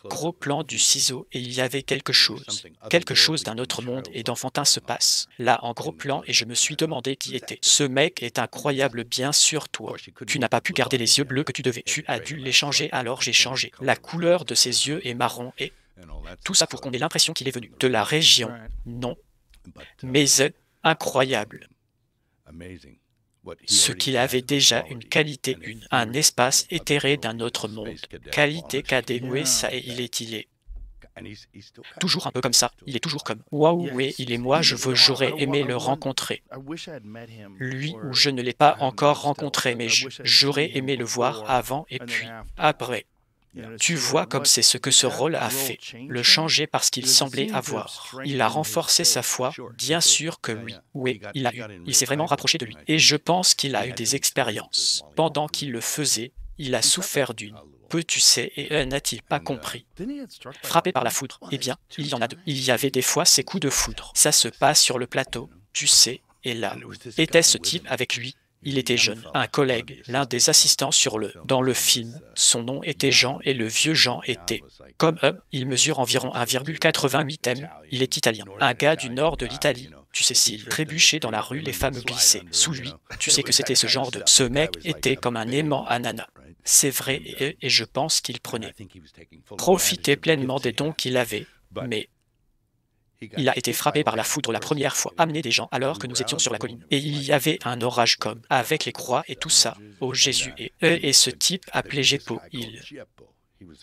gros plan du ciseau et il y avait quelque chose d'un autre monde et d'enfantin se passe. Là, en gros plan, et je me suis demandé qui était. Ce mec est incroyable, bien sûr, toi. Tu n'as pas pu garder les yeux bleus que tu devais. Tu as dû les changer, alors j'ai changé. La couleur de ses yeux est marron et tout ça pour qu'on ait l'impression qu'il est venu de la région. Non, mais incroyable. Ce qu'il avait déjà une qualité, un espace éthéré d'un autre monde. Qualité qu'adénoué, ça et il est. Toujours un peu comme ça, il est toujours comme waouh, oui, il est moi, j'aurais aimé le rencontrer. Lui ou je ne l'ai pas encore rencontré, mais j'aurais aimé le voir avant et puis après. Tu vois comme c'est ce que ce rôle a fait, le changer parce qu'il semblait avoir. Il a renforcé sa foi, bien sûr que oui, il s'est vraiment rapproché de lui. Et je pense qu'il a eu des expériences. Pendant qu'il le faisait, il a souffert d'une. Peu tu sais, et n'a-t-il pas compris? Frappé par la foudre, eh bien, il y en a deux. Il y avait des fois ces coups de foudre. Ça se passe sur le plateau, tu sais, et là, était ce type avec lui. Il était jeune, un collègue, l'un des assistants dans le film. Son nom était Jean et le vieux Jean était comme il mesure environ 1,88 m. Il est italien, un gars du nord de l'Italie. Tu sais, s'il trébuchait dans la rue, les femmes glissaient sous lui. Tu sais que c'était ce genre de... Ce mec était comme un aimant ananas. C'est vrai et je pense qu'il profitait pleinement des dons qu'il avait, mais... Il a été frappé par la foudre la première fois, amené des gens alors que nous étions sur la colline. Et il y avait un orage comme, avec les croix et tout ça, au Jésus. Et ce type appelé Jeppo, il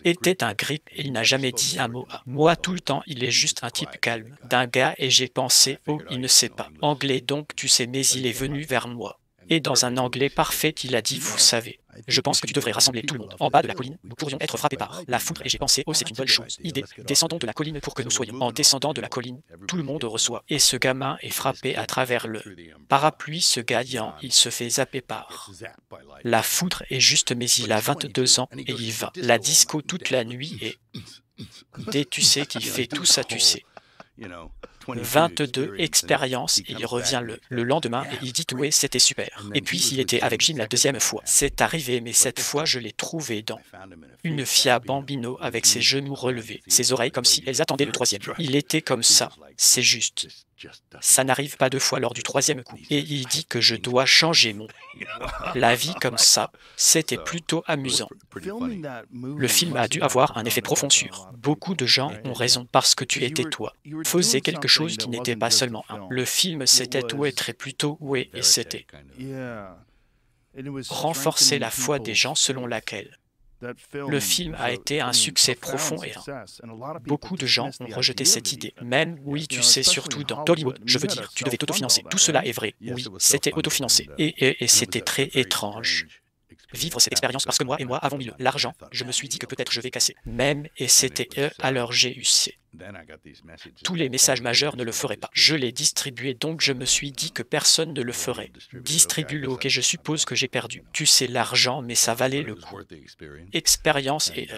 était un grip et il n'a jamais dit un mot. Moi, tout le temps, il est juste un type calme, d'un gars et j'ai pensé, oh, il ne sait pas. Anglais donc, tu sais, mais il est venu vers moi. Et dans un anglais parfait, il a dit, vous savez, je pense que tu devrais rassembler tout le monde. En bas de la colline, nous pourrions être frappés par la foudre et j'ai pensé, oh c'est une bonne chose. Idée, descendons de la colline pour que nous soyons. En descendant de la colline, tout le monde reçoit. Et ce gamin est frappé à travers le parapluie, ce gagnant, il se fait zapper par la foudre est juste, mais il a 22 ans et il va. La disco toute la nuit et dès tu sais qu'il fait tout ça, tu sais. 22 expériences et il revient le lendemain et il dit oui c'était super. Et puis il était avec Jim la deuxième fois. C'est arrivé mais cette fois je l'ai trouvé dans une Fiat Bambino avec ses genoux relevés, ses oreilles comme si elles attendaient le troisième. Il était comme ça, c'est juste. Ça n'arrive pas deux fois lors du troisième coup. Et il dit que je dois changer la vie comme ça. C'était plutôt amusant. Le film a dû avoir un effet profond sur. Beaucoup de gens ont raison parce que tu étais toi. Faisais quelque chose qui n'était pas seulement un. Le film c'était tout être et plutôt oui et c'était. Renforcer la foi des gens selon laquelle. Le film a été un succès profond et beaucoup de gens ont rejeté cette idée. Même, oui, tu sais, surtout dans Hollywood, je veux dire, tu devais t'autofinancer. Tout cela est vrai, oui, c'était autofinancé. Et c'était très étrange. Vivre cette expérience parce que moi avons mis l'argent, je me suis dit que peut-être je vais casser. Même, et c'était alors j'ai eu tous les messages majeurs ne le feraient pas. Je les distribuais, donc je me suis dit que personne ne le ferait. Distribue-le, ok, je suppose que j'ai perdu. Tu sais l'argent, mais ça valait le coup. Expérience et...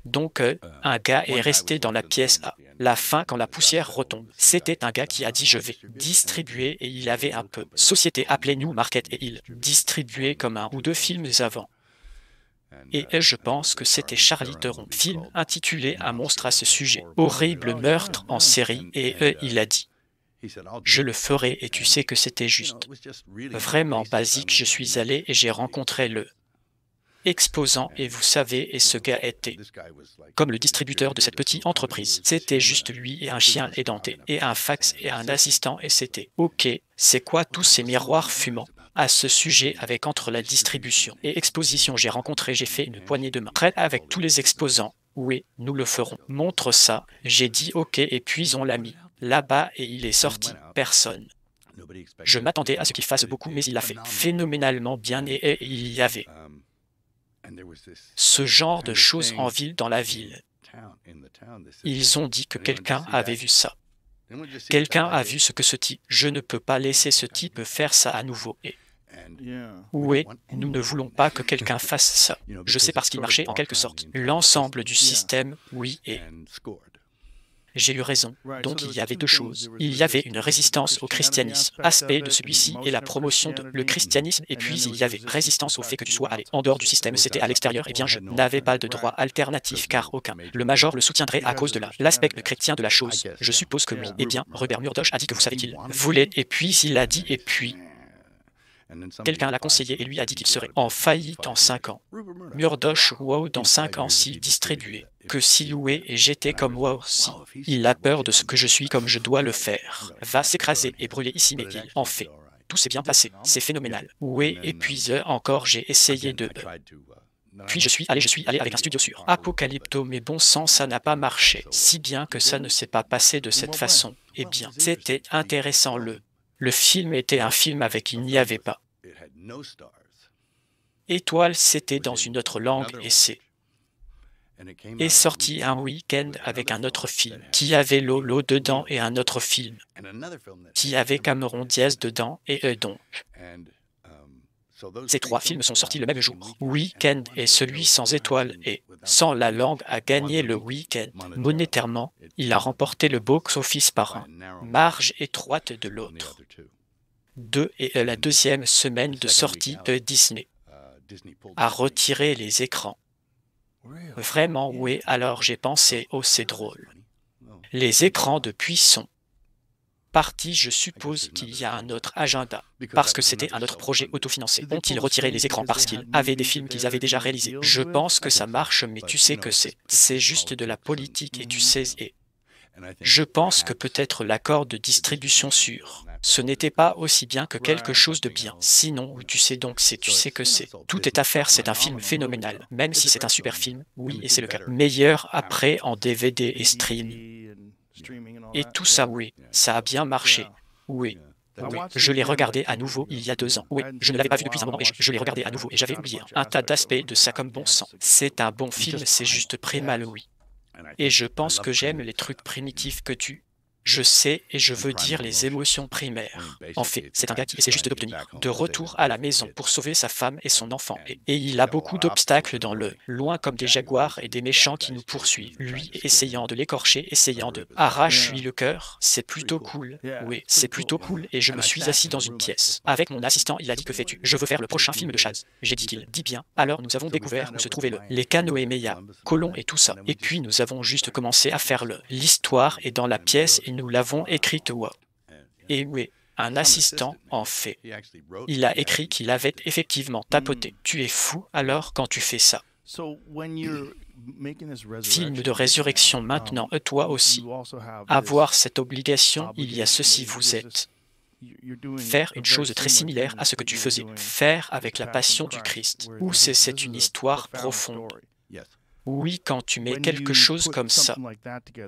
Donc, un gars est resté dans la pièce à la fin quand la poussière retombe. C'était un gars qui a dit je vais distribuer et il avait un peu. Société appelée New Market et il distribuait comme un ou deux films avant. Et je pense que c'était Charlie Theron, film intitulé Un monstre à ce sujet. Horrible meurtre en série et il a dit. Je le ferai et tu sais que c'était juste. Vraiment basique, je suis allé et j'ai rencontré exposant, et vous savez, et ce gars était comme le distributeur de cette petite entreprise. C'était juste lui et un chien édenté, et un fax et un assistant, et c'était « Ok, c'est quoi tous ces miroirs fumants ?» À ce sujet, avec entre la distribution et exposition, j'ai fait une poignée de main. Prête avec tous les exposants. Oui, nous le ferons. Montre ça. J'ai dit OK, et puis on l'a mis là-bas, et il est sorti. Personne. Je m'attendais à ce qu'il fasse beaucoup, mais il l'a fait phénoménalement bien, et il y avait ce genre de choses en ville, dans la ville. Ils ont dit que quelqu'un avait vu ça. Quelqu'un a vu ce que ce type. Je ne peux pas laisser ce type faire ça à nouveau. Et oui, nous ne voulons pas que quelqu'un fasse ça. Je sais parce qu'il marchait en quelque sorte. L'ensemble du système, oui, et j'ai eu raison. Donc il y avait deux choses. Il y avait une résistance au christianisme, aspect de celui-ci, et la promotion de le christianisme, et puis il y avait résistance au fait que tu sois allé en dehors du système, c'était à l'extérieur. Eh bien, je n'avais pas de droit alternatif, car aucun. Le major le soutiendrait à cause de l'aspect chrétien de la chose. Je suppose que oui. Eh bien, Robert Murdoch a dit que vous savez qu'il voulait, et puis il a dit, et puis quelqu'un l'a conseillé et lui a dit qu'il serait en faillite en 5 ans. Murdoch, wow, dans 5 ans, s'il distribuait, que s'il louait et j'étais comme wow, si. Il a peur de ce que je suis comme je dois le faire. Va s'écraser et brûler ici, mais il en fait. Tout s'est bien passé, c'est phénoménal. Oui, et puis encore, j'ai essayé de... Puis je suis allé avec un studio sur Apocalypto, mais bon sang, ça n'a pas marché. Si bien que ça ne s'est pas passé de cette façon. Eh bien, c'était intéressant. Le film était un film avec il n'y avait pas. Étoile, c'était dans une autre langue et c'est sorti un week-end avec un autre film qui avait Lolo dedans et un autre film qui avait Cameron Diaz dedans et donc. Ces 3 films sont sortis le même jour. Week-end et celui sans étoile et sans la langue a gagné le week-end. Monétairement, il a remporté le box-office par un marge étroite de l'autre. 2 et la deuxième semaine de sortie de Disney a retiré les écrans. Vraiment, oui, alors j'ai pensé, oh c'est drôle. Les écrans depuis sont partis, je suppose qu'il y a un autre agenda, parce que c'était un autre projet autofinancé. Ont-ils retiré les écrans parce qu'ils avaient des films qu'ils avaient déjà réalisés? Je pense que ça marche, mais tu sais que c'est juste de la politique et tu sais, et je pense que peut-être l'accord de distribution sur ce n'était pas aussi bien que quelque chose de bien. Sinon, tu sais donc, tu sais que c'est. Tout est à faire, c'est un film phénoménal. Même si c'est un super film, oui, et c'est le cas. Meilleur après en DVD et stream. Et tout ça, oui, ça a bien marché. Oui. Oui, je l'ai regardé à nouveau il y a 2 ans. Oui, je ne l'avais pas vu depuis un moment, mais je l'ai regardé à nouveau et j'avais oublié un tas d'aspects de ça comme bon sang. C'est un bon film, c'est juste très-mal, oui. Et je pense que j'aime les trucs primitifs que tu... Je sais et je veux dire les émotions primaires. En fait, c'est un gars qui essaie juste d'obtenir de retour à la maison pour sauver sa femme et son enfant. Et il a beaucoup d'obstacles dans le loin comme des jaguars et des méchants qui nous poursuivent. Lui essayant de l'écorcher, essayant de arrache-lui le cœur. C'est plutôt cool. Oui, c'est plutôt cool. Et je me suis assis dans une pièce. Avec mon assistant, il a dit que fais-tu? Je veux faire le prochain film de Chaz. J'ai dit qu'il dit bien. Alors nous avons découvert où se trouvait les canoës Meia, colons et tout ça. Et puis nous avons juste commencé à faire l'histoire est dans la pièce et nous l'avons écrite. Wow. Et oui, un assistant en fait. Il a écrit qu'il avait effectivement tapoté. Tu es fou alors quand tu fais ça. Film de résurrection maintenant, toi aussi. Avoir cette obligation, il y a ceci, vous êtes. Faire une chose très similaire à ce que tu faisais. Faire avec la passion du Christ. Ou c'est une histoire profonde. Oui, quand tu mets quelque chose comme ça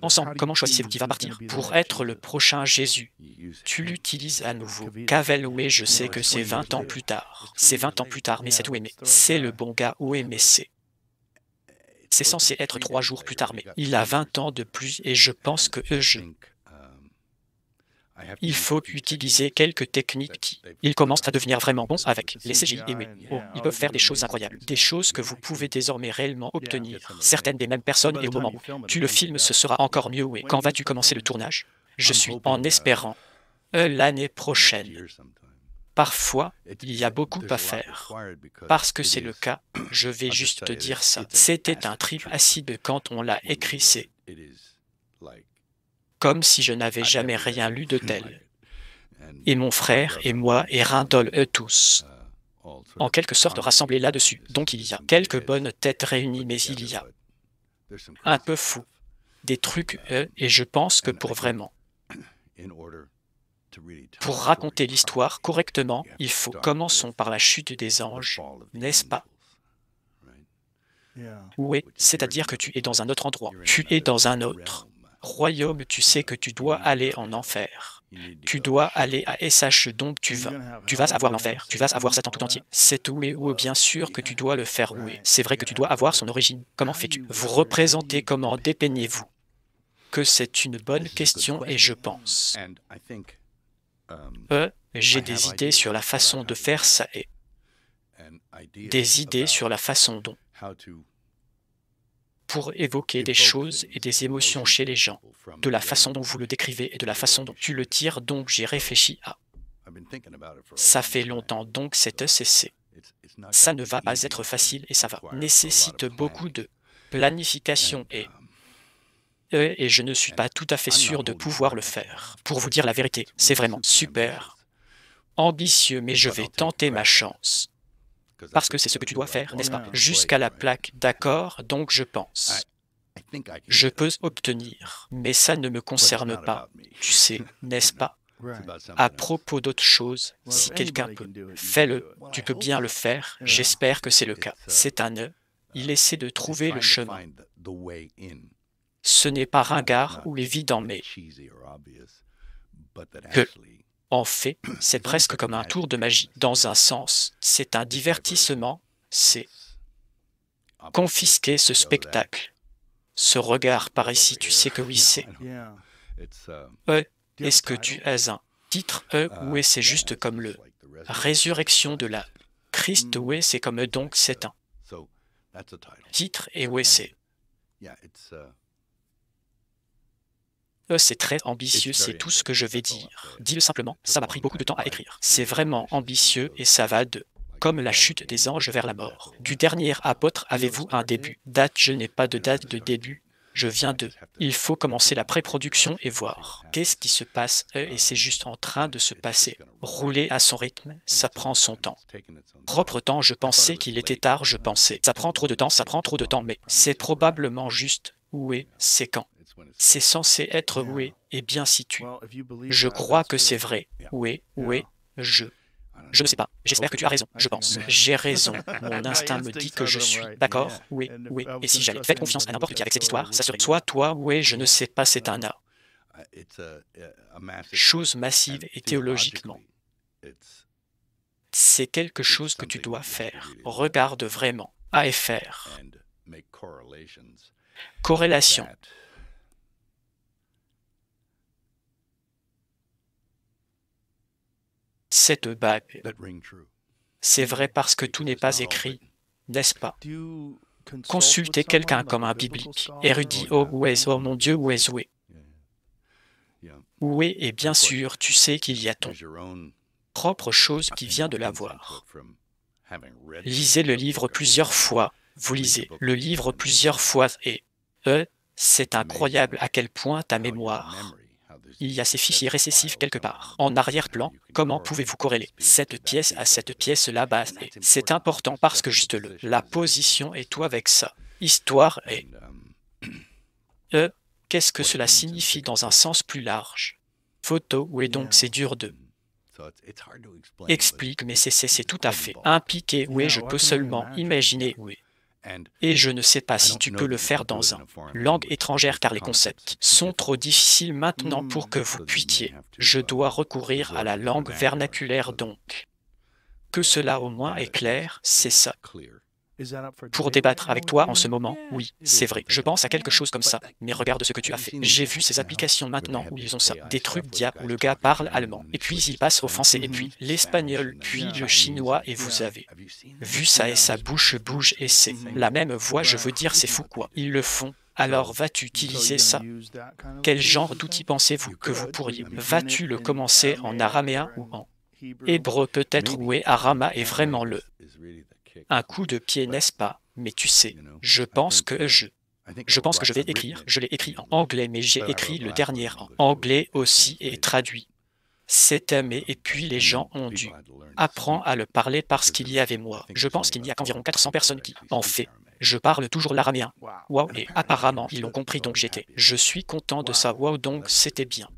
ensemble, comment choisissez-vous qui va partir? Pour être le prochain Jésus, tu l'utilises à nouveau. Cavel, oui, je sais que c'est 20 ans plus tard. C'est 20 ans plus tard, mais c'est où mais c'est le bon gars, oui, mais c'est censé être 3 jours plus tard, mais il a 20 ans de plus et je pense que il faut utiliser quelques techniques qui... Ils commencent à devenir vraiment bons avec les CGI et oui, ils peuvent faire des choses incroyables. Des choses que vous pouvez désormais réellement obtenir. Certaines des mêmes personnes et au moment où tu le filmes, ce sera encore mieux. Oui. Quand vas-tu commencer le tournage? Je suis en espérant l'année prochaine. Parfois, il y a beaucoup à faire. Parce que c'est le cas, je vais juste te dire ça. C'était un trip acide quand on l'a écrit, c'est comme si je n'avais jamais rien lu de tel. Et mon frère, et moi, et Rindol, eux tous. en quelque sorte rassemblés là-dessus. Donc il y a quelques bonnes têtes réunies, mais il y a un peu fou, des trucs, et je pense que pour raconter l'histoire correctement, il faut commençons par la chute des anges, n'est-ce pas? Oui, c'est-à-dire que tu es dans un autre endroit, tu es dans un autre royaume, tu sais que tu dois aller en enfer. Tu dois aller à SH, donc tu vas avoir l'enfer, tu vas avoir Satan tout entier. C'est oui, bien sûr que tu dois le faire, oui. C'est vrai que tu dois avoir son origine. Comment fais-tu? Vous représentez comment dépeignez-vous? Que c'est une bonne question et je pense. J'ai des idées sur la façon de faire ça et des idées sur la façon dont pour évoquer des choses et des émotions chez les gens, de la façon dont vous le décrivez et de la façon dont tu le tires, donc j'ai réfléchi à. Ça fait longtemps donc c'est ECC. Ça ne va pas être facile et ça va nécessite beaucoup de planification et je ne suis pas tout à fait sûr de pouvoir le faire. Pour vous dire la vérité, c'est vraiment super ambitieux, mais je vais tenter ma chance. Parce que c'est ce que tu dois faire, n'est-ce pas? Jusqu'à la plaque, d'accord, donc je pense. Je peux obtenir, mais ça ne me concerne pas, tu sais, n'est-ce pas? À propos d'autre chose, si quelqu'un peut, fais-le, tu peux bien le faire, j'espère que c'est le cas. C'est un il essaie de trouver le chemin. Ce n'est pas ringard ou évident, mais que, en fait, c'est presque comme un tour de magie. Dans un sens, c'est un divertissement, c'est confisquer ce spectacle. Ce regard par ici, tu sais que oui, c'est. Est-ce que tu as un titre, ou c'est juste comme le résurrection de la Christ, ou c'est comme donc c'est un titre, et c'est. C'est très ambitieux, c'est tout ce que je vais dire. Dis-le simplement, ça m'a pris beaucoup de temps à écrire. C'est vraiment ambitieux et ça va de comme la chute des anges vers la mort. Du dernier apôtre, avez-vous un début? Date, je n'ai pas de date de début. Je viens de. Il faut commencer la pré-production et voir. Qu'est-ce qui se passe? Et c'est juste en train de se passer. Rouler à son rythme, ça prend son temps. Propre temps, je pensais qu'il était tard, je pensais. Ça prend trop de temps, mais c'est probablement juste. Oui, c'est quand? C'est censé être oui, et bien si tu. Je crois que c'est vrai. Oui, je. Je ne sais pas. J'espère que tu as raison, je pense. J'ai raison. Mon instinct me dit que je suis d'accord. Oui. Et si j'allais faire confiance à n'importe qui avec cette histoire, ça serait soit toi, oui, je ne sais pas, c'est un A. Chose massive et théologiquement. C'est quelque chose que tu dois faire. Regarde vraiment. AFR. Corrélation. Cette bague. C'est vrai parce que tout n'est pas écrit, n'est-ce pas? Consulter quelqu'un comme un biblique, érudit, oh mon Dieu, oui. Oui, et bien sûr, tu sais qu'il y a ton propre chose qui vient de l'avoir. Lisez le livre plusieurs fois, vous lisez le livre plusieurs fois et, c'est incroyable à quel point ta mémoire. Il y a ces fichiers récessifs quelque part. En arrière-plan, comment pouvez-vous corréler cette pièce à cette pièce là-bas? C'est important parce que juste la position et tout avec ça. Histoire et... qu'est-ce que cela signifie dans un sens plus large? Photo, oui donc c'est dur de... Explique, mais c'est tout à fait impliqué, oui je peux seulement imaginer, oui. Et je ne sais pas si tu peux le faire dans une langue étrangère car les concepts sont trop difficiles maintenant pour que vous puissiez. Je dois recourir à la langue vernaculaire donc. Que cela au moins est clair, c'est ça. Pour débattre avec toi en ce moment, oui, c'est vrai. Je pense à quelque chose comme ça, mais regarde ce que tu as fait. J'ai vu ces applications maintenant où ils ont ça. Des trucs d'IA où le gars parle allemand, et puis il passe au français, et puis l'espagnol, puis le chinois, et vous avez vu ça et sa bouche bouge, et c'est la même voix, je veux dire, c'est fou quoi. Ils le font. Alors vas-tu utiliser ça? Quel genre d'outil pensez-vous que vous pourriez? Vas-tu le commencer en araméen ou en hébreu peut-être? Oui, arama est vraiment un coup de pied, n'est-ce pas? Mais tu sais, je pense que je vais écrire, je l'ai écrit en anglais, mais j'ai écrit le dernier en anglais aussi et traduit. C'est aimé et puis les gens ont dû apprendre à le parler parce qu'il y avait moi. Je pense qu'il n'y a qu'environ 400 personnes qui en fait. Je parle toujours l'araméen. Wow, et apparemment ils l'ont compris donc j'étais. Je suis content de ça. Wow, donc c'était bien.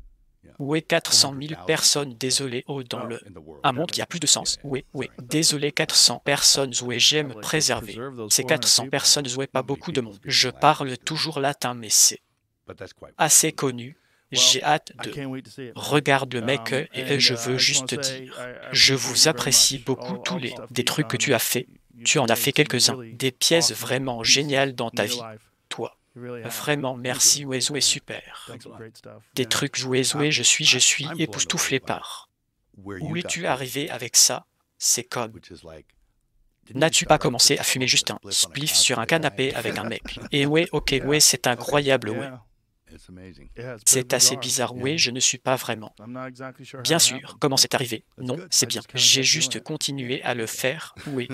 Oui, 400 000 personnes, désolé, oh, dans un monde qui a plus de sens. Oui, oui, désolé, 400 personnes, oui, j'aime préserver. Ces 400 personnes, oui, pas beaucoup de monde. Je parle toujours latin, mais c'est assez connu. J'ai hâte de regarder le mec et je veux juste dire, je vous apprécie beaucoup tous les des trucs que tu as fait. Tu en as fait quelques-uns, des pièces vraiment géniales dans ta vie, toi. Vraiment, merci, Ouezou est super. Des trucs Ouezou, je suis époustouflé par. Où es-tu arrivé avec ça? C'est comme. N'as-tu pas commencé à fumer juste un spliff sur un canapé avec un mec? Et ouais, ok, ouais, c'est incroyable, ouais. C'est assez bizarre, oui, je ne suis pas vraiment. Bien sûr, comment c'est arrivé? Non, c'est bien. J'ai juste continué à le faire, oui.